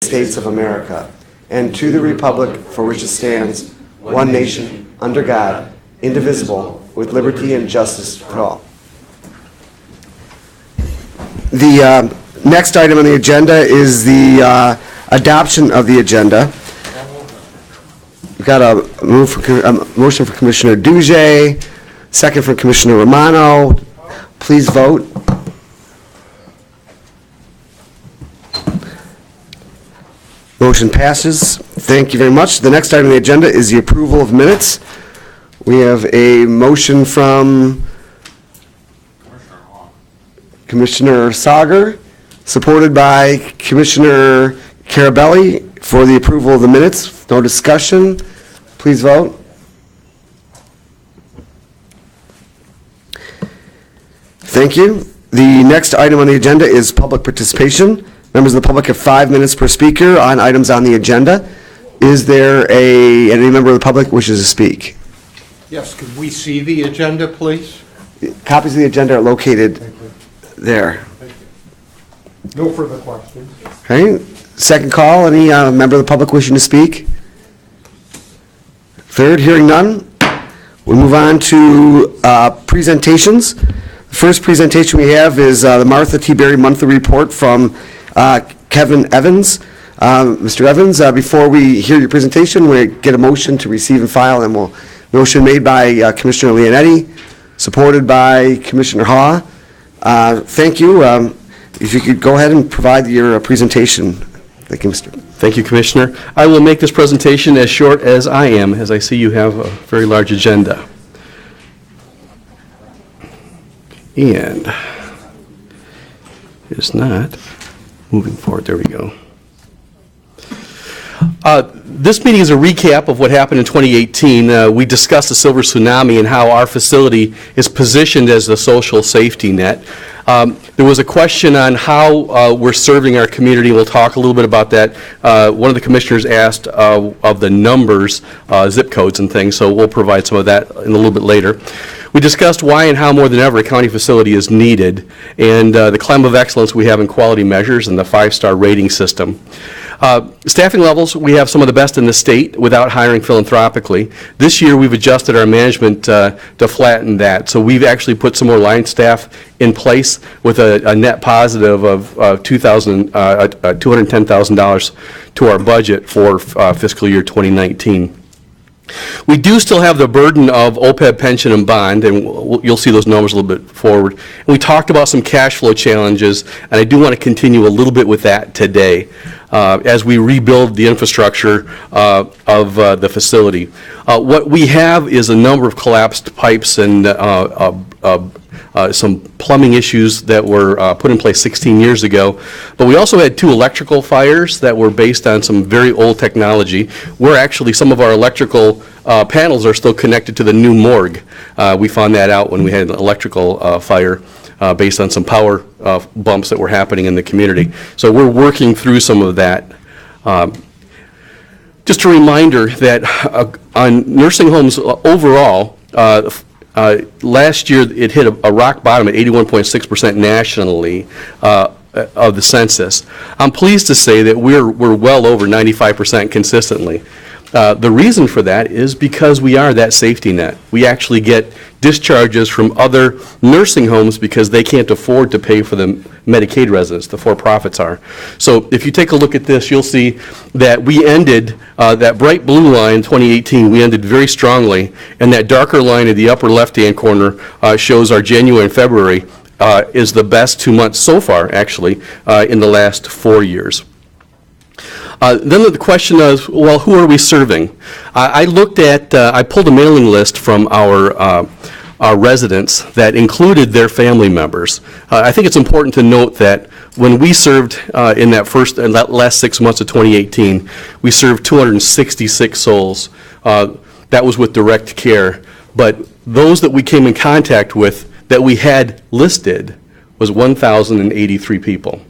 States of America, and to the republic for which it stands, one nation, under God, indivisible, with liberty and justice for all. The next item on the agenda is the adoption of the agenda. We've got a motion for Commissioner Duge, second from Commissioner Romano. Please vote. Motion passes. Thank you very much. The next item on the agenda is the approval of minutes. We have a motion from Commissioner Sauger, supported by Commissioner Carabelli for the approval of the minutes. No discussion. Please vote. Thank you. The next item on the agenda is public participation. Members of the public have 5 minutes per speaker on items on the agenda. Is there any member of the public wishes to speak? Yes, could we see the agenda, please? Copies of the agenda are located there. No further questions. Okay. Second call, any member of the public wishing to speak? Third, hearing none. We'll move on to presentations. The first presentation we have is the Martha T. Berry Monthly Report from Kevin Evans. Mr. Evans, before we hear your presentation, we get a motion to receive and file, and motion made by Commissioner Leonetti, supported by Commissioner Haw. Thank you. If you could go ahead and provide your presentation. Thank you, Mr. Thank you, Commissioner. I will make this presentation as short as I am, as I see you have a very large agenda. And it's not moving forward. There we go. This meeting is a recap of what happened in 2018. We discussed the silver tsunami and how our facility is positioned as the social safety net. There was a question on how we're serving our community. We'll talk a little bit about that. One of the commissioners asked of the numbers, zip codes and things, so we'll provide some of that in a little bit later. We discussed why and how more than ever a county facility is needed, and the climate of excellence we have in quality measures and the 5-star rating system. Staffing levels, we have some of the best in the state without hiring philanthropically. This year we've adjusted our management to flatten that. So we've actually put some more line staff in place with a net positive of $210,000 to our budget for fiscal year 2019. We do still have the burden of OPEB pension and bond, and you'll see those numbers a little bit forward. And we talked about some cash flow challenges, and I do want to continue a little bit with that today as we rebuild the infrastructure of the facility. What we have is a number of collapsed pipes and some plumbing issues that were put in place 16 years ago. But we also had 2 electrical fires that were based on some very old technology. Where actually some of our electrical panels are still connected to the new morgue. We found that out when we had an electrical fire based on some power bumps that were happening in the community. So we're working through some of that. Just a reminder that on nursing homes overall, last year it hit a rock bottom at 81.6% nationally of the census. I'm pleased to say that we're well over 95% consistently. The reason for that is because we are that safety net. We actually get discharges from other nursing homes because they can't afford to pay for the Medicaid residents, the for-profits are. So if you take a look at this, you'll see that we ended, that bright blue line, 2018, we ended very strongly, and that darker line in the upper left-hand corner shows our January and February is the best 2 months so far, actually, in the last 4 years. Then the question is, well, who are we serving? I looked at, I pulled a mailing list from our residents that included their family members. I think it's important to note that when we served in that last 6 months of 2018, we served 266 souls. That was with direct care. But those that we came in contact with that we had listed was 1,083 people.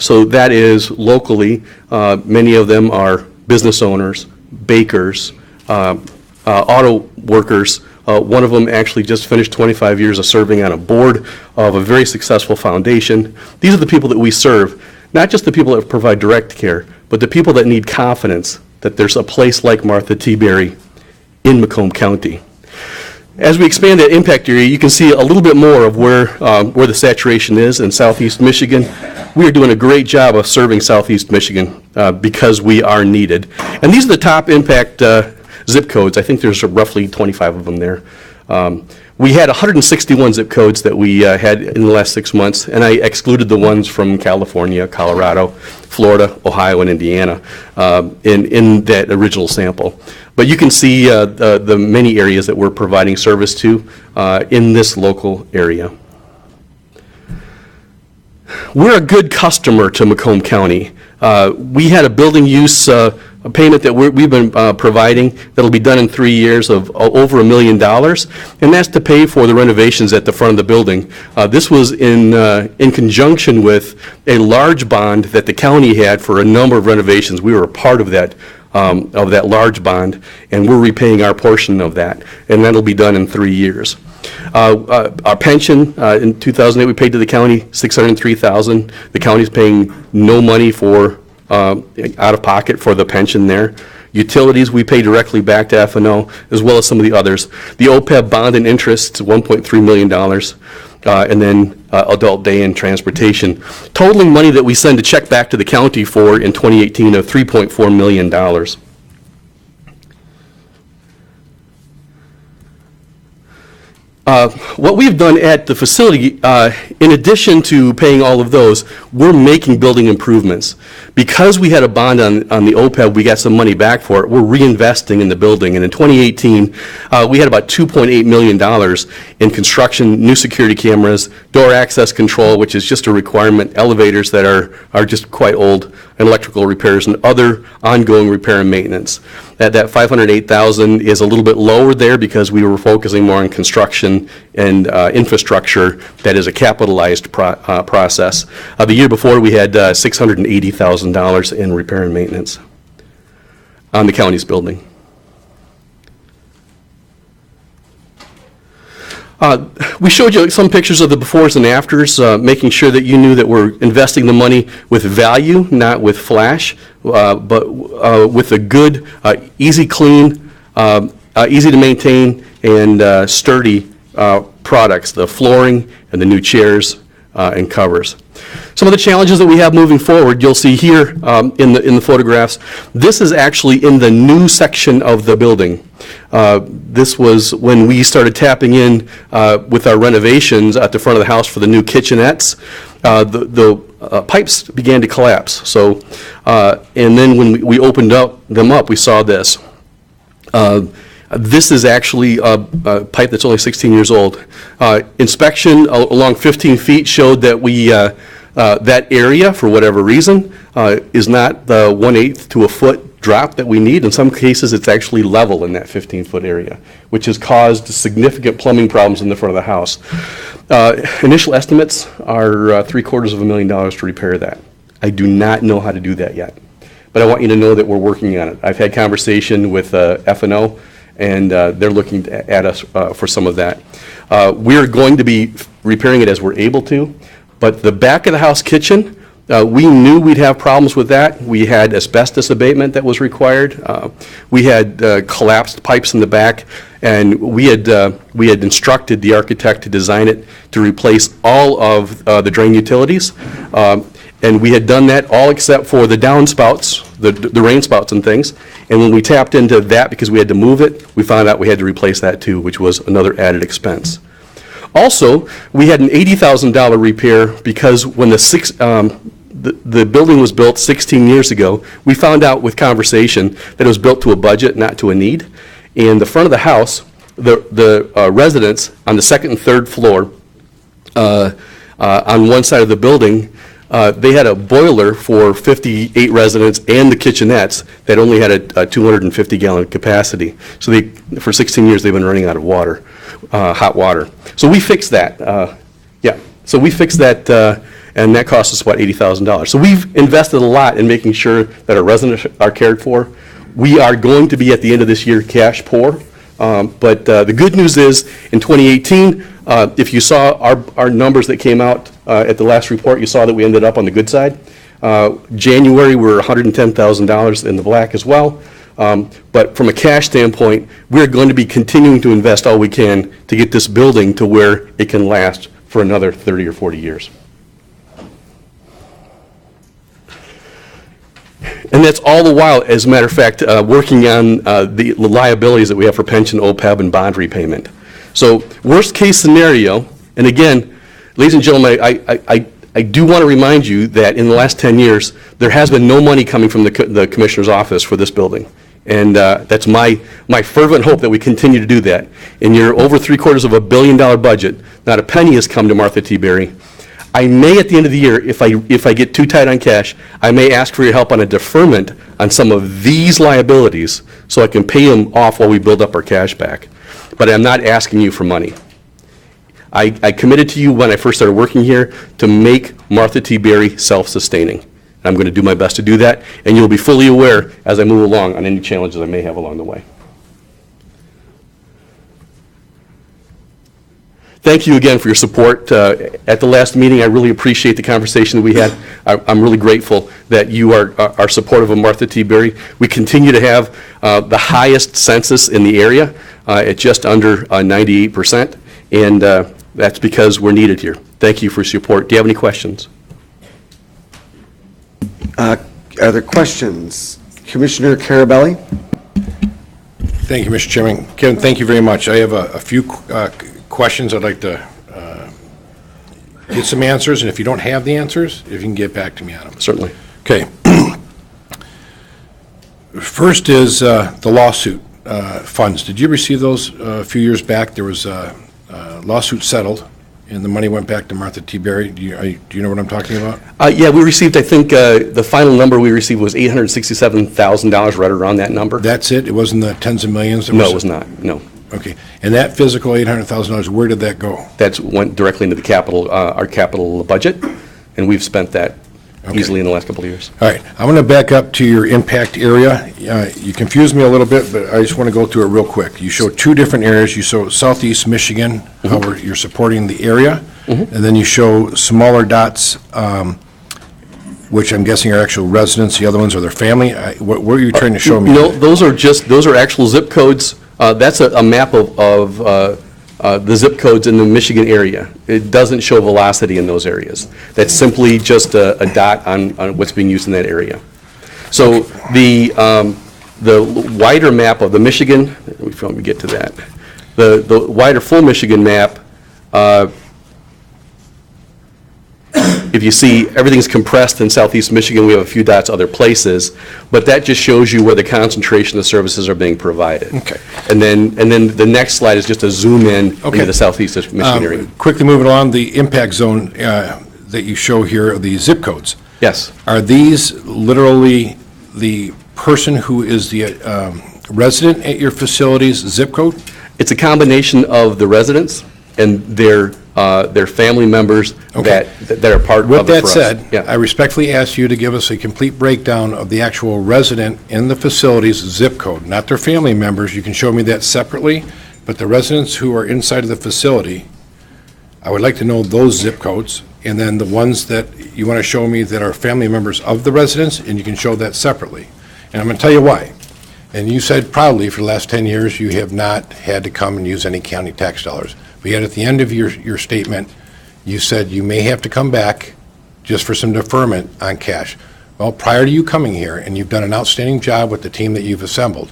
So that is locally, many of them are business owners, bakers, auto workers. One of them actually just finished 25 years of serving on a board of a very successful foundation. These are the people that we serve. not just the people that provide direct care, but the people that need confidence that there's a place like Martha T. Berry in Macomb County. As we expand that impact area, you can see a little bit more of where the saturation is in southeast Michigan. We are doing a great job of serving southeast Michigan because we are needed. And these are the top impact zip codes. I think there's roughly 25 of them there. We had 161 zip codes that we had in the last 6 months, and I excluded the ones from California, Colorado, Florida, Ohio, and Indiana in that original sample. But you can see the many areas that we're providing service to in this local area. We're a good customer to Macomb County. We had a building use a payment that we've been providing that'll be done in 3 years of over $1 million, and that's to pay for the renovations at the front of the building. This was in conjunction with a large bond that the county had for a number of renovations. We were a part of that large bond, and we're repaying our portion of that, and that'll be done in 3 years. Our pension, in 2008, we paid to the county $603,000. The county's paying no money for out of pocket for the pension there. Utilities, we pay directly back to F&O, as well as some of the others. The OPEB bond and interest is $1.3 million, and then adult day and transportation. Totaling money that we send a check back to the county for in 2018 of $3.4 million. What we've done at the facility, in addition to paying all of those, we're making building improvements. Because we had a bond on the OPEB, we got some money back for it. We're reinvesting in the building. And in 2018, we had about $2.8 million in construction, new security cameras, door access control, which is just a requirement, elevators that are just quite old, and electrical repairs, and other ongoing repair and maintenance. That $508,000 is a little bit lower there because we were focusing more on construction and infrastructure that is a capitalized process. The year before, we had $680,000 in repair and maintenance on the county's building. We showed you some pictures of the befores and afters, making sure that you knew that we're investing the money with value, not with flash, but with a good, easy, clean, easy to maintain, and sturdy products, the flooring and the new chairs and covers. Some of the challenges that we have moving forward, you'll see here in the photographs. This is actually in the new section of the building. This was when we started tapping in with our renovations at the front of the house for the new kitchenettes. The pipes began to collapse. So, and then when we opened them up, we saw this. This is actually a pipe that's only 16 years old. Inspection along 15 feet showed that that area, for whatever reason, is not the 1/8 to a foot drop that we need. In some cases, it's actually level in that 15-foot area, which has caused significant plumbing problems in the front of the house. Initial estimates are $750,000 to repair that. I do not know how to do that yet, but I want you to know that we're working on it. I've had conversation with F&O, and they're looking at us for some of that. We're going to be repairing it as we're able to, but the back of the house kitchen, we knew we'd have problems with that. We had asbestos abatement that was required. We had collapsed pipes in the back, and we had instructed the architect to design it to replace all of the drain utilities. And we had done that all except for the downspouts, the rain spouts and things. And when we tapped into that because we had to move it, we found out we had to replace that too, which was another added expense. Also, we had an $80,000 repair because when the building was built 16 years ago, we found out with conversation that it was built to a budget, not to a need. And the front of the house, the residents on the second and third floor, on one side of the building, they had a boiler for 58 residents and the kitchenettes that only had a 250-gallon capacity. So for 16 years, they've been running out of water, hot water. So we fixed that. So we fixed that, and that cost us about $80,000. So we've invested a lot in making sure that our residents are cared for. We are going to be, at the end of this year, cash poor. But the good news is, in 2018, if you saw our numbers that came out at the last report, you saw that we ended up on the good side. January, we're $110,000 in the black as well. But from a cash standpoint, we're going to be continuing to invest all we can to get this building to where it can last for another 30 or 40 years. And that's all the while, as a matter of fact, working on the liabilities that we have for pension, OPEB, and bond repayment. So worst case scenario, and again, ladies and gentlemen, I do want to remind you that in the last 10 years, there has been no money coming from the Commissioner's office for this building. And that's my fervent hope that we continue to do that. In your over $750 million budget, not a penny has come to Martha T. Berry. I may, at the end of the year, if I get too tight on cash, I may ask for your help on a deferment on some of these liabilities so I can pay them off while we build up our cash back. But I'm not asking you for money. I committed to you when I first started working here to make Martha T. Berry self-sustaining. And I'm going to do my best to do that, and you'll be fully aware as I move along on any challenges I may have along the way. Thank you again for your support. At the last meeting, I really appreciate the conversation that we had. I'm really grateful that you are supportive of Martha T. Berry. We continue to have the highest census in the area at just under 98%, and that's because we're needed here. Thank you for your support. Do you have any questions? Are there questions? Commissioner Carabelli? Thank you, Mr. Chairman. Kevin, thank you very much. I have a few questions I'd like to get some answers, and if you don't have the answers, if you can get back to me on them. Certainly. Okay. First is the lawsuit funds. Did you receive those a few years back? There was a lawsuit settled, and the money went back to Martha T. Berry. Do you know what I'm talking about? Yeah, we received, I think, the final number we received was $867,000, right around that number. That's it? It wasn't the tens of millions? No, it was not, no. Okay. And that physical $800,000, where did that go? That went directly into the capital, our capital budget, and we've spent that easily in the last couple of years. All right. I'm going to back up to your impact area. You confused me a little bit, but I just want to go through it real quick. You show two different areas. You show Southeast Michigan, how you're supporting the area, and then you show smaller dots, which I'm guessing are actual residents. The other ones are their family. What were you trying to show me? No, those are actual zip codes. That's a map of the zip codes in the Michigan area. It doesn't show velocity in those areas. That's simply just a dot on what's being used in that area. So the wider map of the Michigan, let me get to that. The wider full Michigan map, if you see, everything's compressed in Southeast Michigan. We have a few dots other places, but that just shows you where the concentration of services are being provided. Okay. And then the next slide is just a zoom in into the Southeast Michigan area. Quickly moving along, the impact zone that you show here, the zip codes. Yes. Are these literally the person who is the resident at your facility's zip code? It's a combination of the residents and their family members that are part of it for us. With that said, Yeah. I respectfully ask you to give us a complete breakdown of the actual resident in the facility's zip code, not their family members. You can show me that separately, but the residents who are inside of the facility, I would like to know those zip codes, and then the ones that you want to show me that are family members of the residents, and you can show that separately. And I'm going to tell you why. And you said proudly for the last 10 years you have not had to come and use any county tax dollars. But yet at the end of your statement, you said you may have to come back just for some deferment on cash. Well, prior to you coming here, and you've done an outstanding job with the team that you've assembled,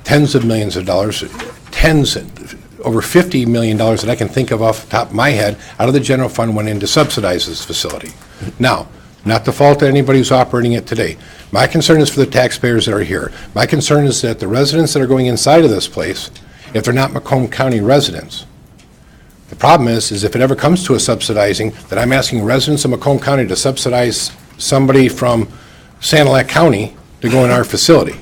tens of millions of dollars, over $50 million that I can think of off the top of my head out of the general fund went in to subsidize this facility. Now, not the fault of anybody who's operating it today. My concern is for the taxpayers that are here. My concern is that the residents that are going inside of this place, if they're not Macomb County residents, the problem is if it ever comes to a subsidizing, that I'm asking residents of Macomb County to subsidize somebody from Sanilac County to go in our facility,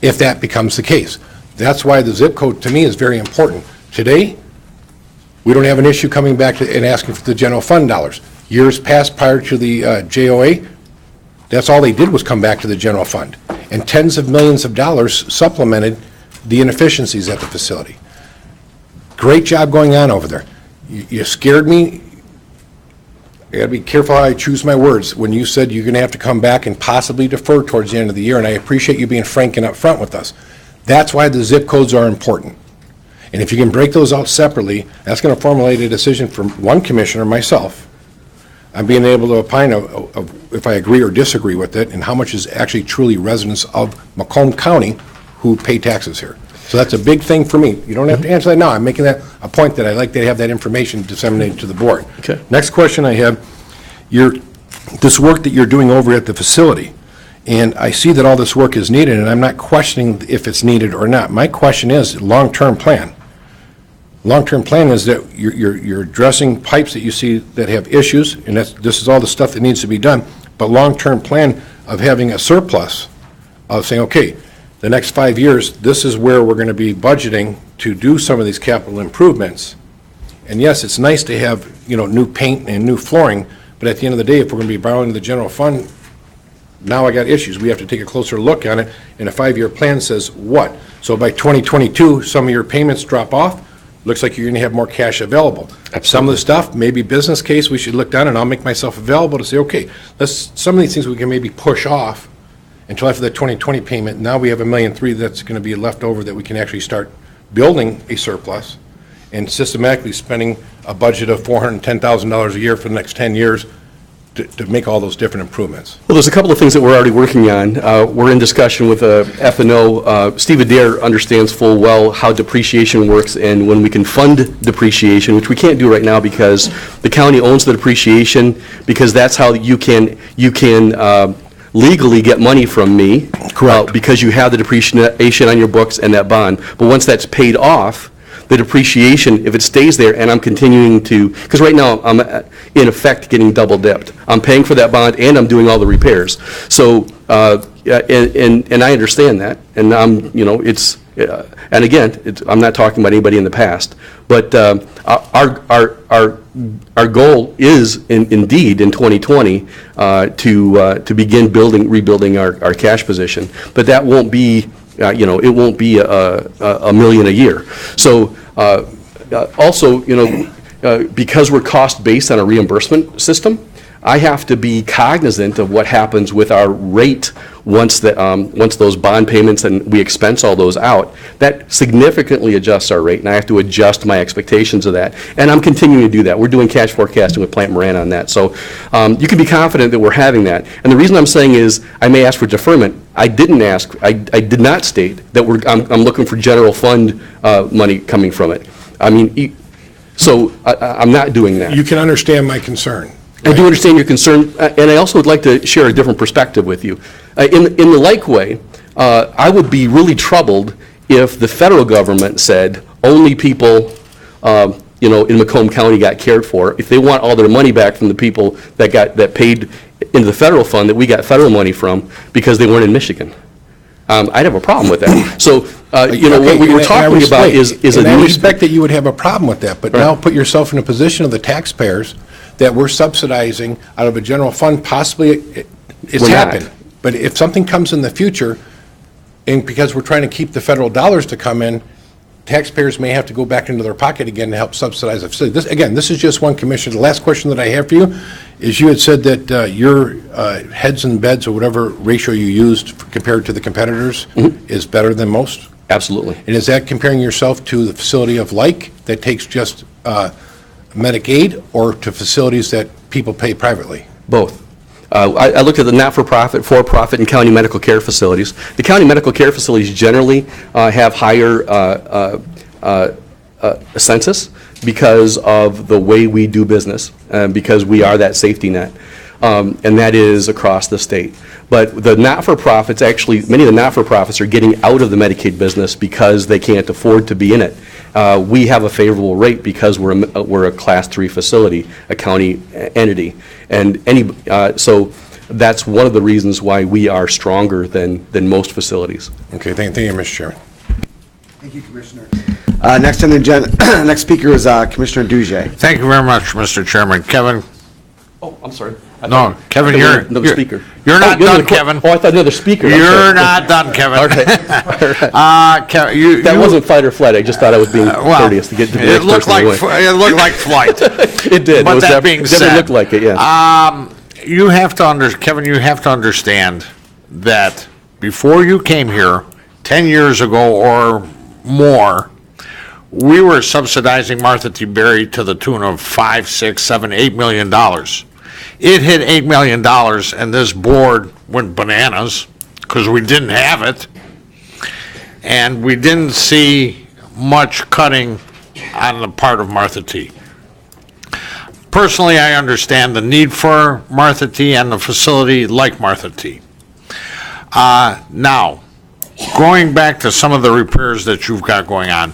if that becomes the case. That's why the zip code, to me, is very important. Today, we don't have an issue coming back and asking for the general fund dollars. Years past, prior to the JOA, that's all they did was come back to the general fund. And tens of millions of dollars supplemented the inefficiencies at the facility. Great job going on over there. You scared me I gotta be careful how I choose my words. When you said you're gonna have to come back and possibly defer towards the end of the year, and I appreciate you being frank and upfront with us. That's why the zip codes are important. And if you can break those out separately, that's gonna formulate a decision from one commissioner, myself, on being able to opine of if I agree or disagree with it, and how much is actually truly residents of Macomb County who pay taxes here. So that's a big thing for me. You don't have to answer that now. I'm making that a point that I'd like to have that information disseminated to the board. Okay. Next question I have, this work that you're doing over at the facility, and I see that all this work is needed, and I'm not questioning if it's needed or not. My question is long-term plan. Long-term plan is that you're addressing pipes that you see that have issues, and this is all the stuff that needs to be done, but long-term plan of having a surplus, of saying, okay, the next 5 years, this is where we're going to be budgeting to do some of these capital improvements. And yes, it's nice to have, new paint and new flooring, but at the end of the day, if we're going to be borrowing the general fund, now I got issues. We have to take a closer look on it, and a 5-year plan says what? So by 2022, some of your payments drop off, looks like you're going to have more cash available. Absolutely. Some of the stuff, maybe business case, we should look down, and I'll make myself available to say, okay, some of these things we can maybe push off until after the 2020 payment. Now we have $1.3 million that's going to be left over that we can actually start building a surplus and systematically spending a budget of $410,000 a year for the next 10 years to make all those different improvements. Well, there's a couple of things that we're already working on. We're in discussion with F&O. Steve Adair understands full well how depreciation works, and when we can fund depreciation, which we can't do right now because the county owns the depreciation, because that's how you can legally get money from me. Correct. Because you have the depreciation on your books and that bond. But once that's paid off, the depreciation, if it stays there and I'm continuing to, because right now I'm in effect getting double dipped. I'm paying for that bond and I'm doing all the repairs. So, and I understand that, and and again, I'm not talking about anybody in the past, but our goal is indeed in 2020 to begin rebuilding our cash position, but that won't be. It won't be a million a year. So also, because we're cost-based on a reimbursement system, I have to be cognizant of what happens with our rate once those bond payments and we expense all those out. That significantly adjusts our rate, and I have to adjust my expectations of that. And I'm continuing to do that. We're doing cash forecasting with Plant Moran on that. So you can be confident that we're having that. And the reason I'm saying is I may ask for deferment. I did not state that I'm looking for general fund money coming from it. I mean, so I'm not doing that. You can understand my concern. I do understand your concern, and I also would like to share a different perspective with you. In the like way, I would be really troubled if the federal government said only people, in Macomb County got cared for. If they want all their money back from the people that paid into the federal fund that we got federal money from because they weren't in Michigan. I'd have a problem with that. So, what we were talking about is a need. I need. respect that you would have a problem with that, but now put yourself in a position of the taxpayers that we're subsidizing out of a general fund, possibly it's We're not. happened. But if something comes in the future, and because we're trying to keep the federal dollars to come in, taxpayers may have to go back into their pocket again to help subsidize the facility. This is just one commissioner. The last question that I have for you is you had said that your heads and beds, or whatever ratio you used compared to the competitors, is better than most? Absolutely. And is that comparing yourself to the facility of like that takes just Medicaid, or to facilities that people pay privately? Both. I looked at the not-for-profit, for-profit, and county medical care facilities. The county medical care facilities generally have higher census because of the way we do business, because we are that safety net, and that is across the state. But the not-for-profits, actually, many of the not-for-profits are getting out of the Medicaid business because they can't afford to be in it. We have a favorable rate because we're a Class 3 facility, a county entity, and so that's one of the reasons why we are stronger than most facilities. Okay, thank you, Mr. Chairman. Thank you, Commissioner. Next on the agenda, next speaker is Commissioner Duje. Thank you very much, Mr. Chairman. Kevin, Oh, I'm sorry. No, Kevin, Another speaker. you're not Oh, done, Kevin. Oh, I thought another speaker. I'm You're sorry. not done, Kevin. All right. Kevin, That wasn't fight or flight. I just thought I was being well, courteous to get to the it next looked person like away. it looked like flight. It did. But It was that being it said, looked like it, yeah. You have to Kevin, you have to understand that before you came here, 10 years ago or more, we were subsidizing Martha T. Berry to the tune of $5, $6, $7, $8 million. It hit $8 million, and this board went bananas because we didn't have it, and we didn't see much cutting on the part of Martha T. Personally, I understand the need for Martha T. and the facility like Martha T. Now, going back to some of the repairs that you've got going on,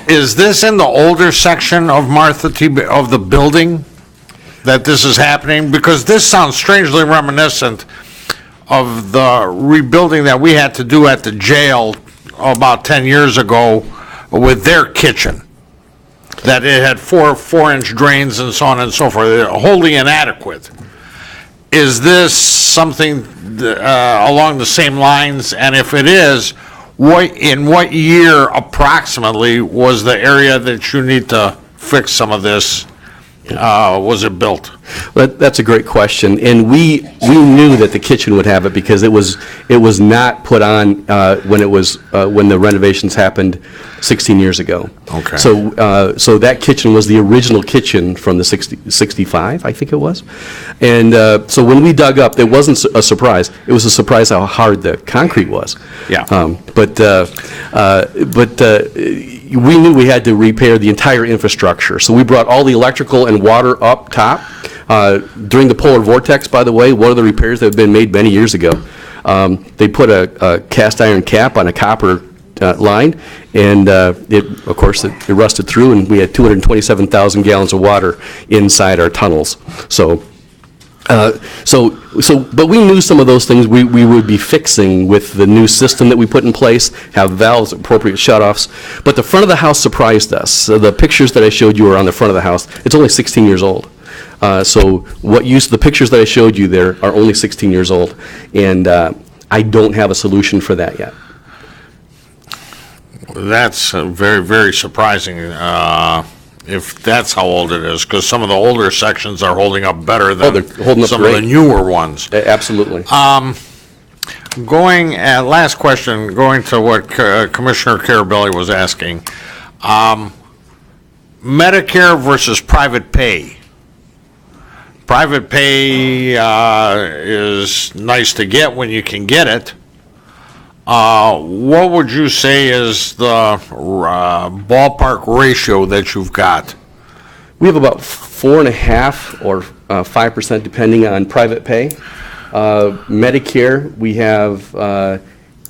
is this in the older section of Martha T., of the building that this is happening? Because this sounds strangely reminiscent of the rebuilding that we had to do at the jail about 10 years ago with their kitchen. That it had four-inch drains and so on and so forth, they're wholly inadequate. Is this something along the same lines? And if it is, in what year approximately was the area that you need to fix some of this, was it built? That's a great question, and we knew that the kitchen would have it because it was not put on when the renovations happened 16 years ago. Okay. So that kitchen was the original kitchen from the 65, I think it was, and so when we dug up, it wasn't a surprise. It was a surprise how hard the concrete was. Yeah. But we knew we had to repair the entire infrastructure, so we brought all the electrical and water up top. During the polar vortex, by the way, one of the repairs that have been made many years ago, they put a cast iron cap on a copper line, and of course, it rusted through, and we had 227,000 gallons of water inside our tunnels. But we knew some of those things we would be fixing with the new system that we put in place, have valves, appropriate shutoffs. But the front of the house surprised us. The pictures that I showed you are on the front of the house. It's only 16 years old. So the pictures that I showed you there are only 16 years old, and I don't have a solution for that yet. That's very, very surprising, if that's how old it is, because some of the older sections are holding up better than they're holding up some of the great. newer ones. Absolutely. Last question, going to what Commissioner Carabelli was asking. Medicare versus private pay. Private pay is nice to get when you can get it. What would you say is the ballpark ratio that you've got? We have about 4.5% or 5%, depending on private pay. Medicare, we have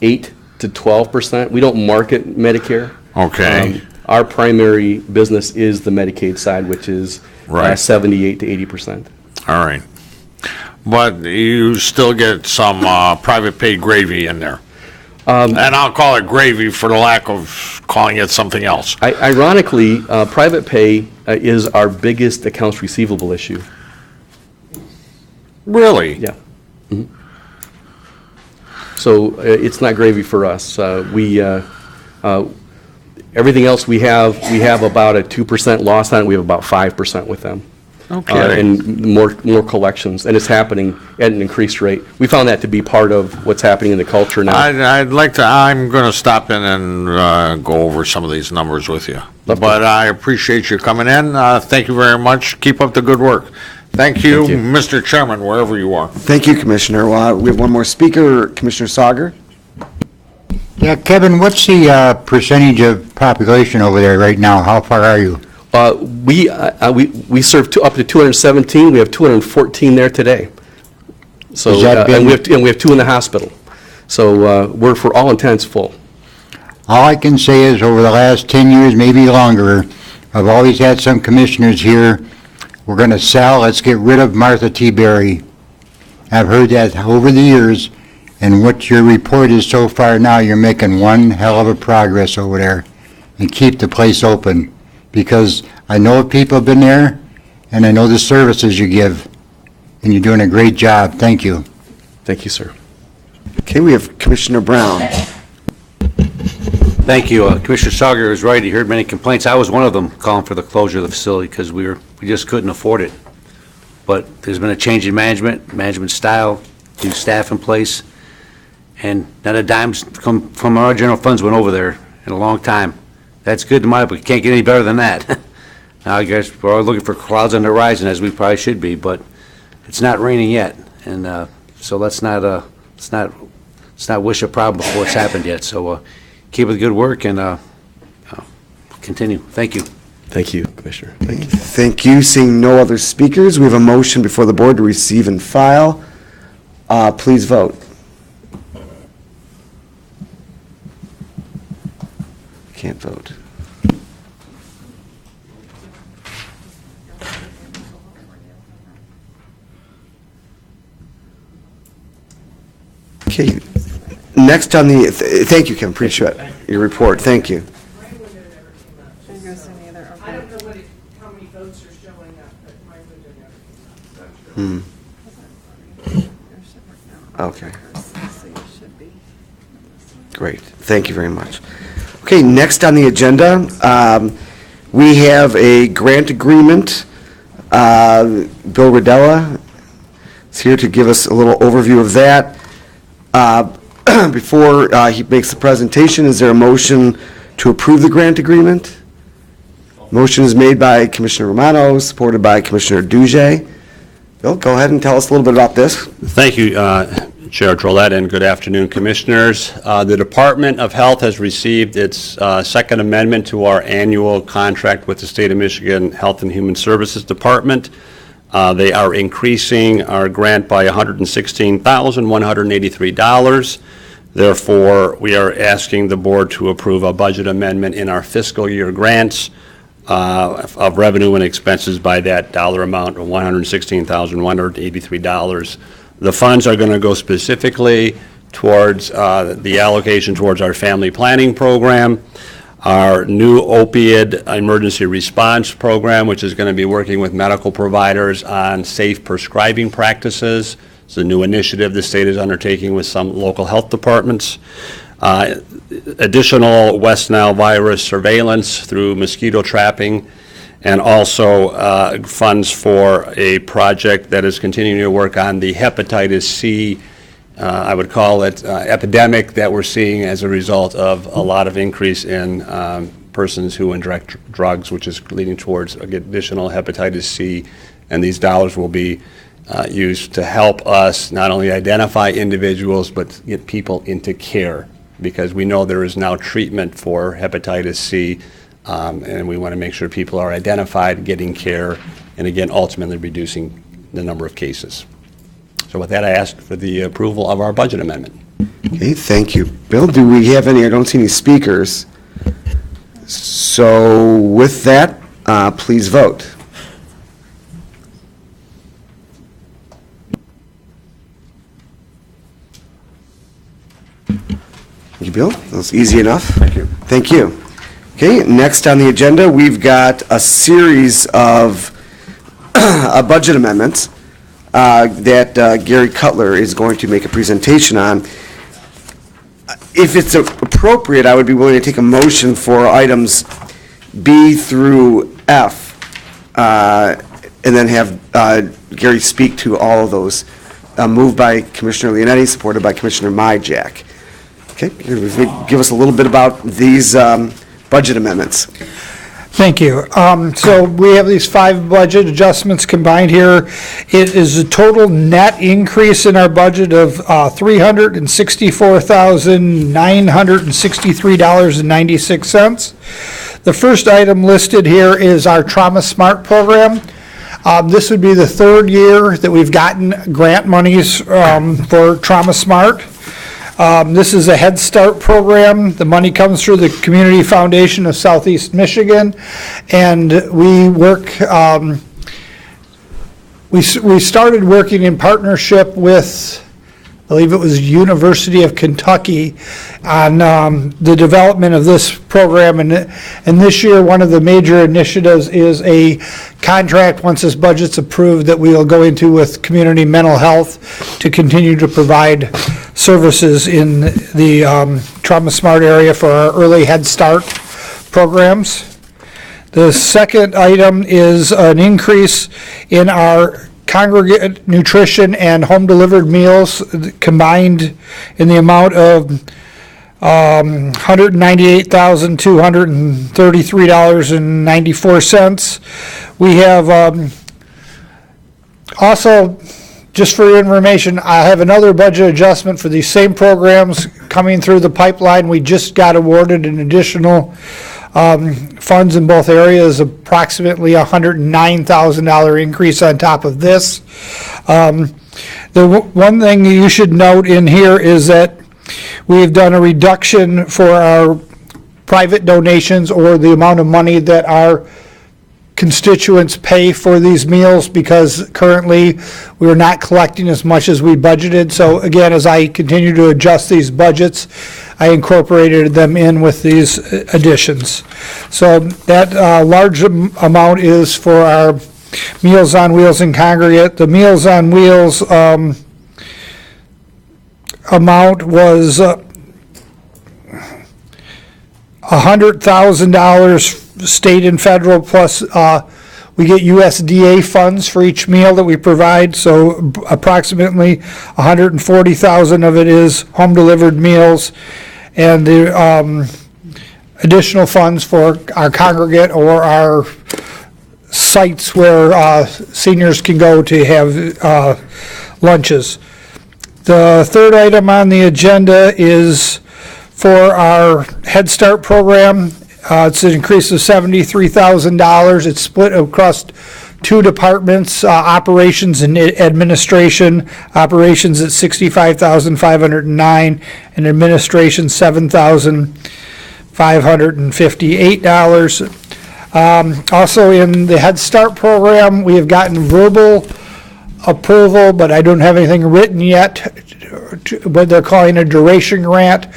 8 to 12%. We don't market Medicare. Okay. Our primary business is the Medicaid side, which is Right. 78 to 80%. All right. But you still get some private pay gravy in there. And I'll call it gravy for the lack of calling it something else. Ironically, private pay is our biggest accounts receivable issue. Really? Yeah. Mhm. So it's not gravy for us. Everything else we have about a 2% loss on it. We have about 5% with them. Okay. And more collections, and it's happening at an increased rate. We found that to be part of what's happening in the culture now. I'm going to stop in and go over some of these numbers with you. Love to. But I appreciate you coming in. Thank you very much. Keep up the good work. Thank you, Thank you. Mr. Chairman, wherever you are. Thank you, Commissioner. We have one more speaker, Commissioner Sauger. Yeah, Kevin, what's the percentage of population over there right now? How far are you? We serve up to 217. We have 214 there today. So Has that been- and we have 2 in the hospital. So we're, for all intents, full. All I can say is over the last 10 years, maybe longer, I've always had some commissioners here, we're going to sell, let's get rid of Martha T. Berry. I've heard that over the years, and what your report is so far now, you're making one hell of a progress over there, and keep the place open. Because I know people have been there, and I know the services you give, and you're doing a great job. Thank you. Thank you, sir. Okay, we have Commissioner Brown. Thank you. Commissioner Sauger is right. He heard many complaints. I was one of them calling for the closure of the facility because we just couldn't afford it. But there's been a change in management style, new staff in place, and not a dime's come from our general funds went over there in a long time. That's good to my, but can't get any better than that. Now I guess we're all looking for clouds on the horizon, as we probably should be, but it's not raining yet, and so let's not wish a problem before it's happened yet. So keep up the good work and continue. Thank you. Thank you, Commissioner. Thank you. Thank you. Seeing no other speakers, we have a motion before the board to receive and file. Please vote. Can't vote. Okay. Next on the, thank you, Kim, appreciate your report. Thank you. I don't know how many votes are showing up, but mine would never. Okay. Great. Thank you very much. Okay, next on the agenda, we have a grant agreement. Bill Rodella is here to give us a little overview of that. Before he makes the presentation, is there a motion to approve the grant agreement? Motion is made by Commissioner Romano, supported by Commissioner Duge. Bill, go ahead and tell us a little bit about this. Thank you, Chair Drolet, and good afternoon, Commissioners. The Department of Health has received its second amendment to our annual contract with the State of Michigan Health and Human Services Department. They are increasing our grant by $116,183. Therefore, we are asking the board to approve a budget amendment in our fiscal year grants of revenue and expenses by that dollar amount of $116,183. The funds are going to go specifically towards the allocation towards our family planning program, our new opioid emergency response program, which is going to be working with medical providers on safe prescribing practices. It's a new initiative the state is undertaking with some local health departments. Additional West Nile virus surveillance through mosquito trapping, and also funds for a project that is continuing to work on the hepatitis C, I would call it, epidemic that we're seeing as a result of a lot of increase in persons who inject drugs, which is leading towards additional hepatitis C, and these dollars will be used to help us not only identify individuals, but get people into care, because we know there is now treatment for hepatitis C, and we want to make sure people are identified, getting care, and again, ultimately reducing the number of cases. So with that, I ask for the approval of our budget amendment. Okay, thank you. Bill, do we have any, I don't see any speakers. So with that, please vote. Thank you, Bill. That was easy enough. Thank you. Thank you. Okay, next on the agenda, we've got a series of budget amendments that Gary Cutler is going to make a presentation on. If it's appropriate, I would be willing to take a motion for items B through F, and then have Gary speak to all of those. Moved by Commissioner Leonetti, supported by Commissioner Myjack. Okay, give us a little bit about these budget amendments. Thank you. So we have these 5 budget adjustments combined here. It is a total net increase in our budget of $364,963.96. The first item listed here is our Trauma Smart program. This would be the 3rd year that we've gotten grant monies for Trauma Smart. This is a Head Start program. The money comes through the Community Foundation of Southeast Michigan, and we work, we started working in partnership with believe it was University of Kentucky, on the development of this program. And this year, one of the major initiatives is a contract, once this budget's approved, that we will go into with community mental health to continue to provide services in the Trauma Smart area for our early Head Start programs. The second item is an increase in our congregate nutrition and home-delivered meals combined in the amount of $198,233.94. We have also, just for your information, I have another budget adjustment for these same programs coming through the pipeline. We just got awarded an additional funds in both areas, approximately $109,000 increase on top of this. The one thing you should note in here is that we've done a reduction for our private donations, or the amount of money that our constituents pay for these meals, because currently we're not collecting as much as we budgeted. So again, as I continue to adjust these budgets, I incorporated them in with these additions. So that large amount is for our Meals on Wheels and congregate. The Meals on Wheels amount was $100,000 state and federal, plus we get USDA funds for each meal that we provide, so approximately $140,000 of it is home-delivered meals, and the additional funds for our congregate or our sites where seniors can go to have lunches. The third item on the agenda is for our Head Start program. It's an increase of $73,000. It's split across two departments, operations and administration. Operations at $65,509 and administration $7,558. Also in the Head Start program, we have gotten verbal approval, but I don't have anything written yet, what they're calling a duration grant.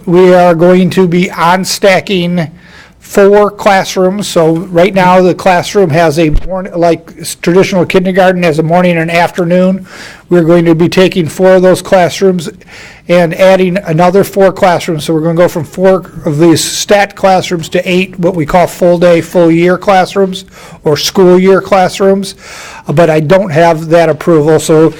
We are going to be on-stacking 4 classrooms. So right now, the classroom has a morning, like traditional kindergarten, has a morning and afternoon. We're going to be taking 4 of those classrooms and adding another 4 classrooms. So we're going to go from 4 of these stat classrooms to 8, what we call full-day, full-year classrooms, or school year classrooms. But I don't have that approval. So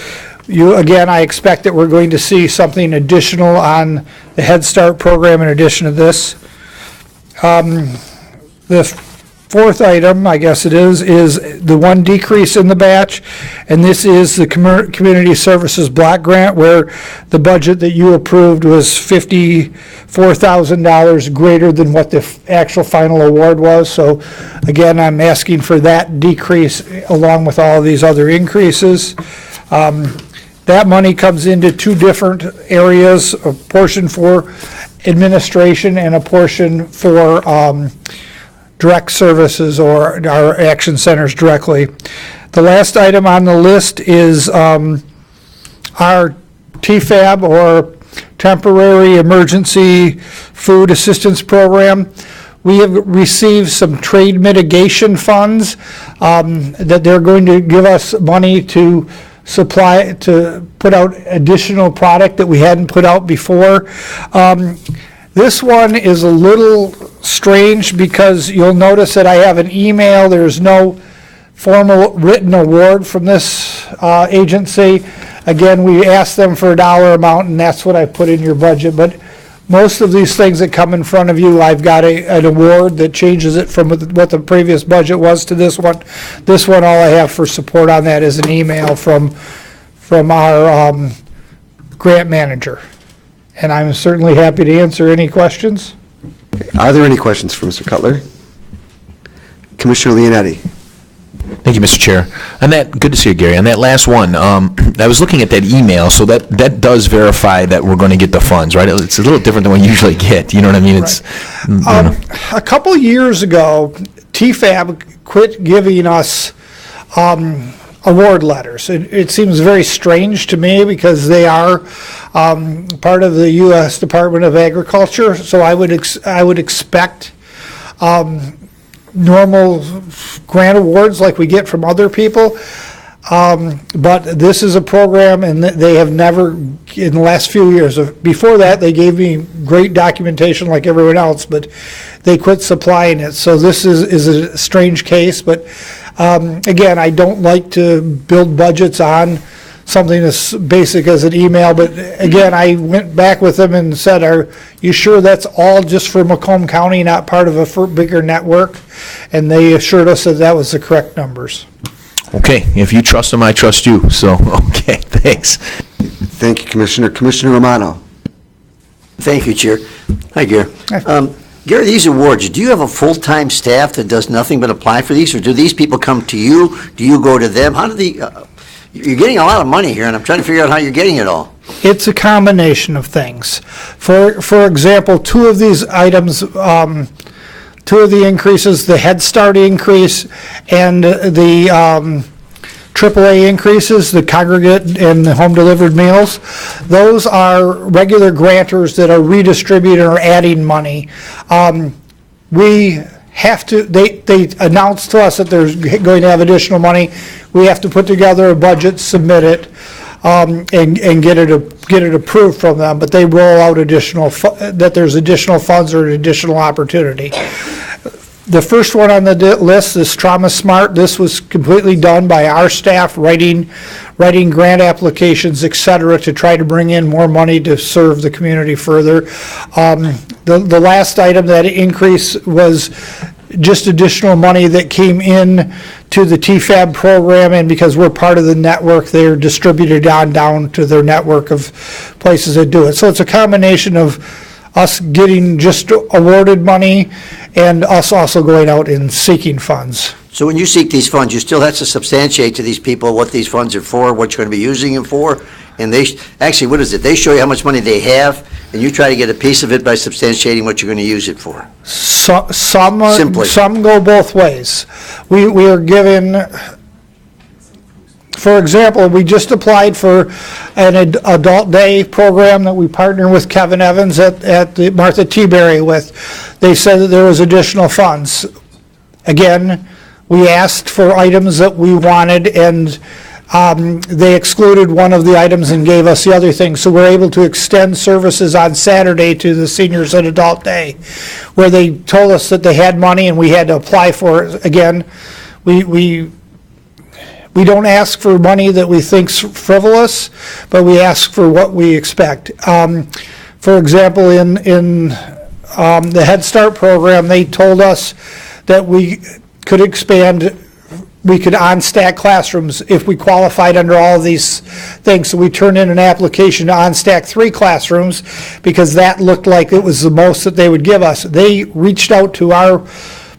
again, I expect that we're going to see something additional on the Head Start program in addition to this. The fourth item, I guess it is the one decrease in the batch, and this is the Community Services Block Grant, where the budget that you approved was $54,000 greater than what the actual final award was. So again, I'm asking for that decrease along with all of these other increases. That money comes into 2 different areas, a portion for administration and a portion for direct services, or our action centers directly. The last item on the list is our TFAB, or Temporary Emergency Food Assistance Program. We have received some trade mitigation funds that they're going to give us money to supply, to put out additional product that we hadn't put out before. This one is a little strange because you'll notice that I have an email. There's no formal written award from this agency. Again, we asked them for a dollar amount, and that's what I put in your budget. But most of these things that come in front of you, I've got an award that changes it from what the previous budget was to this one. This one, all I have for support on that is an email from our grant manager. And I'm certainly happy to answer any questions. Are there any questions for Mr. Cutler? Commissioner Leonetti? Thank you, Mr. Chair. And that, good to see you, Gary. On that last one, I was looking at that email, so that does verify that we're going to get the funds, right? It's a little different than what you usually get, you know what I mean? It's, A couple years ago, TFAB quit giving us award letters. It seems very strange to me because they are part of the U.S. Department of Agriculture, so I would expect normal grant awards like we get from other people. But this is a program, and they have never, in the last few years, before that, they gave me great documentation like everyone else, but they quit supplying it. So this is a strange case, but again, I don't like to build budgets on something as basic as an email, but again, I went back with them and said, are you sure that's all just for Macomb County, not part of a bigger network? And they assured us that that was the correct numbers. Okay, if you trust them, I trust you, so, okay, thanks. Thank you, Commissioner. Commissioner Romano? Thank you, Chair. Hi, Gary. Gary, these awards, do you have a full-time staff that does nothing but apply for these, or do these people come to you? Do you go to them? How do you're getting a lot of money here, and I'm trying to figure out how you're getting it all. It's a combination of things. For example, two of these items, two of the increases, the Head Start increase and the AAA increases, the congregate and the home delivered meals, those are regular grantors that are redistributing or adding money. We have to, they announced to us that they're going to have additional money. We have to put together a budget, submit it, and get it approved from them, but they roll out that there's additional funds or additional opportunity. The first one on the list is Trauma Smart. This was completely done by our staff, writing grant applications, et cetera, to try to bring in more money to serve the community further. The last item, that increase, was just additional money that came in to the TFAB program, and because we're part of the network, they're distributed down to their network of places that do it. So it's a combination of us getting just awarded money and us also going out and seeking funds. So when you seek these funds, you still have to substantiate to these people what these funds are for, what you're going to be using them for, and they, actually, what is it? They show you how much money they have, and you try to get a piece of it by substantiating what you're going to use it for. Simply. Some go both ways. We are given, for example, we just applied for an adult day program that we partner with Kevin Evans at the Martha T. Berry with. They said that there was additional funds. Again, we asked for items that we wanted, and they excluded one of the items and gave us the other thing. So we're able to extend services on Saturday to the seniors at Adult Day, where they told us that they had money and we had to apply for it. Again, we don't ask for money that we think's frivolous, but we ask for what we expect. For example, in the Head Start program, they told us that we could expand, we could on-stack classrooms if we qualified under all of these things. So we turned in an application to on-stack 3 classrooms because that looked like it was the most that they would give us. They reached out to our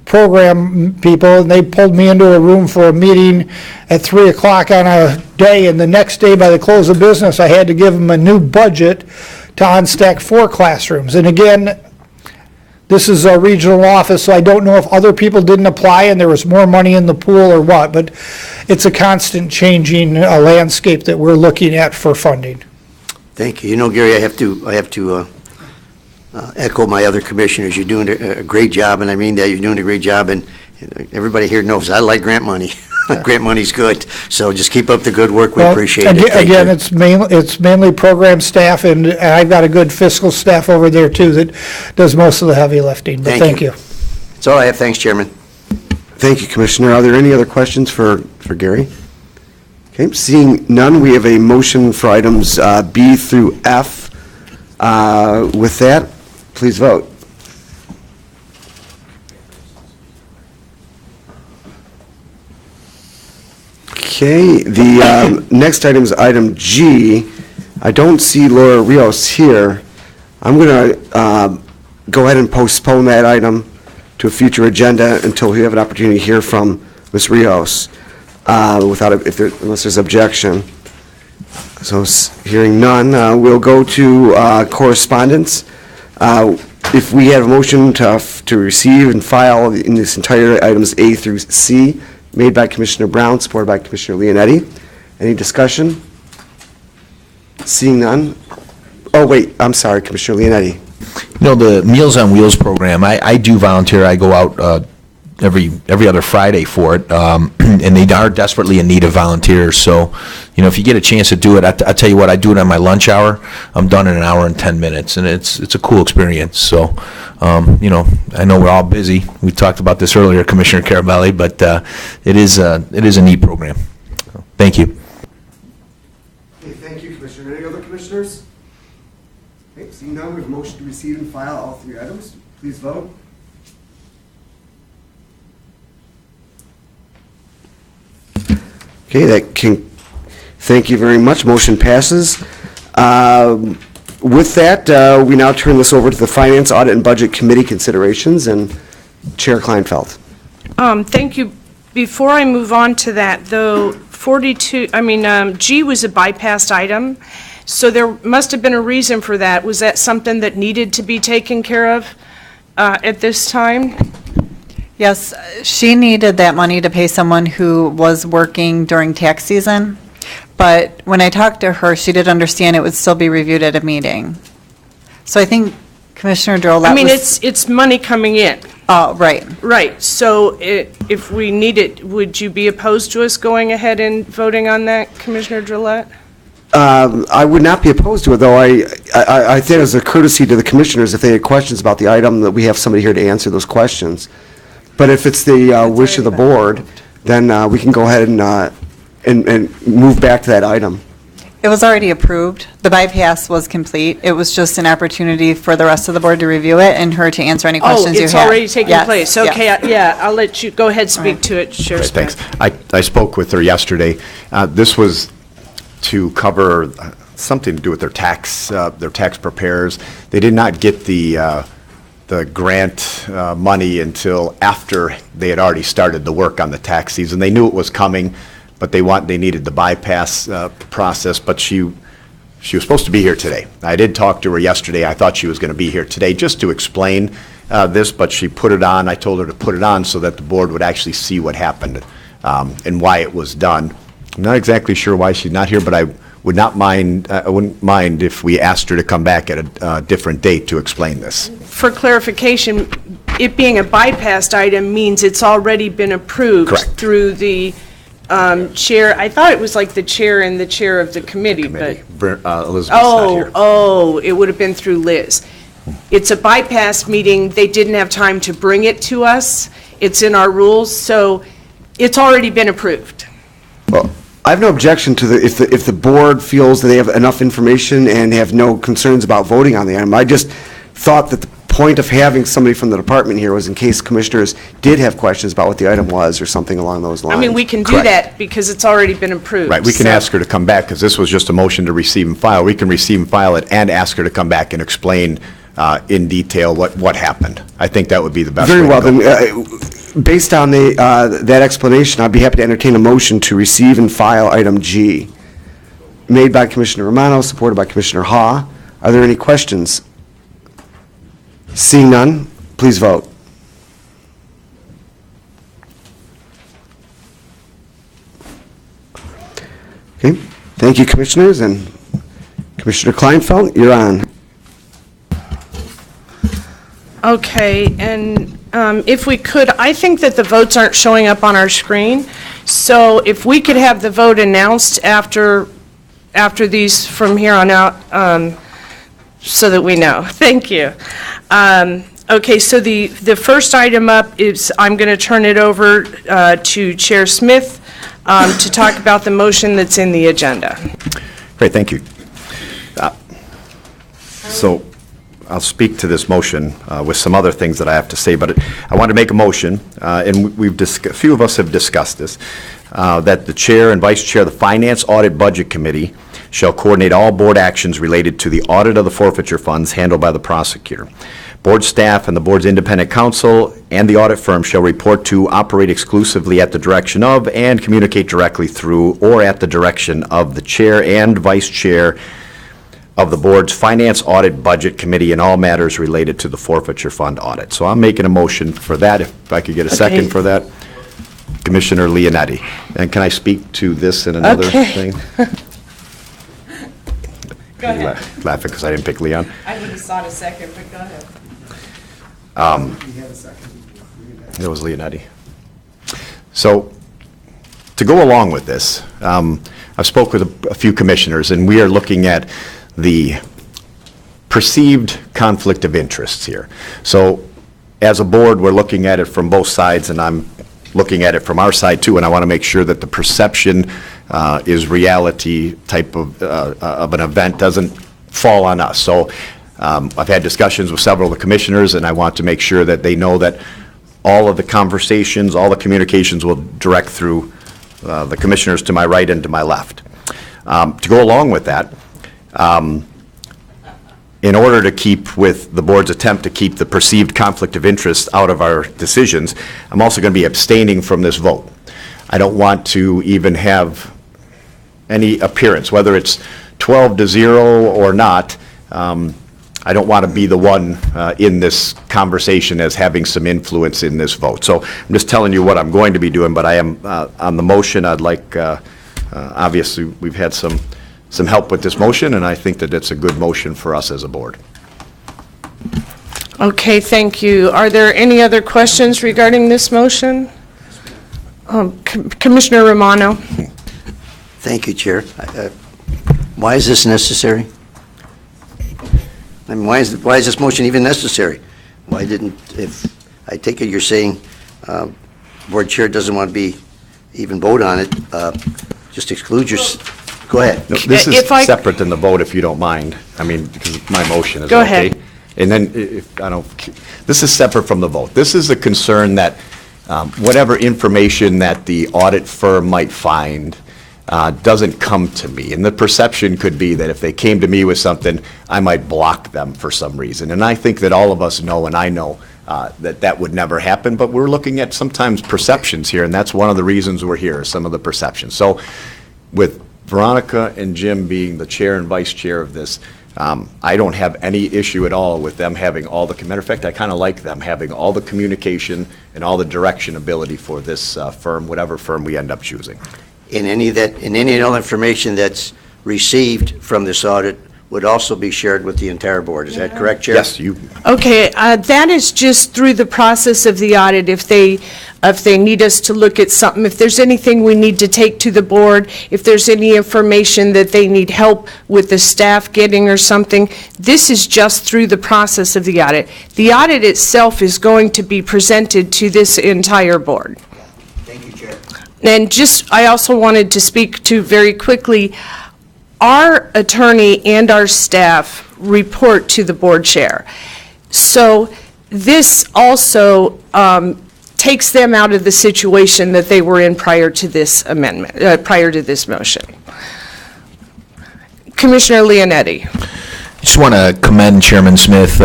program people, and they pulled me into a room for a meeting at 3 o'clock on a day, and the next day by the close of business, I had to give them a new budget to on-stack 4 classrooms. And again, this is a regional office, so I don't know if other people didn't apply and there was more money in the pool or what, but it's a constant changing landscape that we're looking at for funding. Thank you. You know, Gary, I have to echo my other commissioners. You're doing a great job, and I mean that. You're doing a great job, and everybody here knows I like grant money. Grant money's good, so just keep up the good work. We appreciate it. Again, it's mainly program staff, and I've got a good fiscal staff over there too that does most of the heavy lifting. But thank you. That's all I have. Thanks, Chairman. Thank you, Commissioner. Are there any other questions for Gary? Okay, seeing none, we have a motion for items B through F. With that, please vote. Okay, the next item is item G. I don't see Laura Rios here. I'm going to go ahead and postpone that item to a future agenda until we have an opportunity to hear from Ms. Rios, unless there's objection. So hearing none, we'll go to correspondence. If we have a motion to receive and file in this entire items A through C, made by Commissioner Brown, supported by Commissioner Leonetti. Any discussion? Seeing none. Oh, wait, I'm sorry, Commissioner Leonetti. You know, the Meals on Wheels program, I do volunteer. I go out every other Friday for it, and they are desperately in need of volunteers. So, you know, if you get a chance to do it, I tell you what, I do it on my lunch hour. I'm done in an hour and 10 minutes, and it's a cool experience. So, you know, I know we're all busy. We talked about this earlier, Commissioner Carabelli, but it is a neat program. Thank you. Okay, thank you, Commissioner. Any other commissioners? Okay, seeing none, we have a motion to receive and file all three items. Please vote. Okay, thank you very much. Motion passes. With that, we now turn this over to the Finance, Audit, and Budget Committee considerations, and Chair Kleinfeld. Thank you. Before I move on to that, though, G was a bypassed item, so there must have been a reason for that. Was that something that needed to be taken care of at this time? Yes, she needed that money to pay someone who was working during tax season, but when I talked to her, she did understand it would still be reviewed at a meeting. So I think Commissioner Drolet It's money coming in. Oh, right. Right, so if we need it, would you be opposed to us going ahead and voting on that, Commissioner Drolet? I would not be opposed to it, though. I think as a courtesy to the commissioners, if they had questions about the item, that we have somebody here to answer those questions. But if it's the wish of the board, then we can go ahead and move back to that item. It was already approved. The bypass was complete. It was just an opportunity for the rest of the board to review it and her to answer any questions you had. Oh, it's already taken Yes, place. yes. Okay, yeah, I'll let you, go ahead, speak to it, Sheriff Thanks. Smith. I spoke with her yesterday. This was to cover something to do with their tax preparers. They did not get the grant money until after they had already started the work on the tax season. They knew it was coming, but they needed the bypass process, but she was supposed to be here today. I did talk to her yesterday. I thought she was going to be here today just to explain this, but she put it on. I told her to put it on so that the board would actually see what happened and why it was done. I'm not exactly sure why she's not here, but I wouldn't mind if we asked her to come back at a different date to explain this. For clarification, it being a bypassed item means it's already been approved. Correct. Through the chair. I thought it was like the chair and the chair of the committee, but. Elizabeth's not here. Oh, it would have been through Liz. It's a bypass meeting. They didn't have time to bring it to us. It's in our rules, so it's already been approved. Well, I have no objection to if the board feels that they have enough information and have no concerns about voting on the item. I just thought that the point of having somebody from the department here was in case commissioners did have questions about what the item was or something along those lines. I mean, we can do Correct. that because it's already been approved. Right, we can so- ask her to come back, because this was just a motion to receive and file. We can receive and file it and ask her to come back and explain in detail what happened. I think that would be the best way Very to well, go. then, based on that explanation, I'd be happy to entertain a motion to receive and file item G, made by Commissioner Romano, supported by Commissioner Ha. Are there any questions? Seeing none, please vote. Okay, thank you, commissioners, and Commissioner Kleinfeld, you're on. Okay, and if we could, I think that the votes aren't showing up on our screen, so if we could have the vote announced after these from here on out, so that we know. Thank you. Okay, so the first item up is, I'm going to turn it over to Chair Smith to talk about the motion that's in the agenda. Great, thank you. So I'll speak to this motion with some other things that I have to say, but I want to make a motion, and a few of us have discussed this, that the chair and vice chair of the Finance, Audit, Budget Committee shall coordinate all board actions related to the audit of the forfeiture funds handled by the prosecutor. Board staff and the board's independent counsel and the audit firm shall report to, operate exclusively at the direction of, and communicate directly through or at the direction of the chair and vice chair of the board's Finance, Audit, Budget Committee in all matters related to the forfeiture fund audit. So I'm making a motion for that, if I could get a second for that. Commissioner Leonetti. And can I speak to this and another Okay. thing? Go ahead. Laughing because I didn't pick Leon. I would have sought a second, but go ahead. It was Leonetti. So, to go along with this, I've spoke with a few commissioners, and we are looking at the perceived conflict of interests here. So, as a board, we're looking at it from both sides, and I'm looking at it from our side too, and I want to make sure that the perception is reality type of an event doesn't fall on us. So, I've had discussions with several of the commissioners, and I want to make sure that they know that all of the conversations, all the communications will direct through the commissioners to my right and to my left. To go along with that, in order to keep with the board's attempt to keep the perceived conflict of interest out of our decisions, I'm also going to be abstaining from this vote. I don't want to even have any appearance, whether it's 12-0 or not. I don't want to be the one in this conversation as having some influence in this vote. So I'm just telling you what I'm going to be doing, but I am, on the motion, I'd like, obviously, we've had some help with this motion, and I think that it's a good motion for us as a board. Okay, thank you. Are there any other questions regarding this motion? Commissioner Romano? Thank you, Chair. Why is this necessary? I mean, why is this motion even necessary? Why didn't, if, I take it you're saying board chair doesn't want to be, even vote on it, just exclude your, go ahead. No, this is If I- separate than the vote, if you don't mind. I mean, because my motion is okay. Go ahead. And then, if I don't, this is separate from the vote. This is a concern that whatever information that the audit firm might find doesn't come to me. And the perception could be that if they came to me with something, I might block them for some reason. And I think that all of us know, and I know, that that would never happen, but we're looking at sometimes perceptions here, and that's one of the reasons we're here, some of the perceptions. So with Veronica and Jim being the chair and vice chair of this, I don't have any issue at all with them having all the, matter of fact, I kind of like them having all the communication and all the direction ability for this firm, whatever firm we end up choosing. In any other information that's received from this audit would also be shared with the entire board. Is that correct, Chair? Yes, you, Okay, that is just through the process of the audit. If they need us to look at something, if there's anything we need to take to the board, if there's any information that they need help with the staff getting or something, this is just through the process of the audit. The audit itself is going to be presented to this entire board. Thank you, Chair. And just, I also wanted to speak to very quickly, our attorney and our staff report to the board chair. So this also takes them out of the situation that they were in prior to this amendment, prior to this motion. Commissioner Leonetti. Just want to commend Chairman Smith.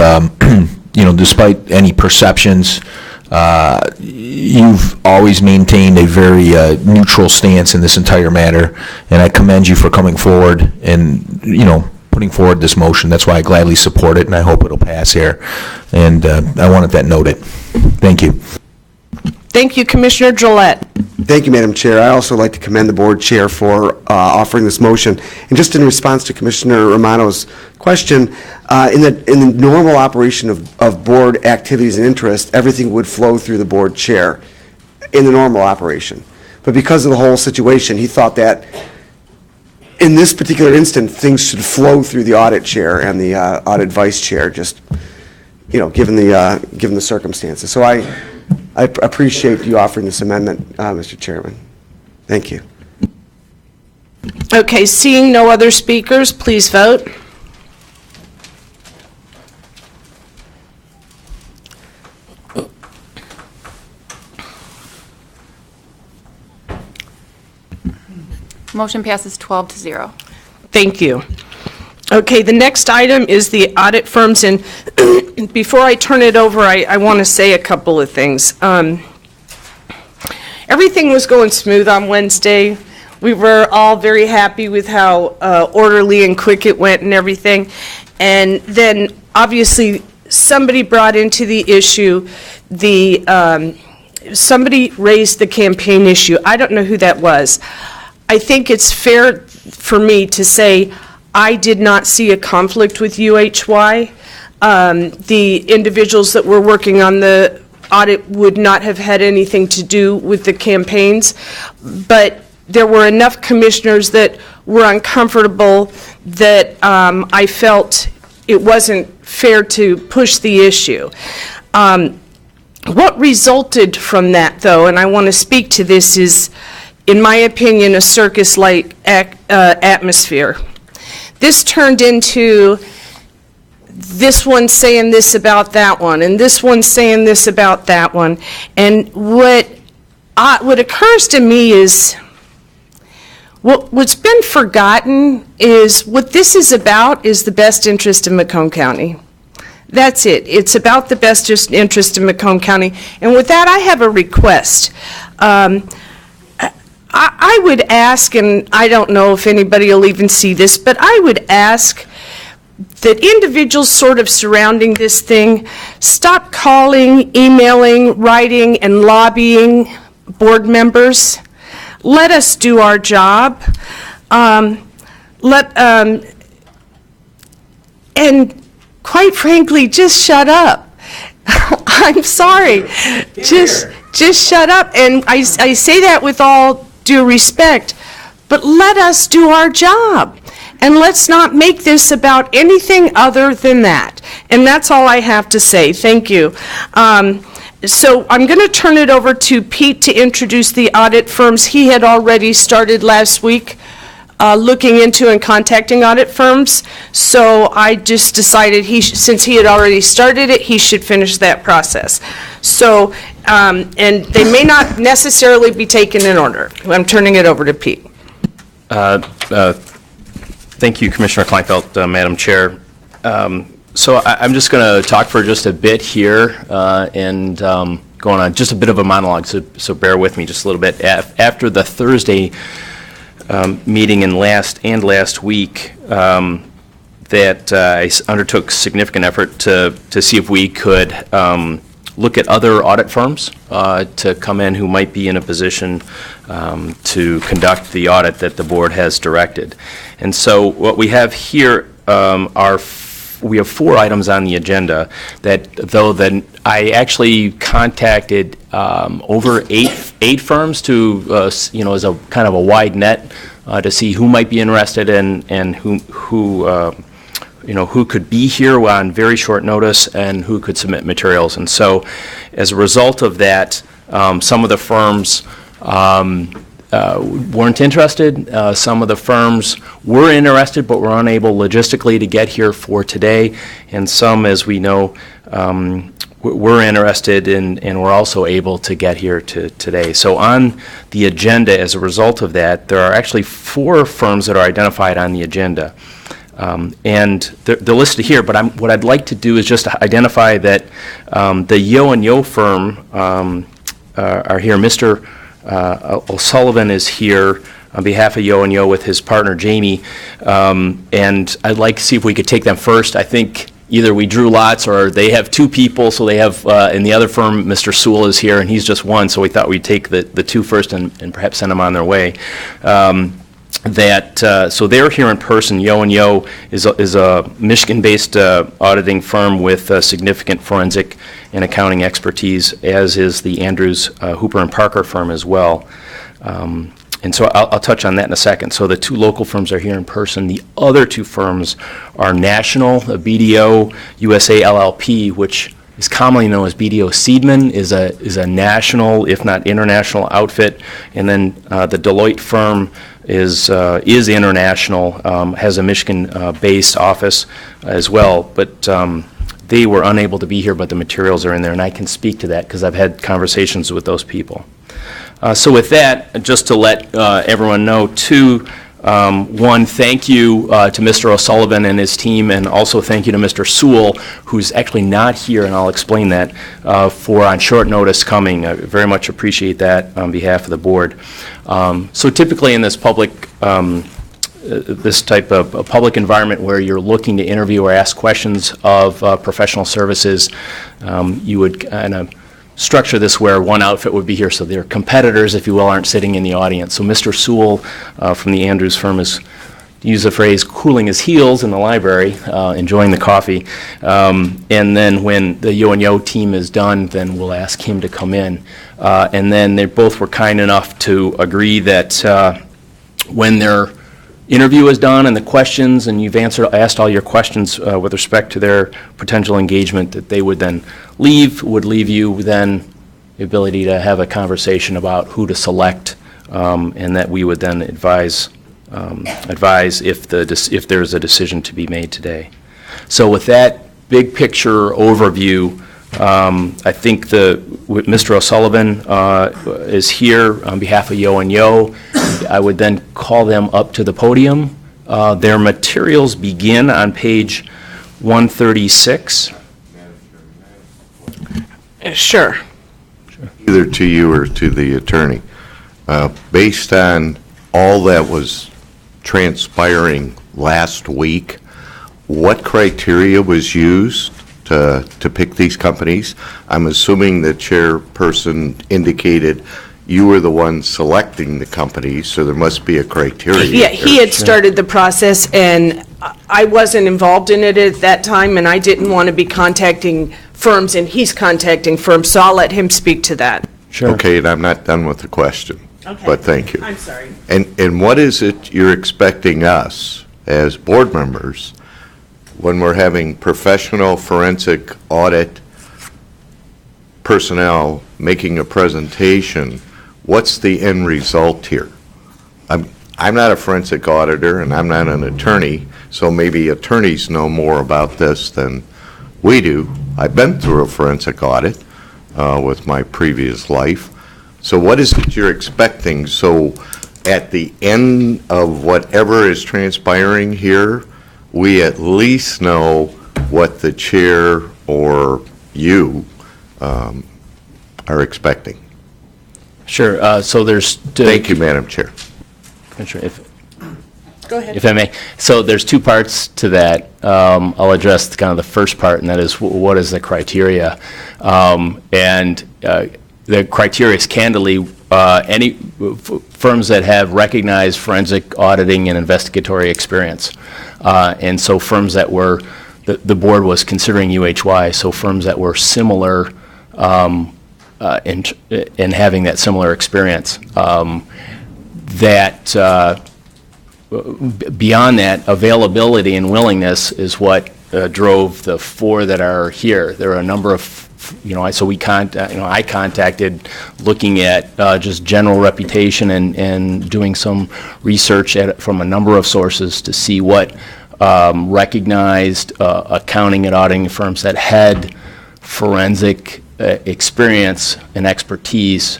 Despite any perceptions, you've always maintained a very neutral stance in this entire matter, and I commend you for coming forward and, putting forward this motion. That's why I gladly support it, and I hope it'll pass here. And I wanted that noted. Thank you. Thank you, Commissioner Gillette. Thank you, Madam Chair. I also like to commend the board chair for offering this motion. And just in response to Commissioner Romano's question, in the normal operation of board activities and interests, everything would flow through the board chair in the normal operation. But because of the whole situation, he thought that in this particular instance, things should flow through the audit chair and the audit vice chair, just, given the circumstances. So I appreciate you offering this amendment, Mr. Chairman. Thank you. Okay, seeing no other speakers, please vote. Motion passes 12-0. Thank you. Okay, the next item is the audit firms, and before I turn it over, I want to say a couple of things. Everything was going smooth on Wednesday. We were all very happy with how orderly and quick it went and everything. And then, obviously, somebody brought into the issue the somebody raised the campaign issue. I don't know who that was. I think it's fair for me to say I did not see a conflict with UHY. The individuals that were working on the audit would not have had anything to do with the campaigns, but there were enough commissioners that were uncomfortable that I felt it wasn't fair to push the issue. What resulted from that, though, and I want to speak to this, is, in my opinion, a circus-like atmosphere. This turned into this one saying this about that one, and this one saying this about that one. And what occurs to me is, what's been forgotten is what this is about is the best interest in Macomb County. That's it. It's about the best interest in Macomb County. And with that, I have a request. I would ask, and I don't know if anybody will even see this, but I would ask that individuals sort of surrounding this thing stop calling, emailing, writing, and lobbying board members. Let us do our job. And quite frankly, just shut up. I'm sorry. Just shut up. And I say that with all due respect, but let us do our job. And let's not make this about anything other than that. And that's all I have to say. Thank you. So I'm going to turn it over to Pete to introduce the audit firms. He had already started last week looking into and contacting audit firms. So I just decided since he had already started it, he should finish that process. So, and they may not necessarily be taken in order. I'm turning it over to Pete. Thank you, Commissioner Kleinfeld, Madam Chair. So I'm just going to talk for just a bit here and going on just a bit of a monologue, so bear with me just a little bit. After the Thursday meeting last week, that I undertook significant effort to see if we could look at other audit firms to come in who might be in a position to conduct the audit that the board has directed. And so what we have here we have 4 items on the agenda that, though then I actually contacted over eight firms to, as a kind of a wide net to see who might be interested and who could be here on very short notice and who could submit materials. And so as a result of that, some of the firms weren't interested. Some of the firms were interested but were unable logistically to get here for today. And some, as we know, were interested and were also able to get here today. So on the agenda, as a result of that, there are actually 4 firms that are identified on the agenda. And they're listed here, but what I'd like to do is just to identify that the Yo and Yo firm are here. Mr. O'Sullivan is here on behalf of Yo and Yo with his partner Jamie, and I'd like to see if we could take them first. I think either we drew lots or they have 2 people, so they have, in the other firm, Mr. Sewell is here, and he's just 1, so we thought we'd take the 2 first and perhaps send them on their way. So they're here in person. Yo and Yo is a Michigan-based auditing firm with significant forensic and accounting expertise, as is the Andrews, Hooper and Parker firm as well. And so I'll touch on that in a second. So the 2 local firms are here in person. The other 2 firms are national. BDO USA LLP, which is commonly known as BDO Seidman, is a national, if not international, outfit. And then the Deloitte firm is international, has a Michigan-based office as well. But they were unable to be here, but the materials are in there, and I can speak to that because I've had conversations with those people. So with that, just to let everyone know, too, 1, thank you to Mr. O'Sullivan and his team, and also thank you to Mr. Sewell, who's actually not here, and I'll explain that, for on short notice coming. I very much appreciate that on behalf of the board. So typically in this this type of public environment where you're looking to interview or ask questions of professional services, you would kind of structure this where one outfit would be here, so their competitors, if you will, aren't sitting in the audience. So Mr. Sewell from the Andrews firm is, to use the phrase, cooling his heels in the library, enjoying the coffee. And then when the Yo team is done, then we'll ask him to come in. And then they both were kind enough to agree that when their interview is done and the questions, and you've asked all your questions with respect to their potential engagement, that they would then would leave you then the ability to have a conversation about who to select, and that we would then advise if there's a decision to be made today. So with that big picture overview, I think Mr. O'Sullivan is here on behalf of Yo. I would then call them up to the podium. Their materials begin on page 136. Sure. Either to you or to the attorney. Based on all that was transpiring last week, what criteria was used to pick these companies? I'm assuming the chairperson indicated you were the one selecting the companies, so there must be a criteria. Yeah, he had started the process, and I wasn't involved in it at that time, and I didn't want to be contacting firms, and he's contacting firms, so I'll let him speak to that. Sure. Okay, and I'm not done with the question. Okay. But thank you. I'm sorry. And what is it you're expecting us, as board members, when we're having professional forensic audit personnel making a presentation, what's the end result here? I'm not a forensic auditor, and I'm not an attorney, so maybe attorneys know more about this than we do. I've been through a forensic audit with my previous life. So what is it you're expecting? So at the end of whatever is transpiring here, we at least know what the chair or you are expecting. Sure. So there's... Thank you, Madam Chair. Go ahead. If I may. So there's two parts to that. I'll address kind of the first part, and that is what is the criteria? The criteria is candidly any firms that have recognized forensic auditing and investigatory experience. And so firms that were, the board was considering UHY, so firms that were similar in having that similar experience. Beyond that, availability and willingness is what drove the four that are here. There are a number of, I contacted looking at just general reputation and doing some research from a number of sources to see what recognized accounting and auditing firms that had forensic experience and expertise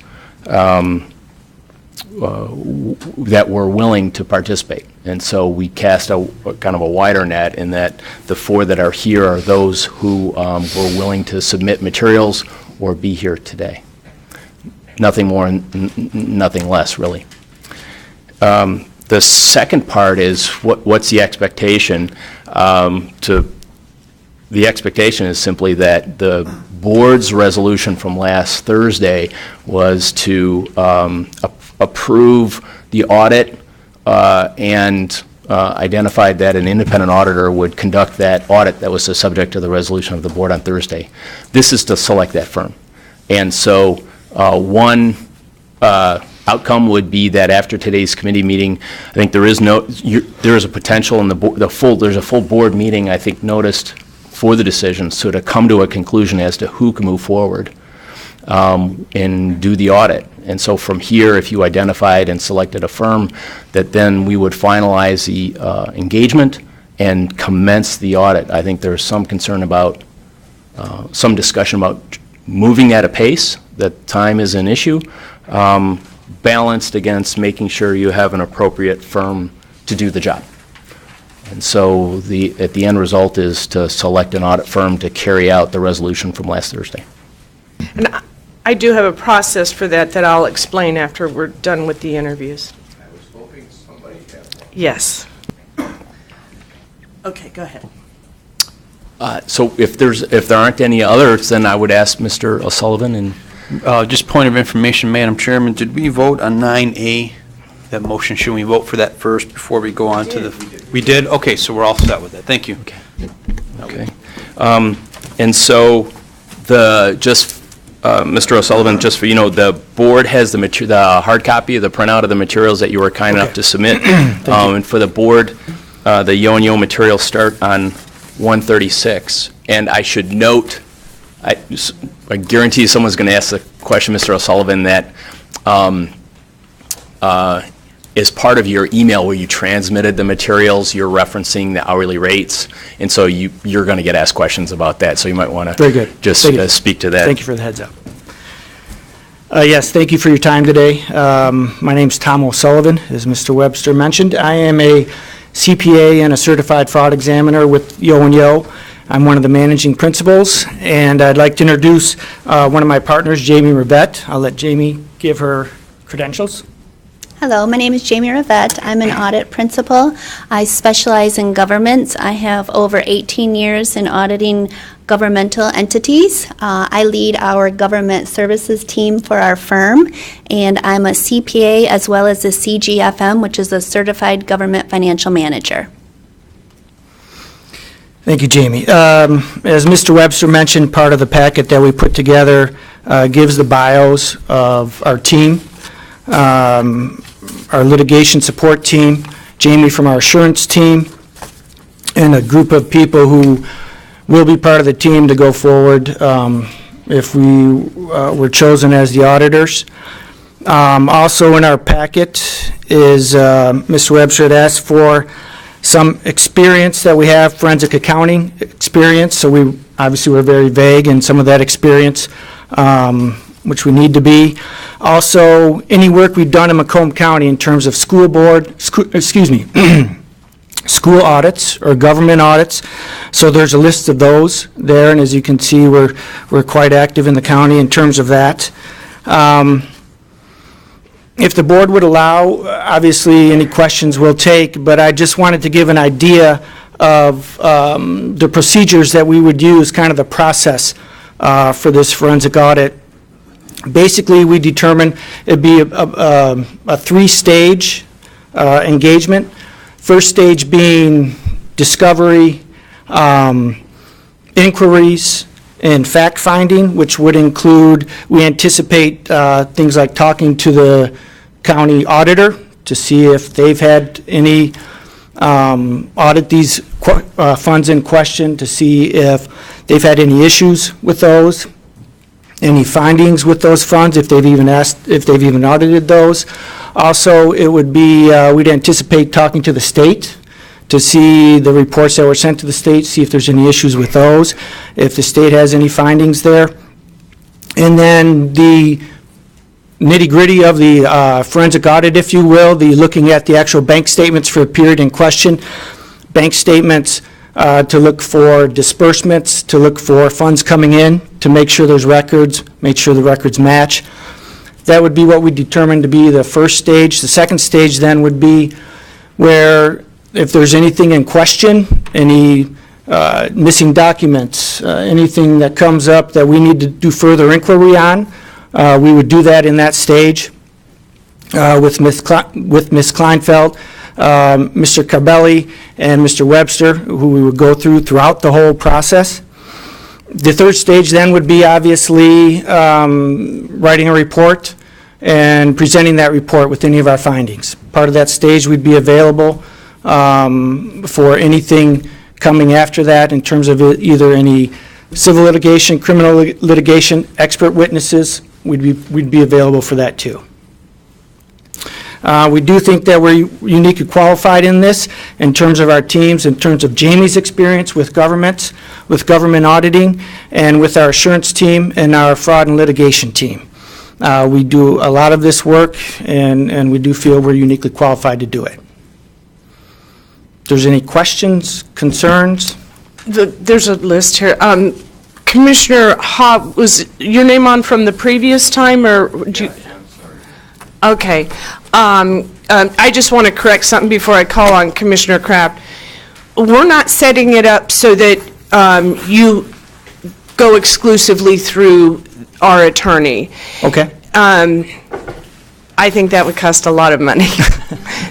that were willing to participate. And so we cast a kind of a wider net in that the four that are here are those who were willing to submit materials or be here today. Nothing more and nothing less, really. The second part is what's the expectation? The expectation is simply that the board's resolution from last Thursday was to approve the audit and identified that an independent auditor would conduct that audit that was the subject of the resolution of the board on Thursday. This is to select that firm. And so one outcome would be that after today's committee meeting, I think there is a potential in there's a full board meeting, I think, noticed for the decision, so to come to a conclusion as to who can move forward and do the audit. And so from here, if you identified and selected a firm, that then we would finalize the engagement and commence the audit. I think there's some concern about, some discussion about moving at a pace, that time is an issue, balanced against making sure you have an appropriate firm to do the job. And so at the end result is to select an audit firm to carry out the resolution from last Thursday. And I do have a process for that I'll explain after we're done with the interviews. I was hoping somebody had that. Yes. Okay, go ahead. So if there aren't any others, then I would ask Mr. O'Sullivan and Just point of information, Madam Chairman, did we vote on 9A? That motion, should we vote for that first before we go on to the? We did? Okay, so we're all set with that. Thank you. Okay. And so Mr. O'Sullivan, just for, the board has the hard copy of the printout of the materials that you were kind enough to submit. And for the board, the Yo-and-Yo materials start on 136. And I should note, I guarantee you someone's going to ask the question, Mr. O'Sullivan, that as part of your email where you transmitted the materials, you're referencing the hourly rates, and so you're going to get asked questions about that, so you might want to just speak to that. Thank you for the heads up. Yes, thank you for your time today. My name's Tom O'Sullivan, as Mr. Webster mentioned. I am a CPA and a certified fraud examiner with Yo-and-Yo. I'm one of the managing principals, and I'd like to introduce one of my partners, Jamie Rivette. I'll let Jamie give her credentials. Hello, my name is Jamie Rivette. I'm an audit principal. I specialize in governments. I have over 18 years in auditing governmental entities. I lead our government services team for our firm, and I'm a CPA as well as a CGFM, which is a Certified Government Financial Manager. Thank you, Jamie. As Mr. Webster mentioned, part of the packet that we put together gives the bios of our team, our litigation support team, Jamie from our assurance team, and a group of people who will be part of the team to go forward if we were chosen as the auditors. Also in our packet is Mr. Webster had asked for some experience that we have, forensic accounting experience, so we obviously were very vague in some of that experience, which we need to be. Also, any work we've done in Macomb County in terms of school audits or government audits. So there's a list of those there, and as you can see, we're quite active in the county in terms of that. If the board would allow, obviously any questions we'll take, but I just wanted to give an idea of the procedures that we would use, kind of the process for this forensic audit. Basically, we determine it'd be a three-stage engagement. First stage being discovery, inquiries, and fact-finding, which would include, we anticipate things like talking to the county auditor to see if they've had any audit these funds in question, to see if they've had any issues with those, any findings with those funds, if they've even audited those. Also, it would be, we'd anticipate talking to the state to see the reports that were sent to the state, see if there's any issues with those, if the state has any findings there. And then the nitty-gritty of the forensic audit, if you will, the looking at the actual bank statements for a period in question, bank statements to look for disbursements, to look for funds coming in, to make sure there's records, make sure the records match. That would be what we determined to be the first stage. The second stage then would be where if there's anything in question, any missing documents, anything that comes up that we need to do further inquiry on, we would do that in that stage with Ms. Kleinfeld, Mr. Carbelli, and Mr. Webster, who we would go throughout the whole process. The third stage then would be obviously writing a report and presenting that report with any of our findings. Part of that stage we'd be available for anything coming after that in terms of either any civil litigation, criminal litigation, expert witnesses, we'd be available for that too. We do think that we're uniquely qualified in this in terms of our teams, in terms of Jamie's experience with governments, with government auditing, and with our assurance team and our fraud and litigation team. We do a lot of this work, and we do feel we're uniquely qualified to do it. If there's any questions, concerns? There's a list here. Commissioner Haw, was your name on from the previous time, or do you? Okay. I just want to correct something before I call on Commissioner Kraft. We're not setting it up so that you go exclusively through our attorney. Okay. I think that would cost a lot of money.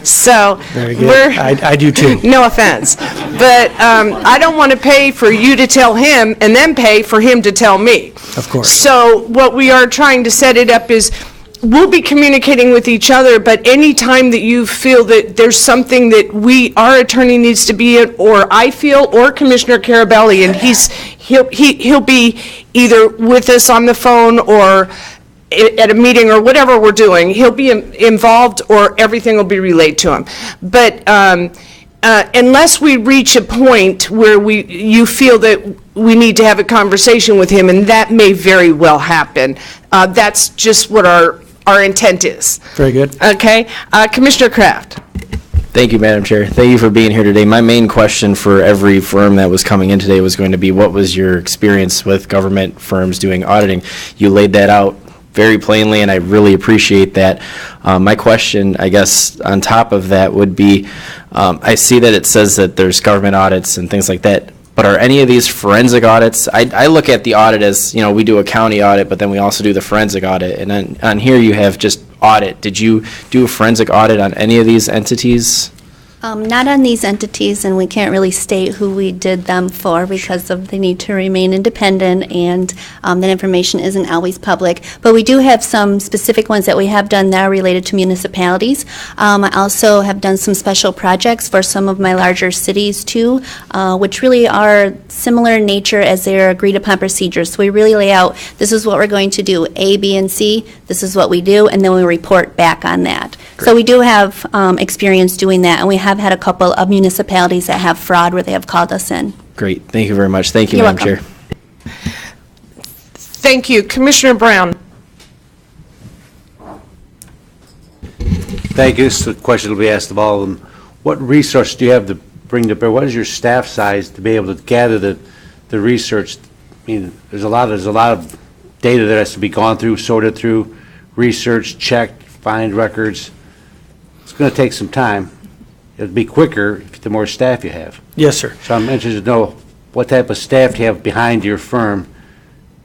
So, Very good. I do too. no offense, but I don't want to pay for you to tell him and then pay for him to tell me. Of course. So what we are trying to set it up is, we'll be communicating with each other, but any time that you feel that there's something that our attorney needs to be at, or I feel, or Commissioner Carabelli, and he'll be either with us on the phone or at a meeting or whatever we're doing, he'll be involved, or everything will be relayed to him. But unless we reach a point where you feel that we need to have a conversation with him, and that may very well happen, that's just what our intent is. Very good. Okay? Commissioner Kraft. Thank you, Madam Chair. Thank you for being here today. My main question for every firm that was coming in today was going to be, what was your experience with government firms doing auditing? You laid that out very plainly, and I really appreciate that. My question, I guess, on top of that would be, I see that it says that there's government audits and things like that, but are any of these forensic audits? I look at the audit as, we do a county audit, but then we also do the forensic audit, and then on here you have just audit. Did you do a forensic audit on any of these entities? Not on these entities, and we can't really state who we did them for because of the need to remain independent, and that information isn't always public. But we do have some specific ones that we have done that are related to municipalities. I also have done some special projects for some of my larger cities too, which really are similar in nature as their agreed upon procedures. So we really lay out, this is what we're going to do, A, B, and C, this is what we do, and then we report back on that. Great. So we do have experience doing that, and we have had a couple of municipalities that have fraud where they have called us in. Great. Thank you very much. Thank you, You're Madam Chair. Thank you. Commissioner Brown. Thank you. This is a question that will be asked of all of them. What resource do you have to bring to bear? What is your staff size to be able to gather the research? I mean, there's a lot of data that has to be gone through, sorted through, researched, checked, find records. It's going to take some time. It'll be quicker the more staff you have. Yes, sir. So I'm interested to know what type of staff do you have behind your firm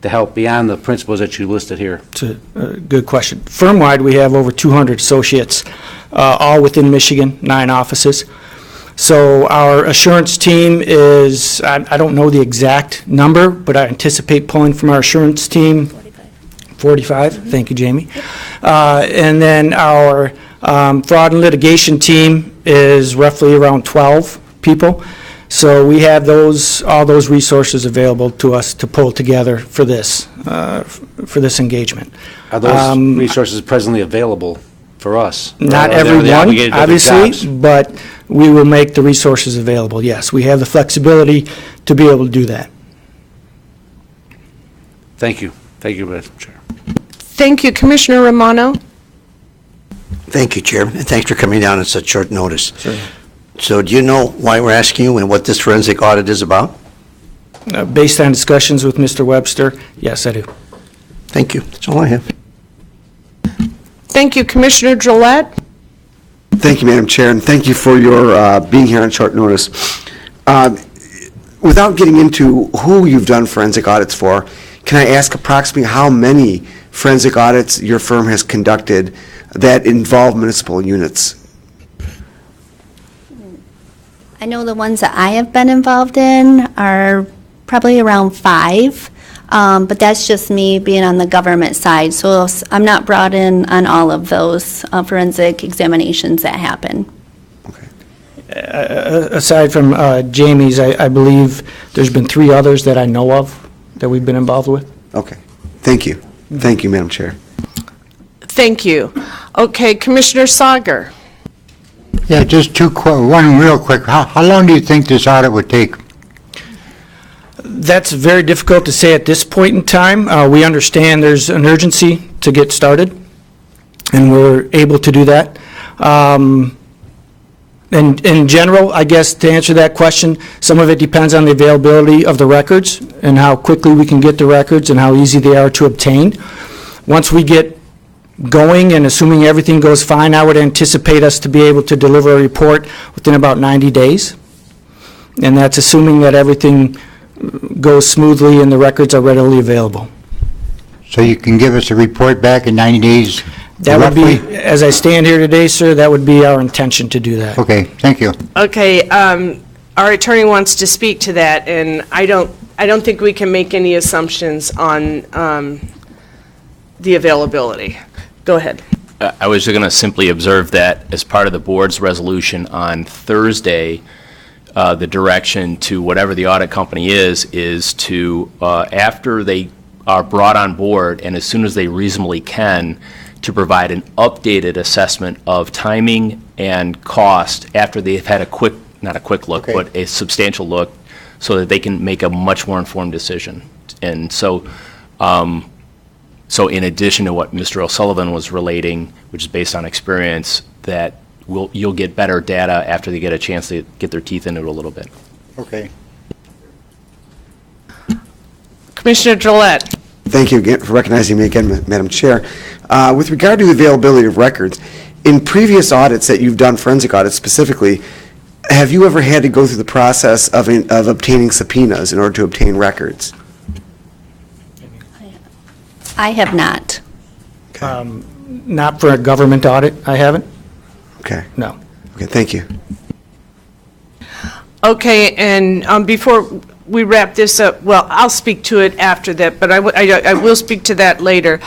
to help beyond the principals that you listed here? It's a good question. Firm-wide, we have over 200 associates, all within Michigan, 9 offices. So our assurance team is, I don't know the exact number, but I anticipate pulling from our assurance team 45. Thank you, Jamie. And then our fraud and litigation team is roughly around 12 people. So we have all those resources available to us to pull together for this engagement. Are those resources presently available for us? Not everyone, obviously, but we will make the resources available, yes. We have the flexibility to be able to do that. Thank you. Thank you, Madam Chair. Thank you. Commissioner Romano. Thank you, Chair, and thanks for coming down at such short notice. Sure. So do you know why we're asking you and what this forensic audit is about? Based on discussions with Mr. Webster, yes, I do. Thank you. That's all I have. Thank you. Commissioner Gillette. Thank you, Madam Chair, and thank you for your being here on short notice. Without getting into who you've done forensic audits for, can I ask approximately how many forensic audits your firm has conducted that involve municipal units? I know the ones that I have been involved in are probably around 5, but that's just me being on the government side. So I'm not brought in on all of those forensic examinations that happen. Aside from Jamie's, I believe there's been 3 others that I know of that we've been involved with. Okay. Thank you. Thank you, Madam Chair. Thank you. Okay, Commissioner Sager. Yeah, just one real quick. How long do you think this audit would take? That's very difficult to say at this point in time. We understand there's an urgency to get started, and we're able to do that. And in general, I guess to answer that question, some of it depends on the availability of the records and how quickly we can get the records and how easy they are to obtain. Once we get going and assuming everything goes fine, I would anticipate us to be able to deliver a report within about 90 days. And that's assuming that everything goes smoothly and the records are readily available. So you can give us a report back in 90 days? That would be, roughly? as I stand here today, sir, that would be our intention to do that. Okay, thank you. Okay, our attorney wants to speak to that, and I don't think we can make any assumptions on the availability. Go ahead. I was going to simply observe that as part of the board's resolution on Thursday, the direction to whatever the audit company is to, after they are brought on board and as soon as they reasonably can, to provide an updated assessment of timing and cost after they've had a quick, not a quick look, Okay. but a substantial look, so that they can make a much more informed decision. And so, so in addition to what Mr. O'Sullivan was relating, which is based on experience, that you'll get better data after they get a chance to get their teeth into it a little bit. Okay. Commissioner Gillette. Thank you again for recognizing me again, Madam Chair. With regard to the availability of records, in previous audits that you've done, forensic audits specifically, have you ever had to go through the process of obtaining subpoenas in order to obtain records? I have not. Not for a government audit, I haven't? Okay. No. Okay, thank you. Okay, and before we wrap this up, well, I'll speak to it after that, but I will speak to that later.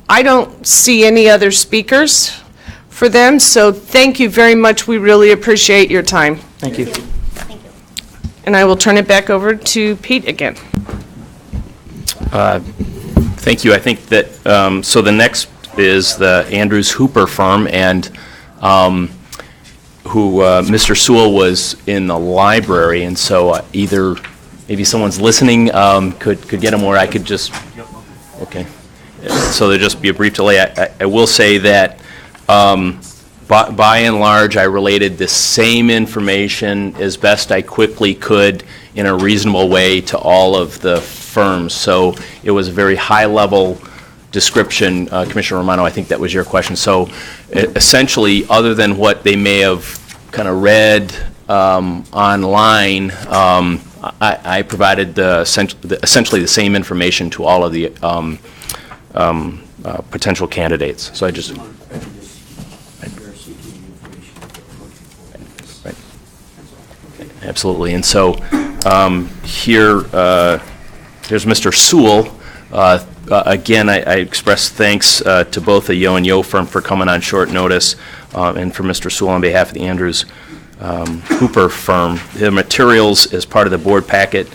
I don't see any other speakers for them, so thank you very much. We really appreciate your time. Thank you. And I will turn it back over to Pete again. Thank you. I think that, so the next is the Andrews Hooper firm, and who Mr. Sewell was in the library, and so either maybe someone's listening could get him, or I could just, okay. So there'll just be a brief delay. I will say that by and large, I related the same information as best I quickly could in a reasonable way to all of the firms. So it was a very high-level description. Commissioner Romano, I think that was your question. So essentially, other than what they may have kind of read online, I provided essentially the same information to all of the potential candidates. So I just... Right. Absolutely. And so here, here's Mr. Sewell. Again, I express thanks to both the Yo and Yo firm for coming on short notice, and for Mr. Sewell on behalf of the Andrews Hooper firm. The materials as part of the board packet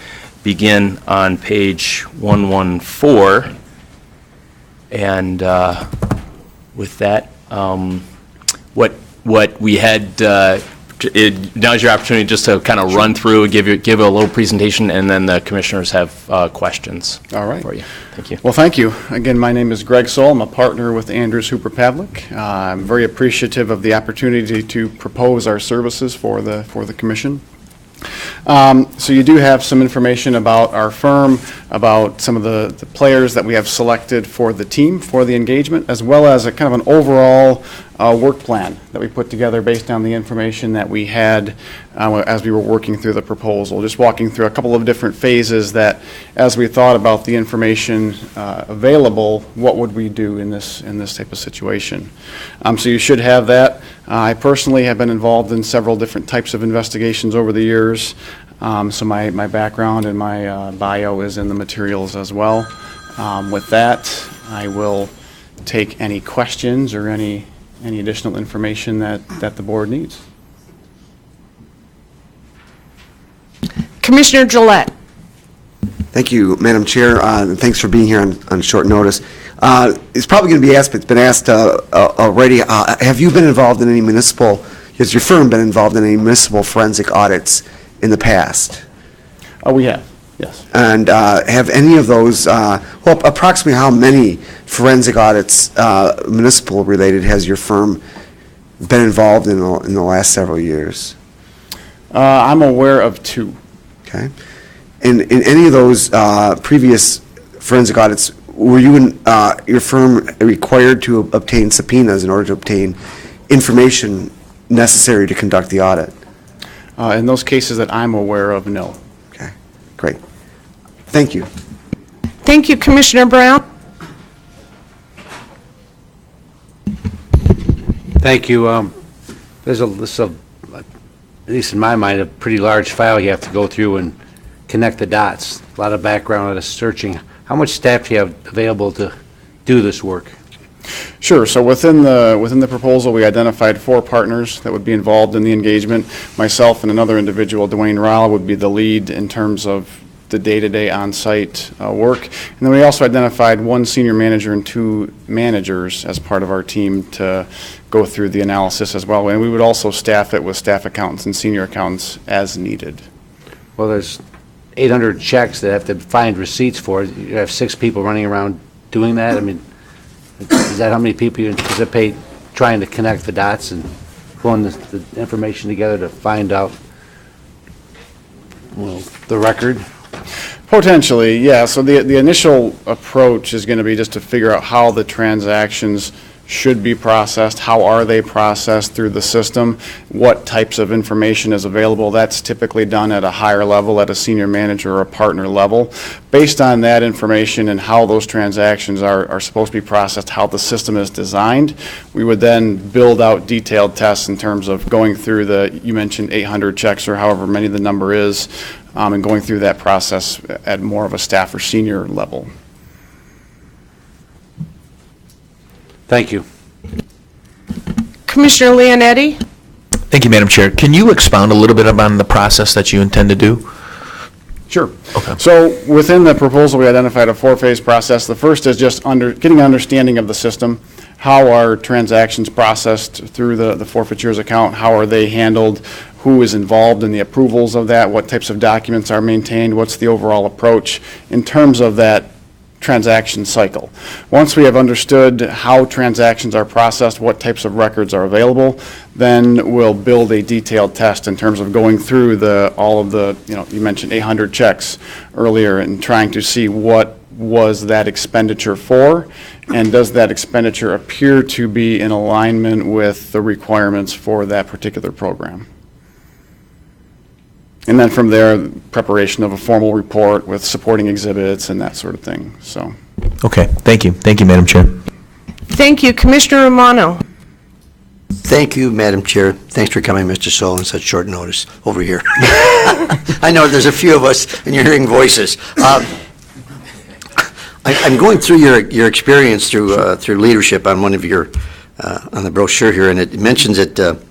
begin on page 114. And with that, what we had, now's your opportunity just to kind of run through, give a little presentation, and then the commissioners have questions. All right. For you. Thank you. Well, thank you. Again, my name is Greg Soll. I'm a partner with Andrews Hooper Pavlik. I'm very appreciative of the opportunity to propose our services for the commission. So you do have some information about our firm, about some of the players that we have selected for the team, for the engagement, as well as a kind of an overall work plan that we put together based on the information that we had as we were working through the proposal. Just walking through a couple of different phases that, as we thought about the information available, what would we do in this type of situation? So you should have that. I personally have been involved in several different types of investigations over the years. So my background and my bio is in the materials as well. With that, I will take any questions or any additional information that the board needs. Commissioner Gillette. Thank you, Madam Chair, and thanks for being here on short notice. It's probably going to be asked, but it's been asked already. Have you been involved in any municipal, has your firm been involved in any municipal forensic audits in the past? We have, yes. And have any of those, well, approximately how many forensic audits, municipal related, has your firm been involved in the last several years? I'm aware of 2. Okay. In any of those previous forensic audits, were you and your firm required to obtain subpoenas in order to obtain information necessary to conduct the audit? In those cases that I'm aware of, no. Okay, great. Thank you. Thank you, Commissioner Brown. Thank you. There's at least in my mind, a pretty large file you have to go through and connect the dots. A lot of background, a lot of searching. How much staff do you have available to do this work? Sure. So within the proposal, we identified 4 partners that would be involved in the engagement. Myself and another individual, Dwayne Rowell, would be the lead in terms of the day-to-day on-site work. And then we also identified 1 senior manager and 2 managers as part of our team to go through the analysis as well. And we would also staff it with staff accountants and senior accountants as needed. Well, there's 800 checks that have to find receipts for. You have 6 people running around doing that. I mean, is that how many people you anticipate trying to connect the dots and pulling the information together to find out, well, the record? Potentially, yeah. So the initial approach is going to be just to figure out how the transactions should be processed, how are they processed through the system, what types of information is available. That's typically done at a higher level, at a senior manager or a partner level. Based on that information and how those transactions are supposed to be processed, how the system is designed, we would then build out detailed tests in terms of going through you mentioned 800 checks or however many the number is, and going through that process at more of a staff or senior level. Thank you. Commissioner Leonetti? Thank you, Madam Chair. Can you expound a little bit upon the process that you intend to do? Sure. Okay. So within the proposal, we identified a 4-phase process. The first is just getting an understanding of the system. How are transactions processed through the forfeitures account? How are they handled? Who is involved in the approvals of that? What types of documents are maintained? What's the overall approach in terms of that transaction cycle? Once we have understood how transactions are processed, what types of records are available, then we'll build a detailed test in terms of going through all of the, you mentioned 800 checks earlier, and trying to see what was that expenditure for, and does that expenditure appear to be in alignment with the requirements for that particular program. And then from there, preparation of a formal report with supporting exhibits and that sort of thing, so. Okay, thank you. Thank you, Madam Chair. Thank you. Commissioner Romano? Thank you, Madam Chair. Thanks for coming, Mr. Soul, on such short notice over here. I know there's a few of us, and you're hearing voices. I'm going through your experience through leadership on one of your, on the brochure here, and it mentions that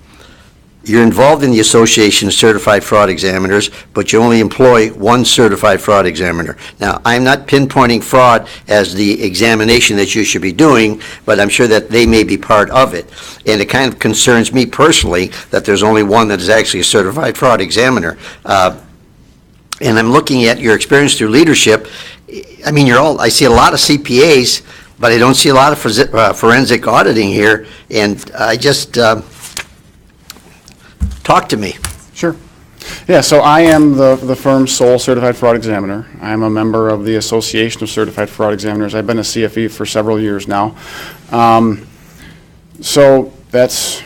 you're involved in the Association of Certified Fraud Examiners, but you only employ 1 certified fraud examiner. Now, I'm not pinpointing fraud as the examination that you should be doing, but I'm sure that they may be part of it. And it kind of concerns me personally that there's only 1 that is actually a certified fraud examiner. And I'm looking at your experience through leadership. I mean, I see a lot of CPAs, but I don't see a lot of forensic auditing here. And I just... talk to me. Sure. Yeah, so I am the firm's sole certified fraud examiner. I am a member of the Association of Certified Fraud Examiners. I've been a CFE for several years now. So that's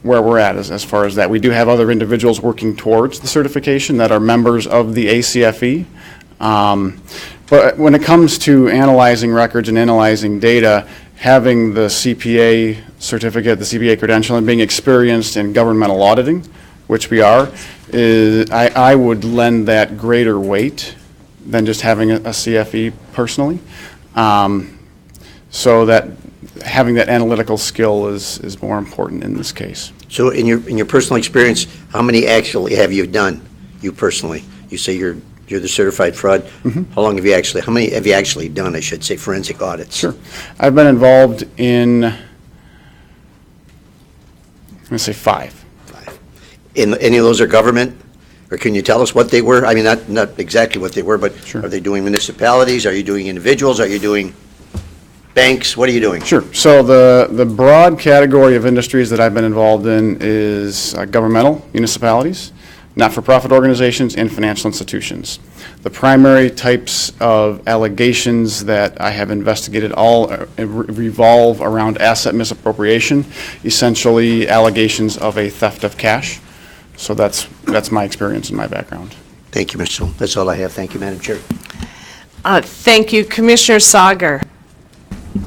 where we're at as far as that. We do have other individuals working towards the certification that are members of the ACFE. But when it comes to analyzing records and analyzing data, having the CPA certificate, the CPA credential, and being experienced in governmental auditing, which we are, I would lend that greater weight than just having a CFE personally. So that having that analytical skill is more important in this case. So in your personal experience, how many actually have you done, you personally? You say you're the certified fraud. Mm-hmm. How many have you actually done, I should say, forensic audits? Sure. I've been involved in, I'm going to say 5. And any of those are government? Or can you tell us what they were? I mean, not exactly what they were, but sure. Are they doing municipalities? Are you doing individuals? Are you doing banks? What are you doing? Sure. So the broad category of industries that I've been involved in is governmental, municipalities, not-for-profit organizations, and financial institutions. The primary types of allegations that I have investigated all revolve around asset misappropriation, essentially allegations of a theft of cash. So that's my experience and my background. Thank you, Mr. Soul. That's all I have. Thank you, Madam Chair. Thank you. Commissioner Sagar?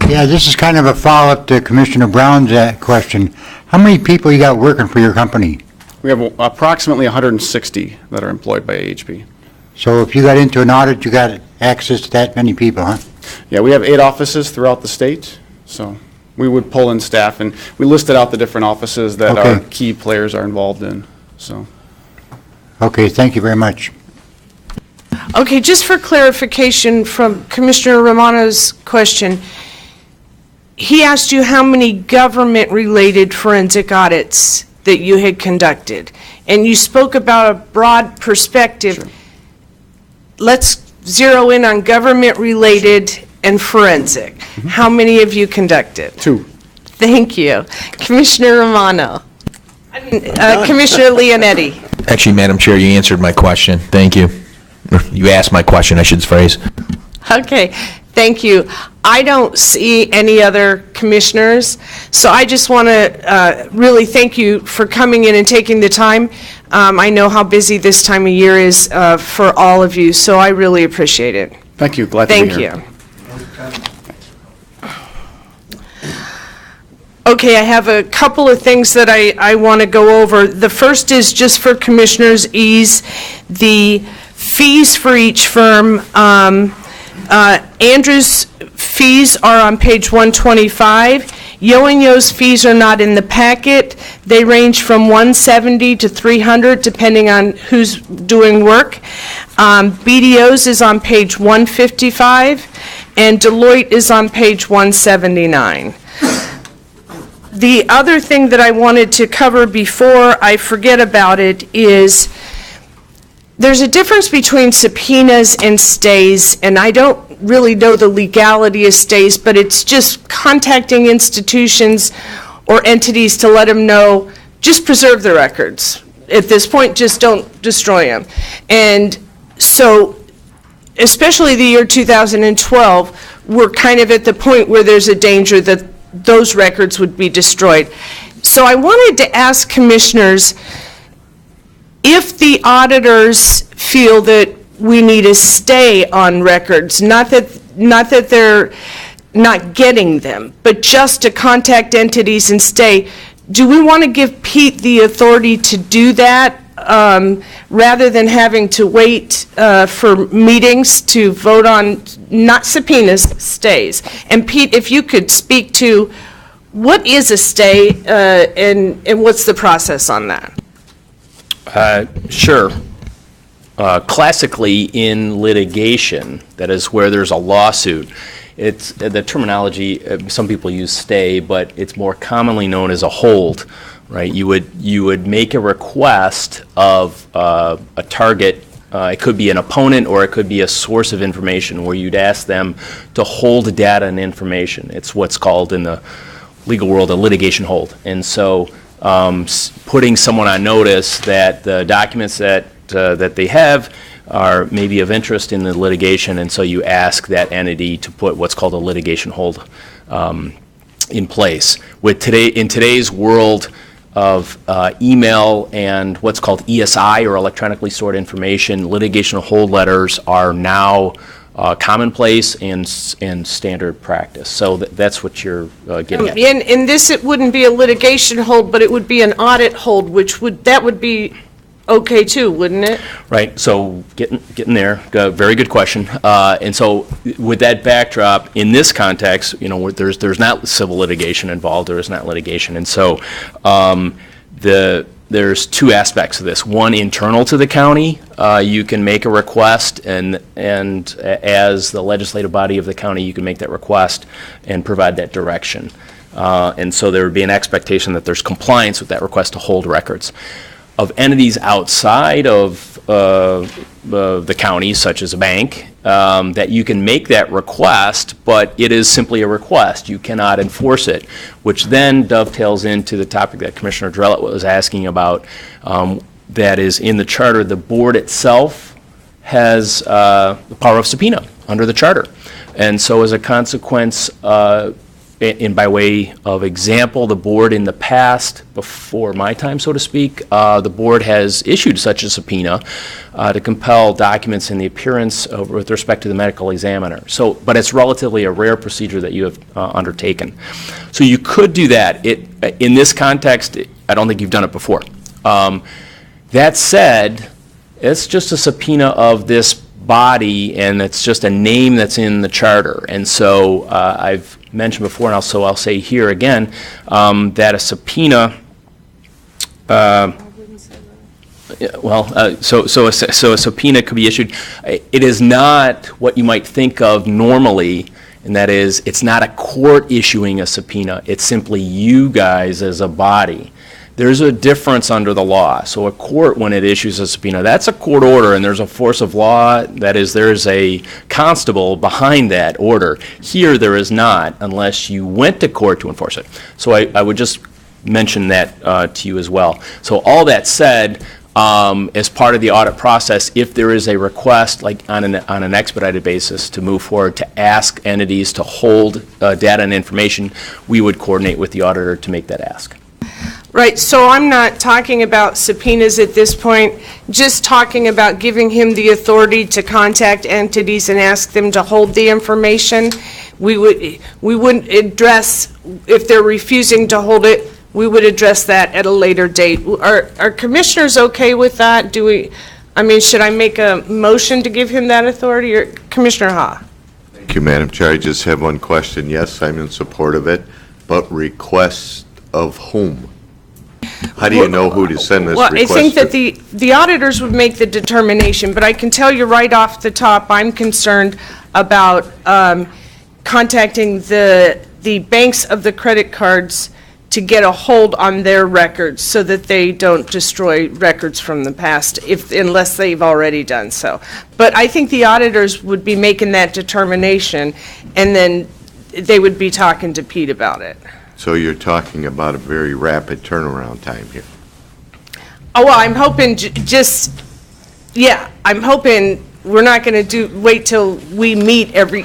Yeah, this is kind of a follow-up to Commissioner Brown's question. How many people you got working for your company? We have approximately 160 that are employed by AHP. So if you got into an audit, you got access to that many people, huh? Yeah, we have 8 offices throughout the state, so we would pull in staff, and we listed out the different offices that our Okay. key players are involved in, so. Okay, thank you very much. Okay, just for clarification from Commissioner Romano's question, he asked you how many government-related forensic audits that you had conducted, and you spoke about a broad perspective. Sure. Let's zero in on government-related and forensic. How many have you conducted? 2. Thank you. Commissioner Romano. Commissioner Leonetti. Actually, Madam Chair, you answered my question. Thank you. Or you asked my question, I should phrase. Okay, thank you. I don't see any other commissioners, so I just want to really thank you for coming in and taking the time. I know how busy this time of year is for all of you, so I really appreciate it. Thank you, glad to be here. Thank you. Okay, I have a couple of things that I want to go over. The first is just for commissioners' ease, the fees for each firm. Andrew's fees are on page 125. Yo and Yo's fees are not in the packet. They range from 170 to 300 depending on who's doing work. BDO's is on page 155, and Deloitte is on page 179. The other thing that I wanted to cover before I forget about it is there's a difference between subpoenas and stays, and I don't really know the legality of stays, but it's just contacting institutions or entities to let them know, just preserve the records. At this point, just don't destroy them. And so, especially the year 2012, we're kind of at the point where there's a danger that those records would be destroyed. So I wanted to ask commissioners, if the auditors feel that we need a stay on records, not that they're not getting them, but just to contact entities and stay, do we want to give Pete the authority to do that rather than having to wait for meetings to vote on, not subpoenas, stays? And Pete, if you could speak to what is a stay and what's the process on that? Sure. Classically, in litigation, that is where there's a lawsuit, it's the terminology, some people use stay, but it's more commonly known as a hold, right? You would make a request of a target. It could be an opponent or it could be a source of information where you'd ask them to hold data and information. It's what's called in the legal world a litigation hold. And so putting someone on notice that the documents that they have are maybe of interest in the litigation, and so you ask that entity to put what's called a litigation hold in place. In today's world of email and what's called ESI, or electronically stored information, litigation hold letters are now commonplace and standard practice. So that's what you're getting at. In this, it wouldn't be a litigation hold, but it would be an audit hold, that would be okay too, wouldn't it? Right, so getting there, very good question. And so with that backdrop, in this context, where there's not civil litigation involved, there is not litigation. And so there's two aspects of this. One, internal to the county, you can make a request, and as the legislative body of the county, you can make that request and provide that direction. And so there would be an expectation that there's compliance with that request to hold records. Of entities outside of the county, such as a bank, that you can make that request, but it is simply a request. You cannot enforce it, which then dovetails into the topic that Commissioner Drellett was asking about. That is in the charter, the board itself has the power of subpoena under the charter. And so as a consequence, in by way of example, the board in the past, before my time, so to speak, the board has issued such a subpoena to compel documents in the appearance with respect to the medical examiner. So, but it's relatively a rare procedure that you have undertaken. So you could do that. In this context, I don't think you've done it before. That said, it's just a subpoena of this body, and it's just a name that's in the charter. And so I've mentioned before, and also I'll say here again, that a subpoena, so a subpoena could be issued. It is not what you might think of normally, and that is, it's not a court issuing a subpoena. It's simply you guys as a body. There's a difference under the law. So a court, when it issues a subpoena, that's a court order, and there's a force of law. That is, there's a constable behind that order. Here, there is not, unless you went to court to enforce it. So I would just mention that to you as well. So all that said, as part of the audit process, if there is a request, like on an expedited basis, to move forward to ask entities to hold data and information, we would coordinate with the auditor to make that ask. Right, so I'm not talking about subpoenas at this point, just talking about giving him the authority to contact entities and ask them to hold the information. We wouldn't address, if they're refusing to hold it, we would address that at a later date. Are commissioners okay with that? Should I make a motion to give him that authority, or Commissioner Ha? Thank you, Madam Chair. I just have one question. Yes, I'm in support of it, but request of whom? How do you know who to send this request to? Well, I think that the auditors would make the determination, but I can tell you right off the top, I'm concerned about contacting the banks of the credit cards to get a hold on their records so that they don't destroy records from the past, unless they've already done so. But I think the auditors would be making that determination, and then they would be talking to Pete about it. So you're talking about a very rapid turnaround time here. Oh, well, I'm hoping I'm hoping we're not going to wait till we meet okay,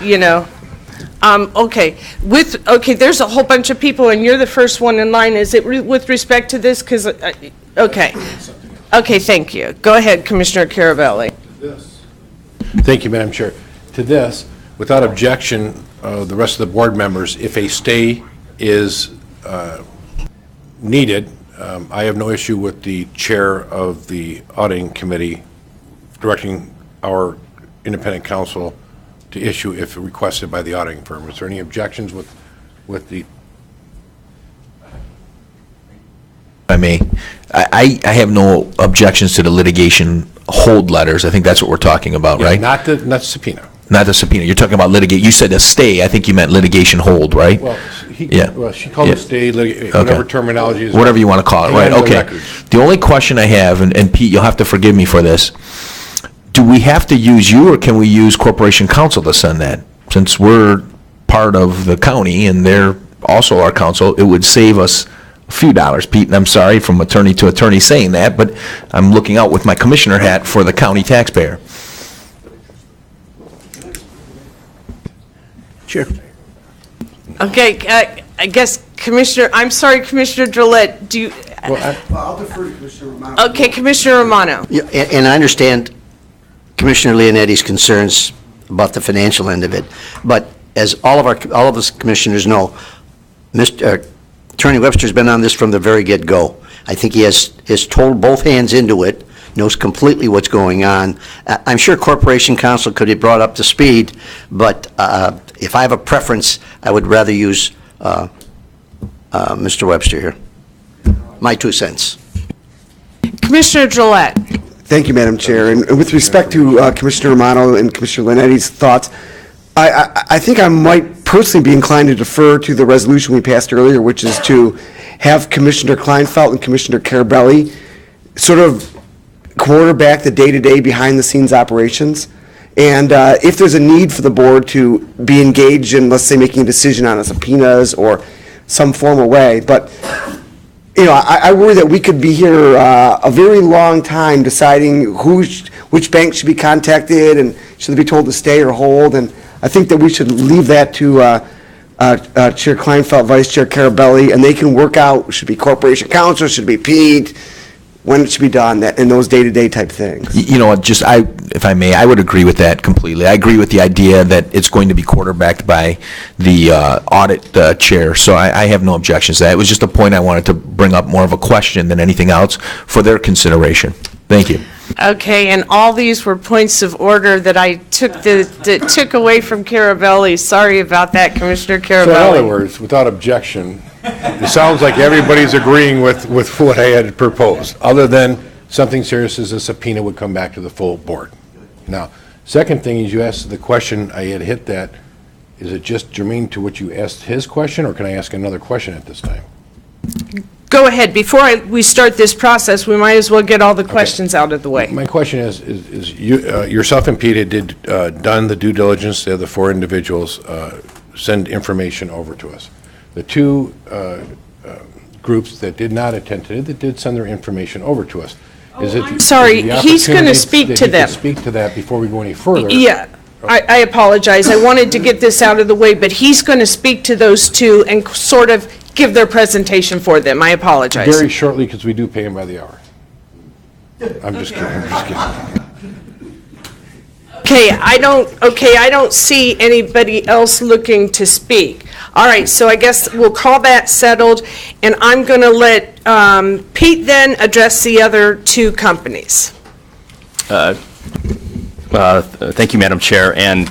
there's a whole bunch of people, and you're the first one in line. Is it with respect to this? Okay, thank you. Go ahead, Commissioner Carabelli. Thank you, Madam Chair. To this, without objection, the rest of the board members, if a stay is needed, I have no issue with the chair of the auditing committee directing our independent counsel to issue if requested by the auditing firm. Is there any objections with the? I may. I have no objections to the litigation hold letters. I think that's what we're talking about, right? Not the subpoena. Not the subpoena. You're talking about litigate. You said a stay. I think you meant litigation hold, right? Well, she called it stay, whatever terminology is. Whatever you want to call it, right? Okay. The only question I have, and Pete, you'll have to forgive me for this, do we have to use you, or can we use Corporation Counsel to send that? Since we're part of the county and they're also our counsel, it would save us a few dollars, Pete, and I'm sorry from attorney to attorney saying that, but I'm looking out with my commissioner hat for the county taxpayer. Sure. Okay, I guess Commissioner Drollet, do you? I'll defer to Commissioner Romano. Okay, Commissioner Romano. Yeah, and I understand Commissioner Leonetti's concerns about the financial end of it, but as all of us commissioners know, Attorney Webster's been on this from the very get-go. I think he has told both hands into it, knows completely what's going on. I'm sure Corporation Counsel could be brought up to speed, but if I have a preference, I would rather use Mr. Webster here. My 2 cents. Commissioner Drollet. Thank you, Madam Chair. And with respect to Commissioner Romano and Commissioner Lynetti's thoughts, I think I might personally be inclined to defer to the resolution we passed earlier, which is to have Commissioner Kleinfeld and Commissioner Carabelli sort of quarterback the day-to-day behind-the-scenes operations. And if there's a need for the board to be engaged in, let's say, making a decision on subpoenas or some formal way, but I worry that we could be here a very long time deciding which bank should be contacted and should they be told to stay or hold. And I think that we should leave that to Chair Kleinfeld, Vice Chair Carabelli, and they can work out, should be corporation counsel, should be PED, when it should be done, and those day-to-day type things. You know, if I may, I would agree with that completely. I agree with the idea that it's going to be quarterbacked by the audit chair, so I have no objections to that. It was just a point I wanted to bring up, more of a question than anything else, for their consideration. Thank you. Okay, and all these were points of order that I took away from Carabelli. Sorry about that, Commissioner Carabelli. So in other words, without objection, it sounds like everybody's agreeing with what I had proposed, other than something serious as a subpoena would come back to the full board. Now, second thing is you asked the question, I had hit that, is it just germane to what you asked his question, or can I ask another question at this time? Go ahead. Before we start this process, we might as well get all the questions out of the way. My question is you, yourself and Pete had done the due diligence, the other four individuals send information over to us. The two groups that did not attend today, that did send their information over to us. I'm sorry, he's going to speak to them. Speak to that before we go any further. Yeah, I apologize. I wanted to get this out of the way, but he's going to speak to those two and sort of give their presentation for them. I apologize. Very shortly, because we do pay them by the hour. I'm just kidding. Okay, I don't see anybody else looking to speak. All right, so I guess we'll call that settled, and I'm going to let Pete then address the other two companies. Thank you, Madam Chair. And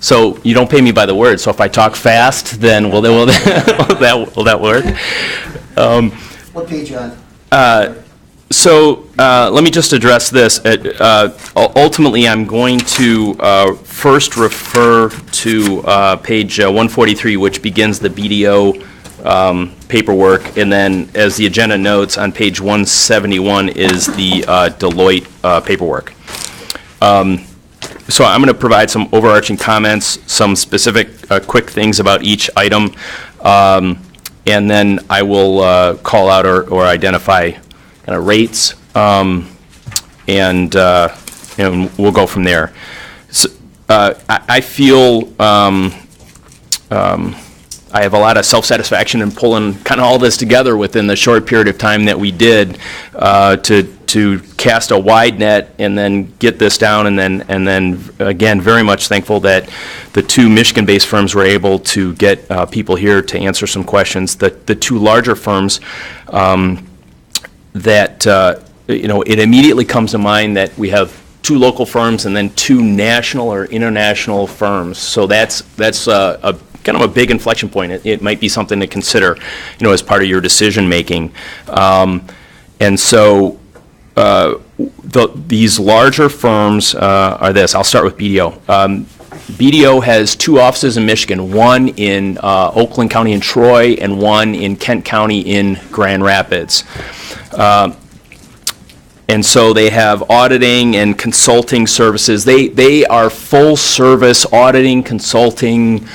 so you don't pay me by the word, so if I talk fast, then will that work? What page on? So let me just address this. Ultimately, I'm going to first refer to page 143, which begins the BDO paperwork, and then, as the agenda notes, on page 171 is the Deloitte paperwork. So I'm going to provide some overarching comments, some specific quick things about each item, and then I will call out or identify kind of rates, and we'll go from there. So, I feel I have a lot of self-satisfaction in pulling kind of all this together within the short period of time that we did to cast a wide net and then get this down, and then again, very much thankful that the two Michigan-based firms were able to get people here to answer some questions. The two larger firms that it immediately comes to mind that we have two local firms and then two national or international firms. So that's a kind of a big inflection point. It might be something to consider, as part of your decision making. And so these larger firms are this. I'll start with BDO. BDO has two offices in Michigan, one in Oakland County in Troy and one in Kent County in Grand Rapids. And so they have auditing and consulting services. They are full service auditing, consulting,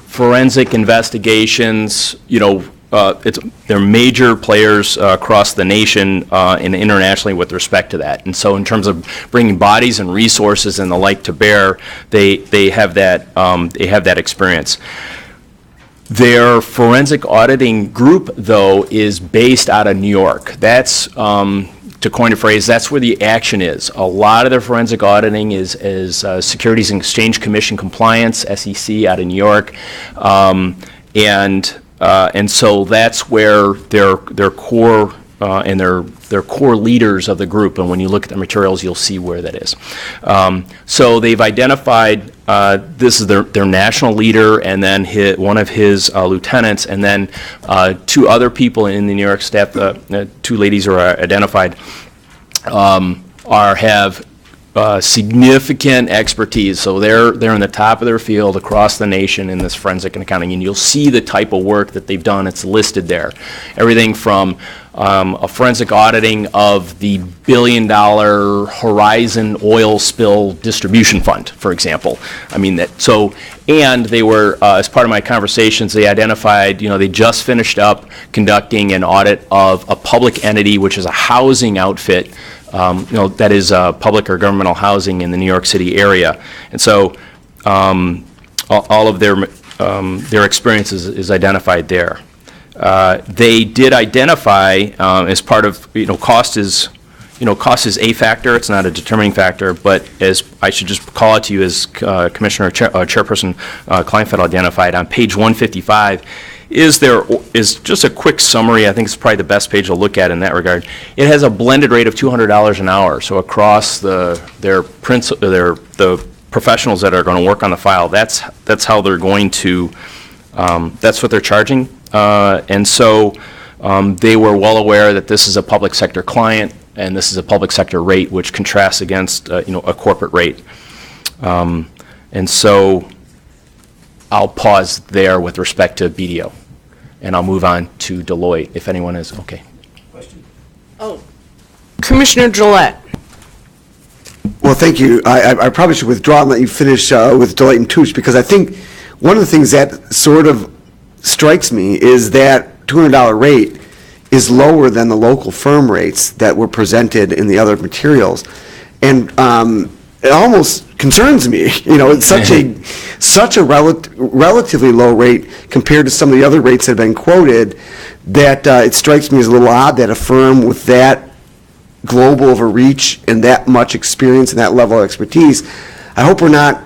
forensic investigations. They're major players across the nation and internationally with respect to that. And so in terms of bringing bodies and resources and the like to bear, they have that experience. Their forensic auditing group, though, is based out of New York. That's, to coin a phrase, that's where the action is. A lot of their forensic auditing is Securities and Exchange Commission compliance, SEC, out of New York, and so that's where their core and their core leaders of the group. And when you look at the materials, you'll see where that is. So they've identified this is their national leader, and then one of his lieutenants, and then two other people in the New York staff. Two ladies who are identified have significant expertise. So they're in the top of their field across the nation in this forensic and accounting, and you'll see the type of work that they've done. It's listed there. Everything from a forensic auditing of the $1 billion Horizon oil spill distribution fund, for example. And they were, as part of my conversations, they identified, they just finished up conducting an audit of a public entity, which is a housing outfit, that is public or governmental housing in the New York City area. And so all of their their experience is identified there. They did identify, as part of, cost is a factor, it's not a determining factor, but as I should just call it to you, as Chairperson Kleinfeld identified, on page 155, is just a quick summary. I think it's probably the best page to look at in that regard. It has a blended rate of $200 an hour, so across the professionals that are going to work on the file, that's how they're going to, that's what they're charging. And so they were well aware that this is a public sector client and this is a public sector rate, which contrasts against a corporate rate. And so I'll pause there with respect to BDO, and I'll move on to Deloitte if anyone is okay. Oh, Commissioner Gillette. Well, thank you. I probably should withdraw and let you finish with Deloitte and Touche, because I think one of the things that sort of strikes me is that $200 rate is lower than the local firm rates that were presented in the other materials. And it almost concerns me. It's such a relatively low rate compared to some of the other rates that have been quoted, that it strikes me as a little odd that a firm with that global of a reach and that much experience and that level of expertise, I hope we're not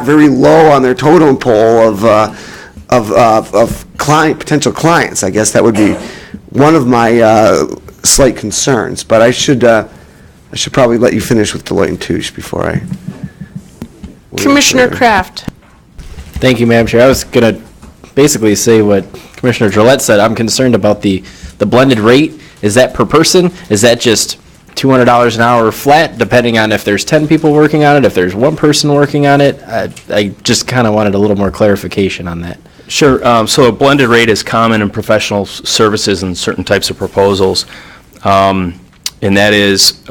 very low on their totem pole of potential clients. I guess that would be one of my slight concerns. But I should probably let you finish with Deloitte and Touche before I. Commissioner Kraft. Thank you, Madam Chair. I was going to basically say what Commissioner Gillette said. I'm concerned about the blended rate. Is that per person? Is that just $200 an hour flat, depending on if there's 10 people working on it, if there's one person working on it? I just kind of wanted a little more clarification on that. Sure. So a blended rate is common in professional services and certain types of proposals. And that is,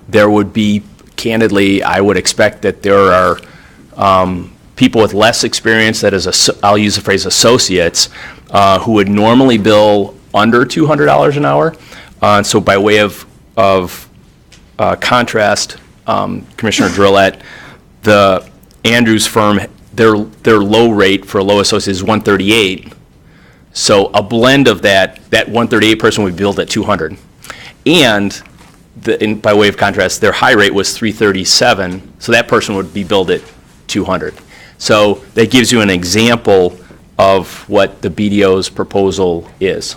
there would be, candidly, I would expect that there are people with less experience, that is, I'll use the phrase associates, who would normally bill under $200 an hour. So by way of contrast, Commissioner Drillette, the Andrews firm, their low rate for a low associate is $138. So a blend of that 138 person would be billed at $200. And by way of contrast, their high rate was $337, so that person would be billed at $200. So that gives you an example of what the BDO's proposal is.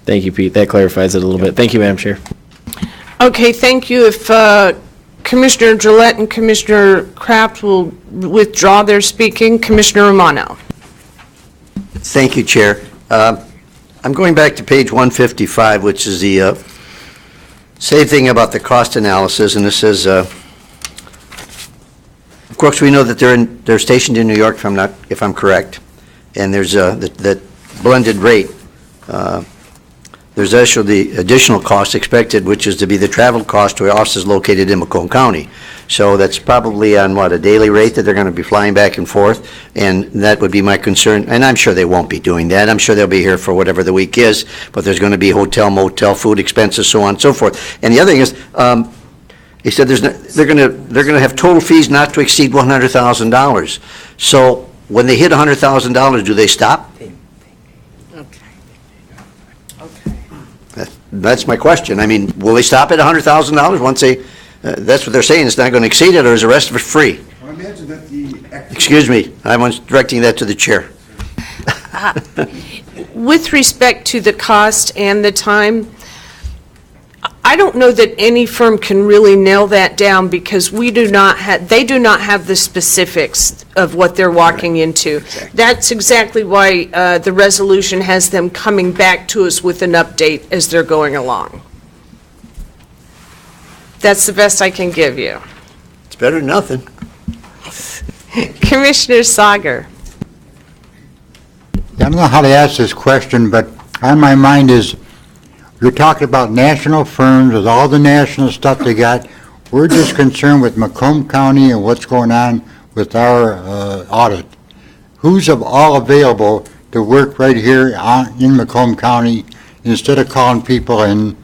Thank you, Pete. That clarifies it a little bit. Thank you, Madam Chair. Okay, thank you. If Commissioner Gillette and Commissioner Kraft will withdraw their speaking, Commissioner Romano. Thank you, Chair. I'm going back to page 155, which is the same thing about the cost analysis, and this says, of course, we know that they're stationed in New York, if I'm correct, and there's that blended rate. There's also the additional cost expected, which is to be the travel cost to our offices located in Macomb County. So that's probably on, a daily rate that they're going to be flying back and forth, and that would be my concern. And I'm sure they won't be doing that. I'm sure they'll be here for whatever the week is, but there's going to be hotel, motel, food expenses, so on and so forth. And the other thing is, he said they're going to have total fees not to exceed $100,000. So when they hit $100,000, do they stop? That's my question. I mean, will they stop at $100,000 once they, that's what they're saying, it's not going to exceed it, or is the rest of it free? I imagine that the... Excuse me, I was directing that to the chair. With respect to the cost and the time, I don't know that any firm can really nail that down, because they do not have the specifics of what they're walking into. Exactly. That's exactly why the resolution has them coming back to us with an update as they're going along. That's the best I can give you. It's better than nothing. Commissioner Sager. I don't know how to ask this question, but on my mind is, you're talking about national firms with all the national stuff they got. We're just concerned with Macomb County and what's going on with our audit. Who's all available to work right here in Macomb County instead of calling people in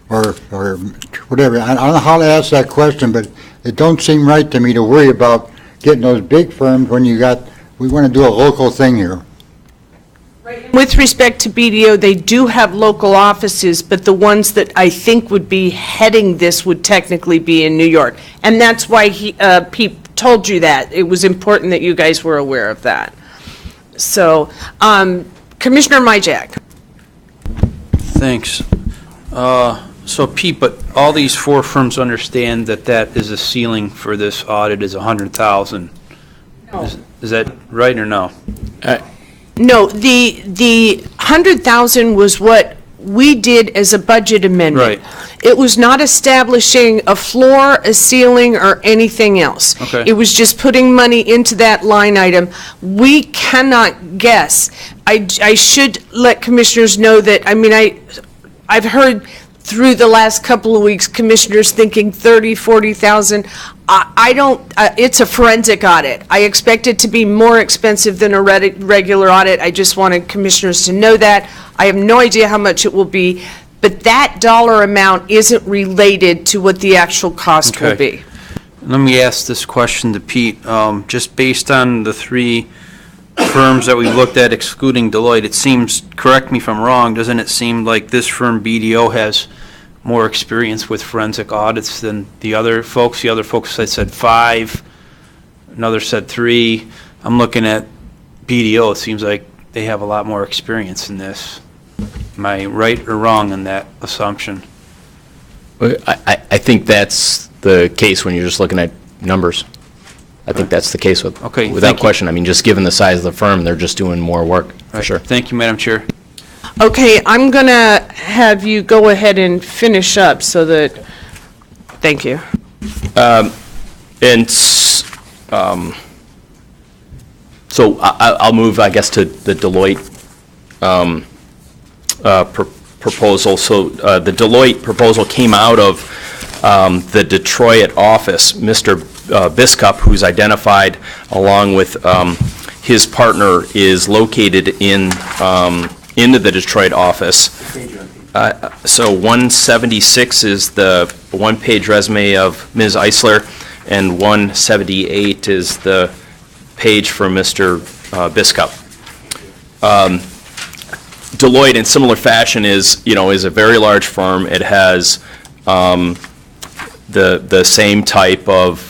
or whatever? I don't know how to ask that question, but it don't seem right to me to worry about getting those big firms when you got We want to do a local thing here. With respect to BDO, they do have local offices, but the ones that I think would be heading this would technically be in New York. And that's why Pete told you that. It was important that you guys were aware of that. So, Commissioner Myjack. Thanks. So Pete, but all these four firms understand that that is a ceiling for this audit is 100,000. No. Is that right or no? No, the 100,000 was what we did as a budget amendment. Right. It was not establishing a floor, a ceiling, or anything else. Okay. It was just putting money into that line item. We cannot guess. I should let commissioners know that, I mean, I've heard through the last couple of weeks, commissioners thinking 30, 40,000. I don't, it's a forensic audit. I expect it to be more expensive than a regular audit. I just wanted commissioners to know that. I have no idea how much it will be, but that dollar amount isn't related to what the actual cost will be. Let me ask this question to Pete. Just based on the three firms that we looked at excluding Deloitte, it seems, correct me if I'm wrong, doesn't it seem like this firm BDO has more experience with forensic audits than the other folks? The other folks said 5, another said 3. I'm looking at BDO, it seems like they have a lot more experience in this. Am I right or wrong in that assumption? I think that's the case when you're just looking at numbers. I think that's the case without question. I mean, just given the size of the firm, they're just doing more work, for sure. Thank you, Madam Chair. Okay, I'm going to have you go ahead and finish up so that, thank you. So I'll move, I guess, to the Deloitte proposal. So the Deloitte proposal came out of the Detroit office. Mr. Biskup, who's identified along with his partner, is located in the Detroit office. So 176 is the one-page resume of Ms. Eisler, and 178 is the page for Mr. Biskup. Deloitte, in similar fashion, is a very large firm. It has the same type of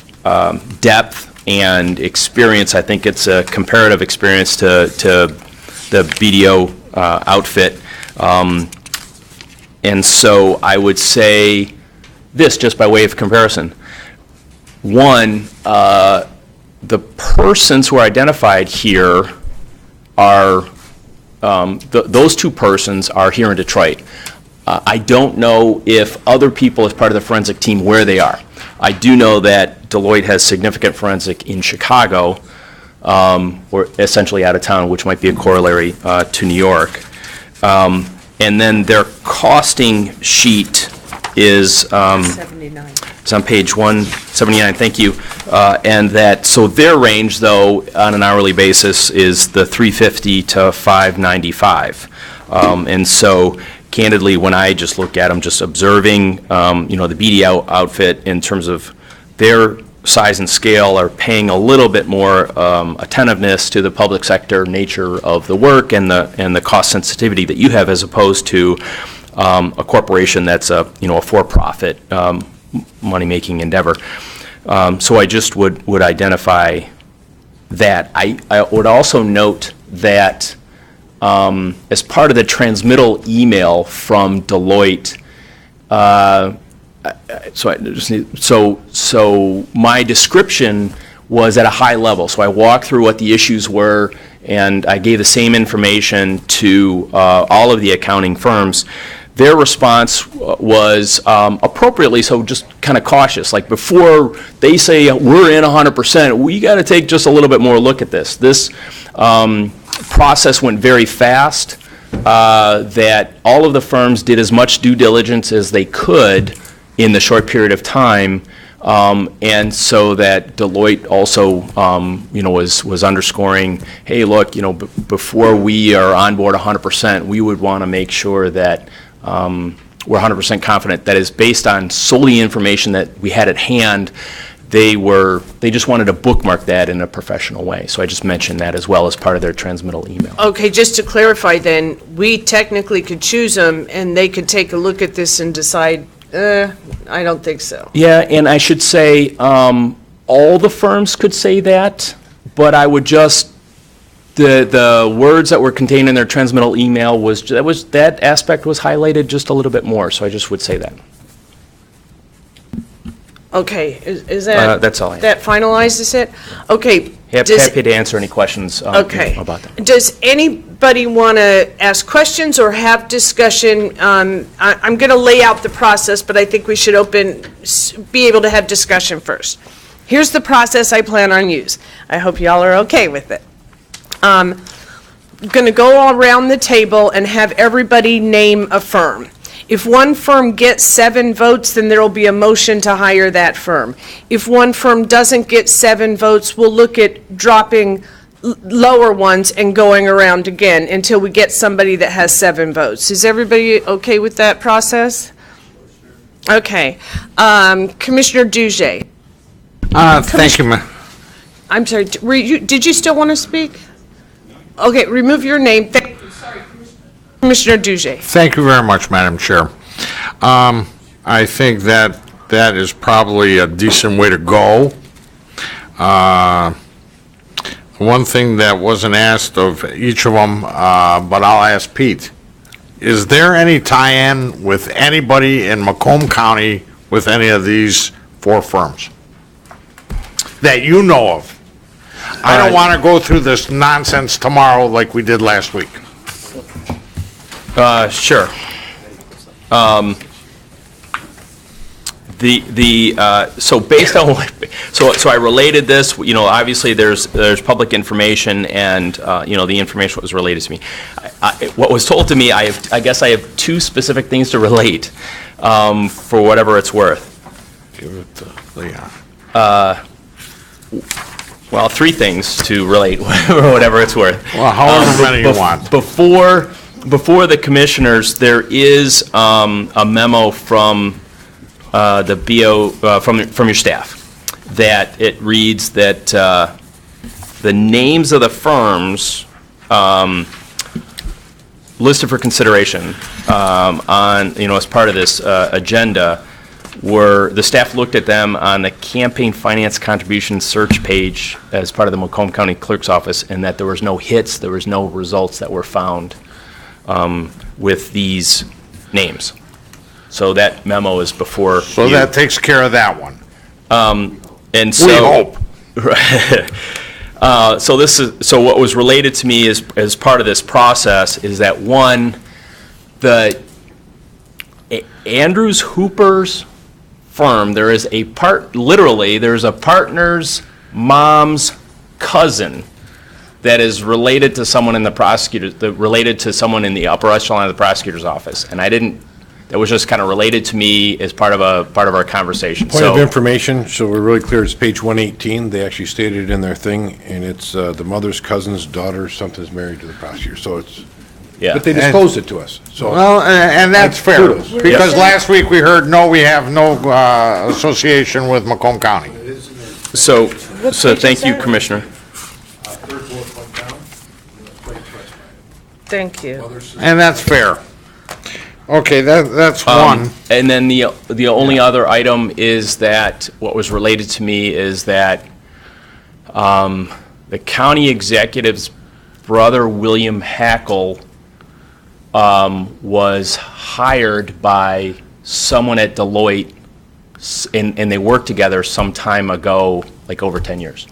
depth and experience. I think it's a comparative experience to the BDO outfit. And so I would say this, just by way of comparison. One, the persons who are identified here are, those two persons are here in Detroit. I don't know if other people as part of the forensic team where they are. I do know that Deloitte has significant forensic in Chicago, or essentially out of town, which might be a corollary to New York. And then their costing sheet is it's on page 179, thank you. And that, so their range, though, on an hourly basis is the $350 to $595. And so, candidly, when I just look at them, just observing, the BDO outfit in terms of their size and scale are paying a little bit more attentiveness to the public sector nature of the work and the cost sensitivity that you have, as opposed to a corporation that's a for-profit money-making endeavor. So I just would identify that. I would also note that as part of the transmittal email from Deloitte, so my description was at a high level. So I walked through what the issues were, and I gave the same information to all of the accounting firms. Their response was appropriately so, just kind of cautious. Like, before they say we're in 100%, we got to take just a little bit more look at this. This process went very fast, that all of the firms did as much due diligence as they could in the short period of time, and so that Deloitte also, was underscoring, hey, look, before we are on board 100%, we would want to make sure that we're 100% confident that is based on solely information that we had at hand, they just wanted to bookmark that in a professional way. So I just mentioned that as well as part of their transmittal email. Okay, just to clarify then, we technically could choose them, and they could take a look at this and decide, I don't think so. Yeah, and I should say, all the firms could say that, but I would just, the words that were contained in their transmittal email that aspect was highlighted just a little bit more, so I just would say that. Okay, is that? That's all I have. That finalizes it? Okay. Happy to answer any questions Okay. about that. Does anybody want to ask questions or have discussion? I'm going to lay out the process, but I think we should be able to have discussion first. Here's the process I plan on use. I hope y'all are okay with it. I'm going to go all around the table and have everybody name a firm. If one firm gets 7 votes, then there will be a motion to hire that firm. If one firm doesn't get 7 votes, we'll look at dropping lower ones and going around again until we get somebody that has 7 votes. Is everybody okay with that process? Okay. Commissioner Duge. Thank you, ma'am. I'm sorry, did you still want to speak? Okay, remove your name. Thank you. Sorry, Commissioner Duge. Thank you very much, Madam Chair. I think that is probably a decent way to go. One thing that wasn't asked of each of them, but I'll ask Pete. Is there any tie-in with anybody in Macomb County with any of these 4 firms that you know of? I don't want to go through this nonsense tomorrow like we did last week. Sure. So based on so I related this. Obviously there's public information, and the information was related to me. What was told to me, I guess I have 2 specific things to relate, for whatever it's worth. Give it to Leon. Well, 3 things to relate, or whatever it's worth. Well, however many you want. Before the commissioners, there is a memo from the BO, from your staff, that it reads that the names of the firms listed for consideration on, as part of this agenda, the staff looked at them on the campaign finance contribution search page as part of the Macomb County Clerk's Office, and that there was no hits, there was no results that were found with these names. So that memo is before So you. that takes care of that one. And so. We hope. So what was related to me as part of this process is that, one, the Andrews Hooper's firm, there's a partner's mom's cousin that is related to someone in the upper echelon of the prosecutor's office, and that was just kind of related to me as part of our conversation. Point of information, so we're really clear, it's page 118. They actually stated it in their thing, and it's the mother's cousin's daughter, something's married to the prosecutor, so it's, yeah. but they disclosed it to us, so. Well, and that's fair, kudos. because last week we heard, no, we have no association with Macomb County. So thank you, Commissioner. Thank you. And that's fair. Okay, that's one. And then the only other item is that, what was related to me is that the county executive's brother, William Hackle, was hired by someone at Deloitte, and they worked together some time ago, like over 10 years.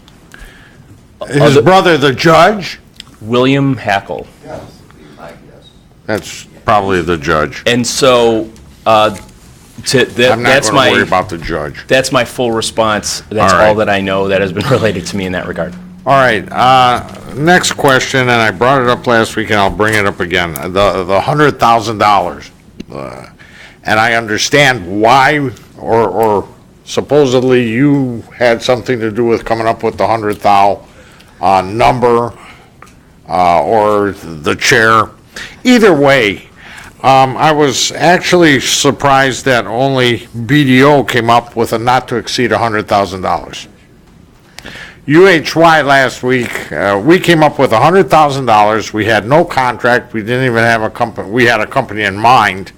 His brother, the judge? William Hackle. That's probably the judge. And so, I'm not that's going to worry about the judge. That's my full response. That's all that I know that has been related to me in that regard. All right, next question, and I brought it up last week, and I'll bring it up again. The $100,000. And I understand why, or supposedly you had something to do with coming up with the $100,000 number, or the chair. Either way, I was actually surprised that only BDO came up with a not to exceed $100,000. UHY last week, we came up with $100,000. We had no contract. We didn't even have a company. We had a company in mind.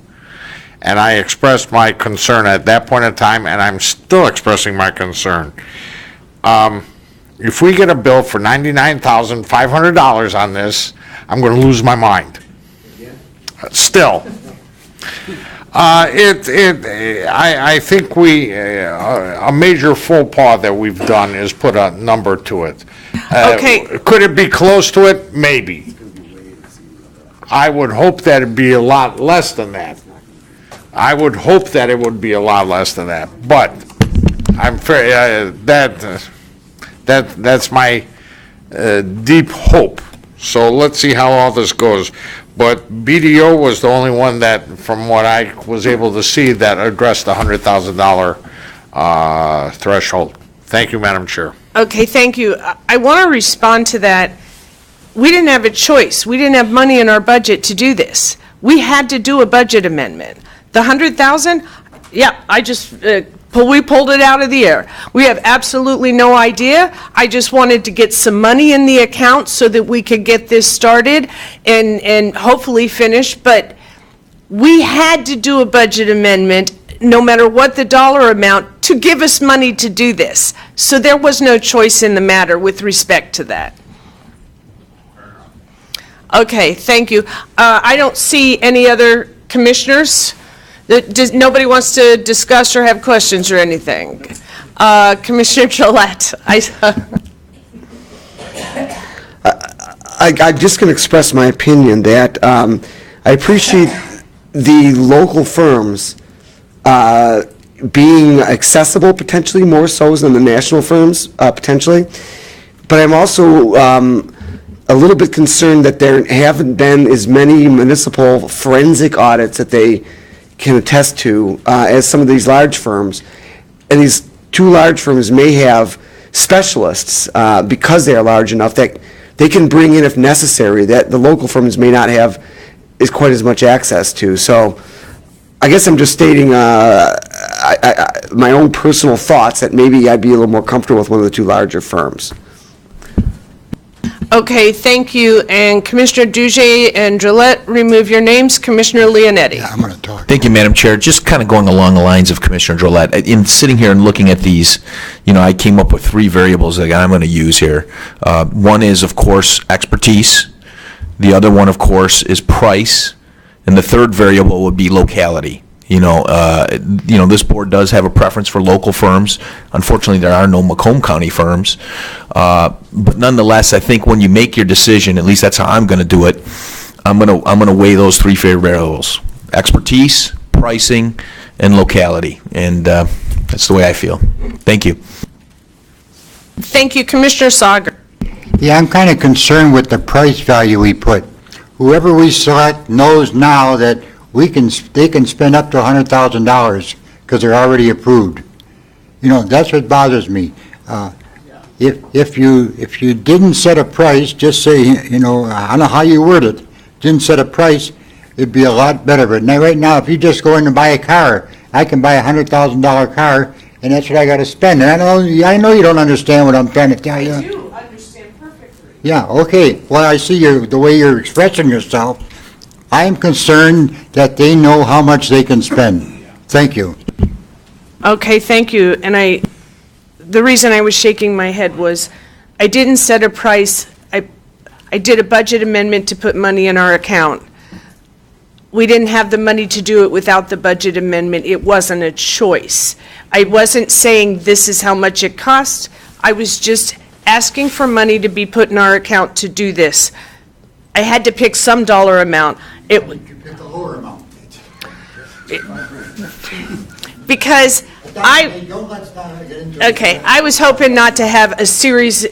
And I expressed my concern at that point in time, and I'm still expressing my concern. If we get a bill for $99,500 on this, I'm going to lose my mind. Still. I think a major faux pas that we've done is put a number to it. Okay. Could it be close to it? Maybe. I would hope that it'd be a lot less than that. I would hope that it would be a lot less than that, but I'm that's my deep hope. So let's see how all this goes. But BDO was the only one that, from what I was able to see, that addressed the $100,000 threshold. Thank you, Madam Chair. Okay, thank you. I want to respond to that. We didn't have a choice. We didn't have money in our budget to do this. We had to do a budget amendment. The 100,000, yeah, we pulled it out of the air. We have absolutely no idea. I just wanted to get some money in the account so that we could get this started and hopefully finish. But we had to do a budget amendment, no matter what the dollar amount, to give us money to do this. So there was no choice in the matter with respect to that. Okay, thank you. I don't see any other commissioners. Nobody wants to discuss or have questions or anything. Commissioner Gillette. I'm just going to express my opinion that I appreciate the local firms being accessible, potentially more so than the national firms, potentially. But I'm also a little bit concerned that there haven't been as many municipal forensic audits that they can attest to as some of these large firms. And these two large firms may have specialists because they are large enough that they can bring in if necessary that the local firms may not have quite as much access to. So I guess I'm just stating my own personal thoughts that maybe I'd be a little more comfortable with one of the two larger firms. Okay, thank you. And Commissioner Duge and Gillette, remove your names. Commissioner Leonetti. I'm going to talk. Thank you, Madam Chair. Just kind of going along the lines of Commissioner Drollet, in sitting here and looking at these, I came up with three variables that I'm going to use here. One is, of course, expertise. The other one, of course, is price. And the third variable would be locality. This board does have a preference for local firms. Unfortunately, there are no Macomb County firms. But nonetheless, I think when you make your decision, at least that's how I'm going to do it, I'm going to weigh those three variables: expertise, pricing, and locality. And that's the way I feel. Thank you. Thank you, Commissioner Sauger. Yeah, I'm kind of concerned with the price value we put. Whoever we select knows now that they can spend up to $100,000 because they're already approved. That's what bothers me. If you didn't set a price, just say, I don't know how you word it, didn't set a price, it'd be a lot better. But right now, if you just go in and buy a car, I can buy a $100,000 car, and that's what I got to spend. And I know you don't understand what I'm trying to tell you. I do understand perfectly. Yeah, okay. Well, I see the way you're expressing yourself. I am concerned that they know how much they can spend. Thank you. Okay, thank you. And the reason I was shaking my head was I didn't set a price. I did a budget amendment to put money in our account. We didn't have the money to do it without the budget amendment. It wasn't a choice. I wasn't saying this is how much it costs. I was just asking for money to be put in our account to do this. I had to pick some dollar amount. You pick a lower amount. Because I was hoping not to have a series.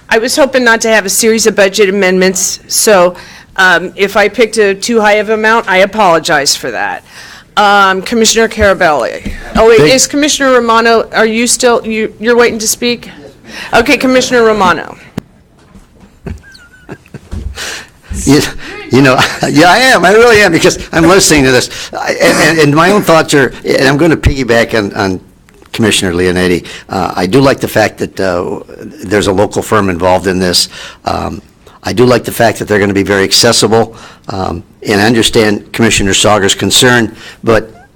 I was hoping not to have a series of budget amendments. So if I picked a too high of amount, I apologize for that. Commissioner Carabelli. Oh wait, is Commissioner Romano? Are you still? You're waiting to speak? Okay, Commissioner Romano. You know, yeah, I am. I really am, because I'm listening to this. And my own thoughts are, and I'm going to piggyback on Commissioner Leonetti. I do like the fact that there's a local firm involved in this. I do like the fact that they're going to be very accessible. And I understand Commissioner Sauger's concern, but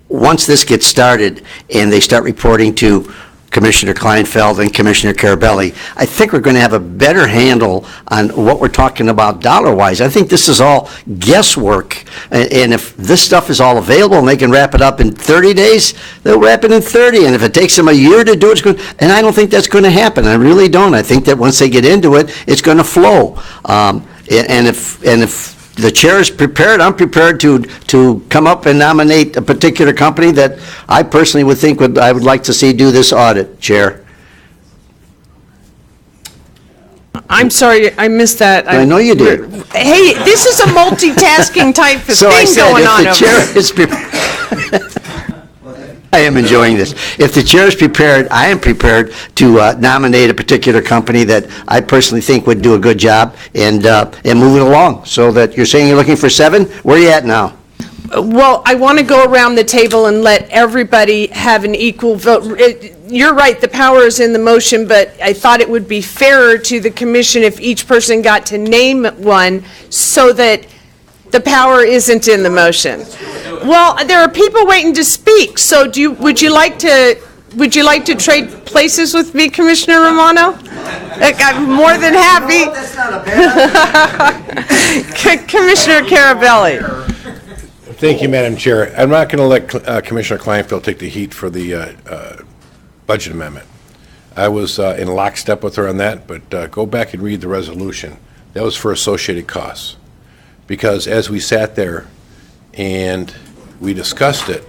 once this gets started and they start reporting to Commissioner Kleinfeld and Commissioner Carabelli, I think we're going to have a better handle on what we're talking about dollar-wise. I think this is all guesswork, and if this stuff is all available and they can wrap it up in 30 days, they'll wrap it in 30, and if it takes them a year to do it, it's good. And I don't think that's going to happen. I really don't. I think that once they get into it, it's going to flow. And if the chair is prepared, I'm prepared to come up and nominate a particular company that I personally would think I would like to see do this audit, Chair. I'm sorry, I missed that. I know you did. Hey, this is a multitasking type of So I thing said, going on if over the there. chair is prepared, I am enjoying this. If the chair is prepared, I am prepared to nominate a particular company that I personally think would do a good job and move it along. So that you're saying you're looking for 7? Where are you at now? Well, I want to go around the table and let everybody have an equal vote. You're right, the power is in the motion, but I thought it would be fairer to the commission if each person got to name one so that the power isn't in the motion. Well, there are people waiting to speak, so would you like to trade places with me, Commissioner Romano? I'm more than happy. Commissioner Carabelli. Thank you, Madam Chair. I'm not going to let Commissioner Kleinfeld take the heat for the budget amendment. I was in lockstep with her on that, but go back and read the resolution. That was for associated costs. Because as we sat there and we discussed it,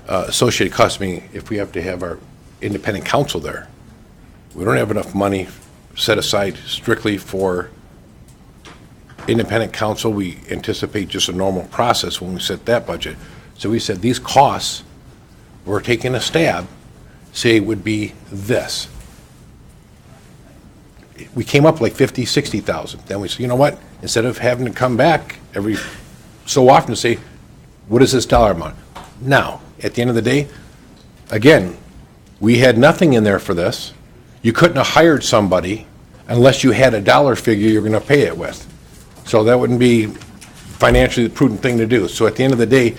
associated costs, meaning if we have to have our independent counsel there, we don't have enough money set aside strictly for independent counsel. We anticipate just a normal process when we set that budget. So we said these costs, we're taking a stab, say would be this. We came up like 50, 60,000. Then we said, you know what? Instead of having to come back every so often to say, what is this dollar amount? Now, at the end of the day, again, we had nothing in there for this. You couldn't have hired somebody unless you had a dollar figure you're going to pay it with. So that wouldn't be financially the prudent thing to do. So at the end of the day,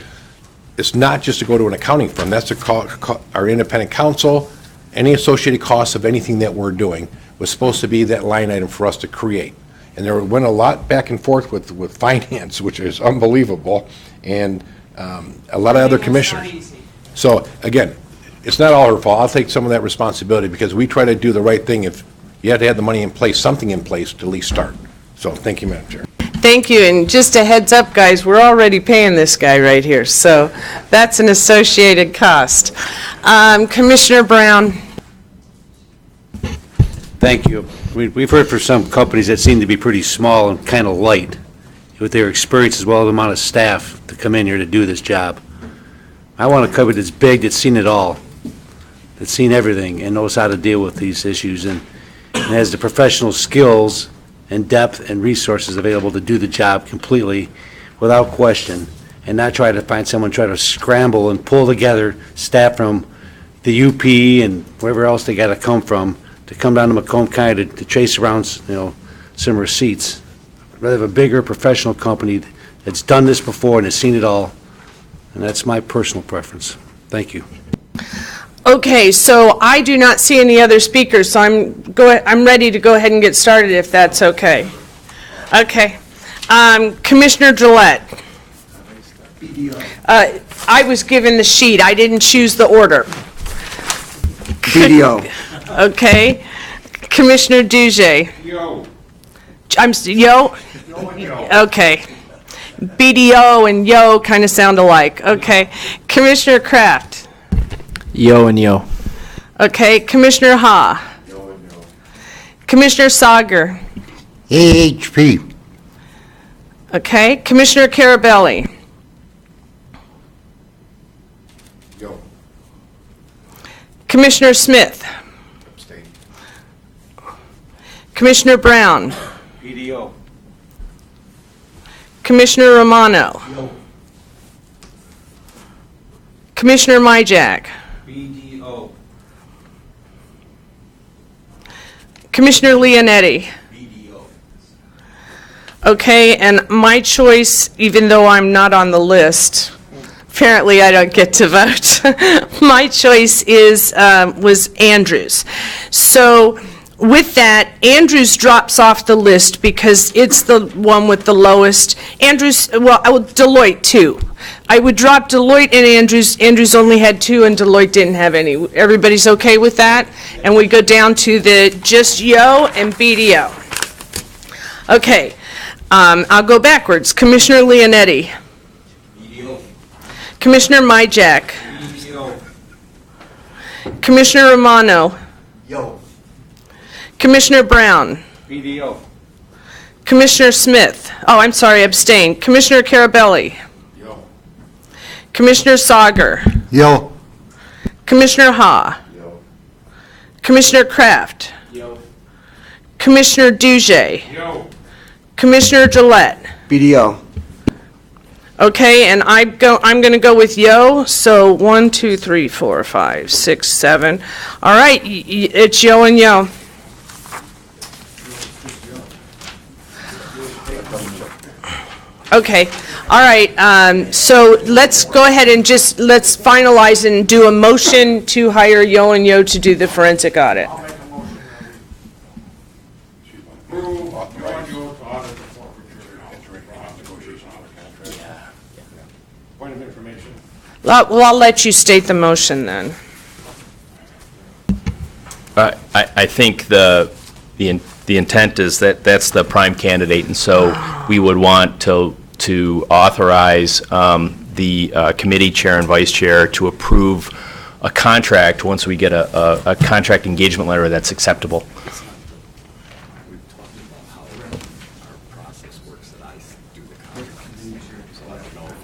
it's not just to go to an accounting firm. That's to call our independent counsel. Any associated costs of anything that we're doing was supposed to be that line item for us to create. And there went a lot back and forth with finance, which is unbelievable, and a lot of other commissioners. So again, it's not all her fault. I'll take some of that responsibility because we try to do the right thing. If you have to have the money in place, something in place to at least start. So thank you, Madam Chair. Thank you, and just a heads up, guys, we're already paying this guy right here, so that's an associated cost. Commissioner Brown. Thank you. We've heard for some companies that seem to be pretty small and kind of light with their experience as well as the amount of staff to come in here to do this job. I want a company that's big, that's seen it all, that's seen everything and knows how to deal with these issues and has the professional skills and depth and resources available to do the job completely without question and not try to find someone try to scramble and pull together staff from the UP and wherever else they got to come from to come down to Macomb County to chase around, some receipts. I'd rather have a bigger professional company that's done this before and has seen it all, and that's my personal preference. Thank you. Okay, so I do not see any other speakers, so I'm ready to go ahead and get started if that's okay. Okay. Commissioner Gillette. I was given the sheet. I didn't choose the order. BDO. Okay. Commissioner Duje. Yo. Yo? Okay. BDO and yo kind of sound alike. Okay. Commissioner Kraft. Yo and yo. Okay. Commissioner Ha. Yo and yo. Commissioner Sauger. AHP. Okay. Commissioner Carabelli. Yo. Commissioner Smith. Abstain. Commissioner Brown. BDO. Commissioner Romano? Commissioner Myjack? BDO. Commissioner Leonetti? Okay, and my choice, even though I'm not on the list, apparently I don't get to vote. My choice was Andrews. So with that, Andrews drops off the list because it's the one with the lowest. Andrews, well, Deloitte too. I would drop Deloitte and Andrews. Andrews only had 2 and Deloitte didn't have any. Everybody's okay with that? And we go down to just Yo and BDO. Okay, I'll go backwards. Commissioner Leonetti. BDO. Commissioner Myjack. BDO. Commissioner Romano. Yo. Commissioner Brown. BDO. Commissioner Smith. Oh, I'm sorry, abstain. Commissioner Carabelli. Yo. Commissioner Sauger. Yo. Commissioner Ha. Yo. Commissioner Kraft. Yo. Commissioner Duje. Yo. Commissioner Gillette. BDO. Okay, and I'm going to go with Yo. So 1, 2, 3, 4, 5, 6, 7. All right, it's Yo and Yo. Okay, all right, so let's go ahead and let's finalize and do a motion to hire Yo and Yo to do the forensic audit. Point of information. Well, I'll let you state the motion then. I think the intent is that that's the prime candidate, and so we would want to authorize the committee chair and vice chair to approve a contract once we get a contract engagement letter that's acceptable.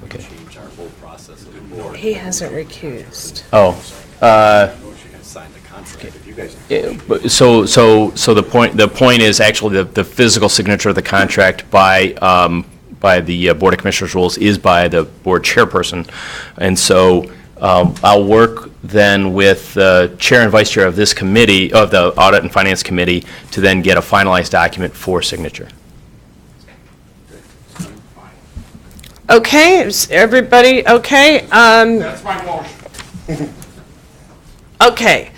Okay. He hasn't recused. Oh. So the point is actually the physical signature of the contract by the Board of Commissioners rules is by the board chairperson. And so I'll work then with the chair and vice chair of this committee, of the Audit and Finance Committee, to then get a finalized document for signature. Okay, is everybody okay? That's my motion. Okay.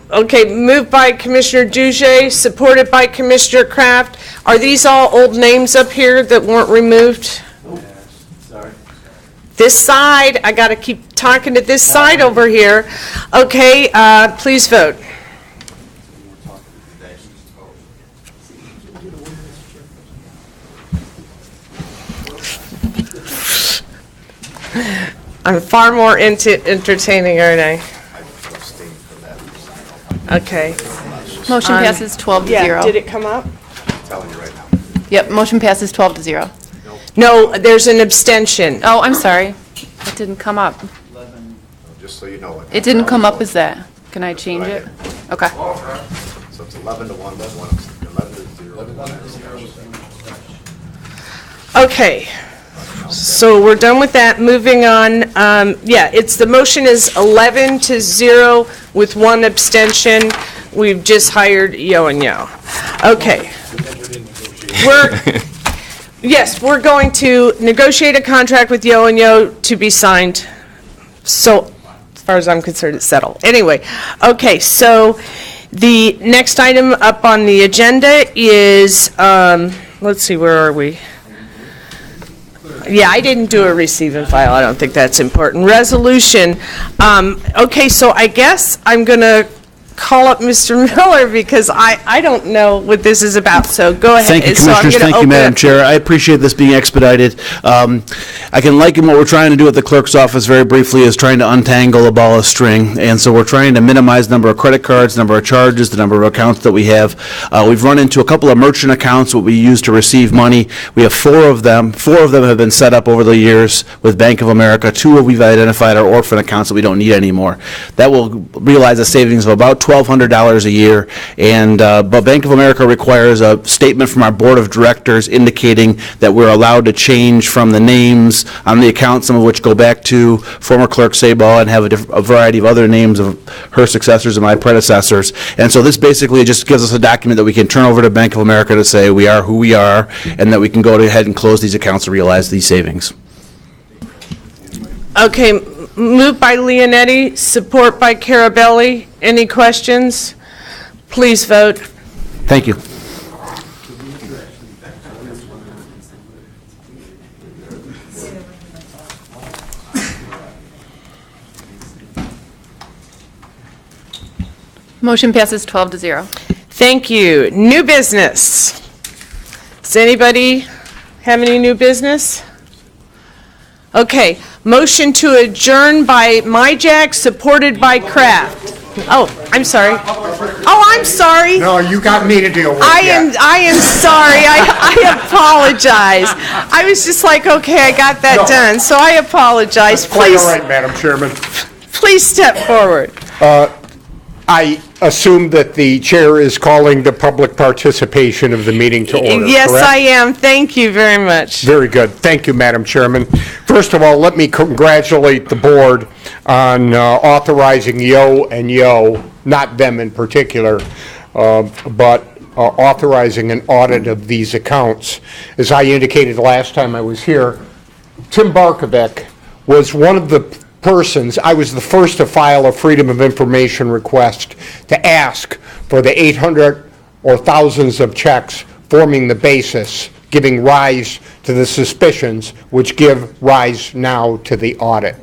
Okay, moved by Commissioner Duje, supported by Commissioner Kraft. Are these all old names up here that weren't removed? Sorry. This side, I gotta keep talking to this side over here. Okay, please vote. I'm far more entertaining, aren't I? Okay. Motion passes 12 to 0. Yeah, did it come up? Telling you right now. Yep, motion passes 12 to 0. No, there's an abstention. Oh, I'm sorry. It didn't come up. Just so you know. It didn't come up as that. Can I change it? Okay. So it's 11 to 1, 11 to 0. 1 Okay, so we're done with that. Moving on, yeah, the motion is 11 to 0 with 1 abstention. We've just hired Yo and Yo. Okay. Yes, we're going to negotiate a contract with Yo and Yo to be signed. So, as far as I'm concerned, it's settled. Anyway, okay, so the next item up on the agenda is, let's see, where are we? Yeah, I didn't do a receive and file. I don't think that's important. Resolution. Okay, so I guess I'm going to call up Mr. Miller because I don't know what this is about, so go ahead. Thank you, Commissioners. Thank you, Madam Chair. I appreciate this being expedited. I can liken what we're trying to do at the clerk's office very briefly is trying to untangle a ball of string, and so we're trying to minimize the number of credit cards, number of charges, the number of accounts that we have. We've run into a couple of merchant accounts that we use to receive money. We have 4 of them. 4 of them have been set up over the years with Bank of America. 2 we've identified are orphan accounts that we don't need anymore. That will realize a savings of about $1,200 a year. And, but Bank of America requires a statement from our board of directors indicating that we're allowed to change from the names on the account, some of which go back to former Clerk Sabal and have a variety of other names of her successors and my predecessors. And so this basically just gives us a document that we can turn over to Bank of America to say we are who we are, and that we can go ahead and close these accounts and realize these savings. Okay, moved by Leonetti, support by Carabelli. Any questions? Please vote. Thank you. Motion passes 12-0. Thank you. New business. Does anybody have any new business? Okay, motion to adjourn by Myjack, supported by Kraft. Oh, I'm sorry. Oh, I'm sorry. No, you got me to deal with. I am sorry. I apologize. I was just like, okay, I got that done, so I apologize. Quite Please, all right, Madam Chairman. please step forward. I assume that the chair is calling the public participation of the meeting to order, Yes, correct? I am. Thank you very much. Very good. Thank you, Madam Chairman. First of all, let me congratulate the board on authorizing Yo, not them in particular, but authorizing an audit of these accounts. As I indicated last time I was here, Tim Barkovec was one of the persons, I was the first to file a Freedom of Information request to ask for the 800 or thousands of checks forming the basis, giving rise to the suspicions which give rise now to the audit.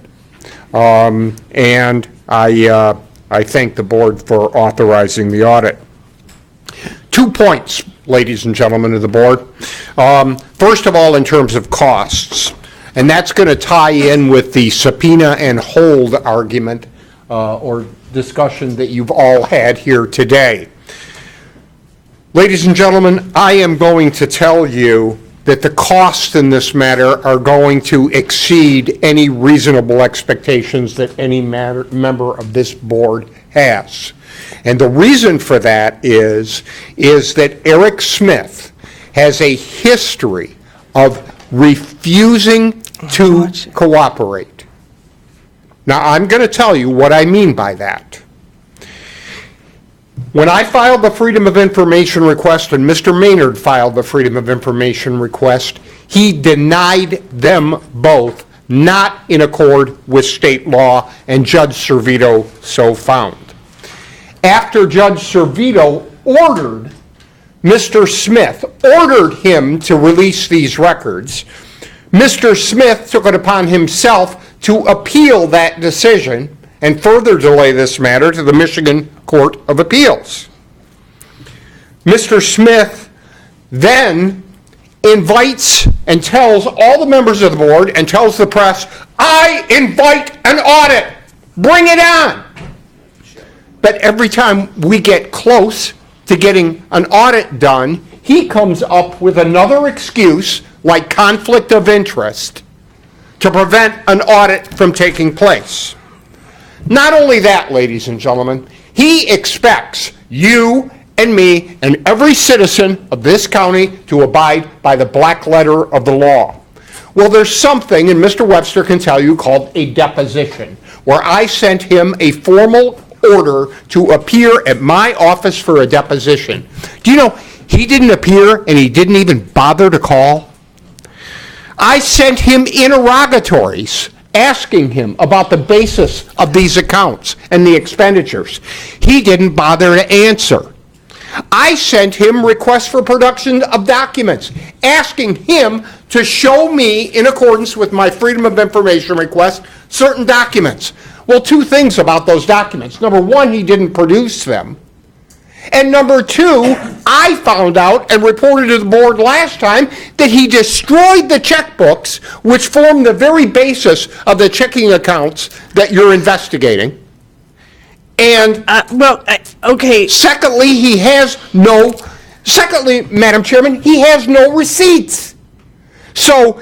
And I thank the board for authorizing the audit. 2 points, ladies and gentlemen of the board. First of all, in terms of costs, and that's going to tie in with the subpoena and hold argument or discussion that you've all had here today. Ladies and gentlemen, I am going to tell you that the costs in this matter are going to exceed any reasonable expectations that any member of this board has. And the reason for that is that Eric Smith has a history of refusing to cooperate. Now, I'm going to tell you what I mean by that. When I filed the Freedom of Information request and Mr. Maynard filed the Freedom of Information request, he denied them both, not in accord with state law, and Judge Servito so found. After Judge Servito ordered Mr. Smith, ordered him to release these records, Mr. Smith took it upon himself to appeal that decision and further delay this matter to the Michigan Court of Appeals. Mr. Smith then invites and tells all the members of the board and tells the press, I invite an audit, bring it on. But every time we get close to getting an audit done, he comes up with another excuse, like conflict of interest, to prevent an audit from taking place. Not only that, ladies and gentlemen, he expects you and me and every citizen of this county to abide by the black letter of the law. Well, there's something, and Mr. Webster can tell you, called a deposition, where I sent him a formal order to appear at my office for a deposition. Do you know, he didn't appear and he didn't even bother to call? I sent him interrogatories asking him about the basis of these accounts and the expenditures. He didn't bother to answer. I sent him requests for production of documents, asking him to show me, in accordance with my Freedom of Information request, certain documents. Well, two things about those documents. Number one, he didn't produce them. And number two, I found out and reported to the board last time that he destroyed the checkbooks, which form the very basis of the checking accounts that you're investigating. And, okay. Secondly, Madam Chairman, he has no receipts. So,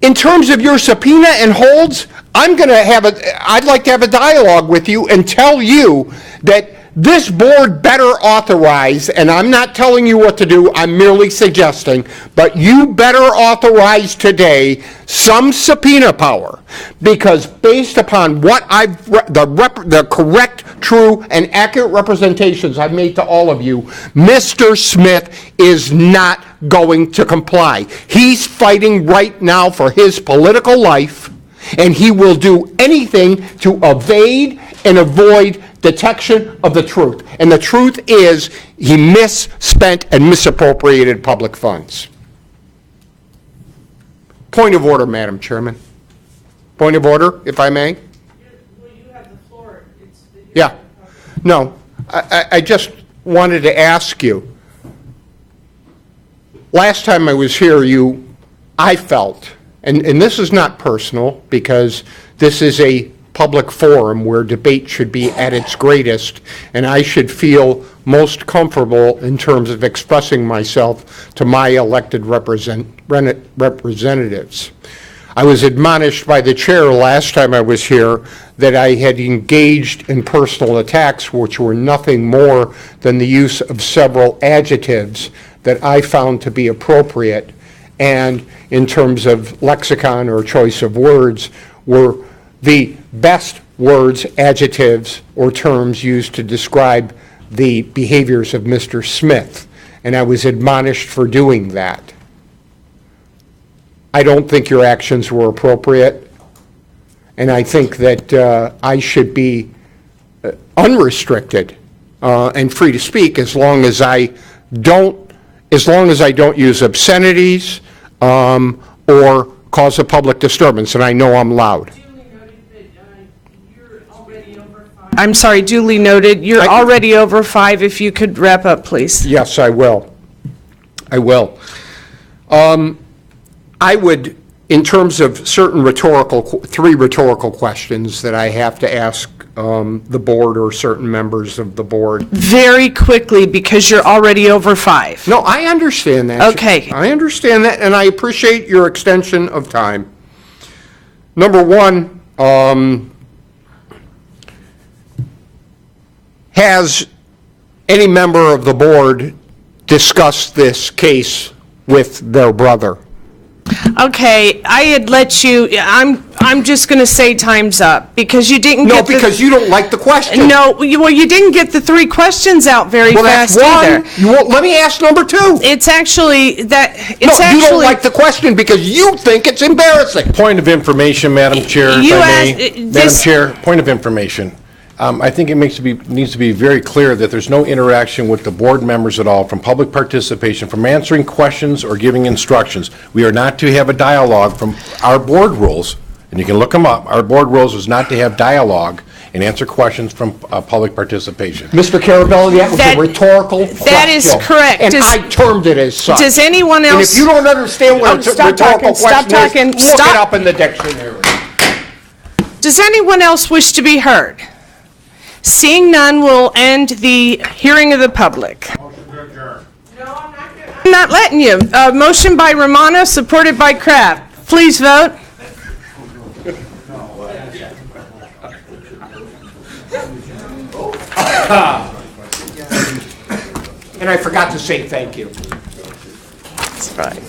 in terms of your subpoena and holds, I'd like to have a dialogue with you and tell you that This board better authorize, and I'm not telling you what to do, I'm merely suggesting, but you better authorize today some subpoena power, because based upon what the correct, true, and accurate representations I've made to all of you, Mr. Smith is not going to comply. He's fighting right now for his political life, and he will do anything to evade and avoid detection of the truth. And the truth is, he misspent and misappropriated public funds. Point of order, Madam Chairman. Point of order, if I may? Well, you have the floor. Yeah. No, I just wanted to ask you, last time I was here, I felt, and this is not personal, because this is a public forum where debate should be at its greatest, and I should feel most comfortable in terms of expressing myself to my elected representatives. I was admonished by the chair last time I was here that I had engaged in personal attacks, which were nothing more than the use of several adjectives that I found to be appropriate, and in terms of lexicon or choice of words, were the best words, adjectives, or terms used to describe the behaviors of Mr. Smith, and I was admonished for doing that. I don't think your actions were appropriate, and I think that I should be unrestricted and free to speak as long as I don't use obscenities or cause a public disturbance, and I know I'm loud. I'm sorry, duly noted. You're already over 5. If you could wrap up, please. Yes, I will. I will. I would, in terms of certain three rhetorical questions that I have to ask the board or certain members of the board. Very quickly, because you're already over 5. No, I understand that. Okay. I understand that, and I appreciate your extension of time. Number one, has any member of the board discussed this case with their brother? Okay, I had let you, I'm just going to say time's up, because you didn't get because you don't like the question. No, well, you didn't get the 3 questions out very fast either. Let me ask number 2. It's actually that, you don't like the question because you think it's embarrassing. Point of information, Madam Chair, if I may. Madam Chair, point of information. I think it needs to be very clear that there's no interaction with the board members at all, from public participation, from answering questions or giving instructions. We are not to have a dialogue from our board rules, and you can look them up. Our board rules is not to have dialogue and answer questions from public participation. Mr. Carabelli, that was a rhetorical question. That is correct. And I termed it as such. Does anyone else? And if you don't understand what a rhetorical question is, look it up in the dictionary. Does anyone else wish to be heard? Seeing none, we'll end the hearing of the public. I'm not letting you. Motion by Romano, supported by Kraft. Please vote. And I forgot to say thank you. That's right.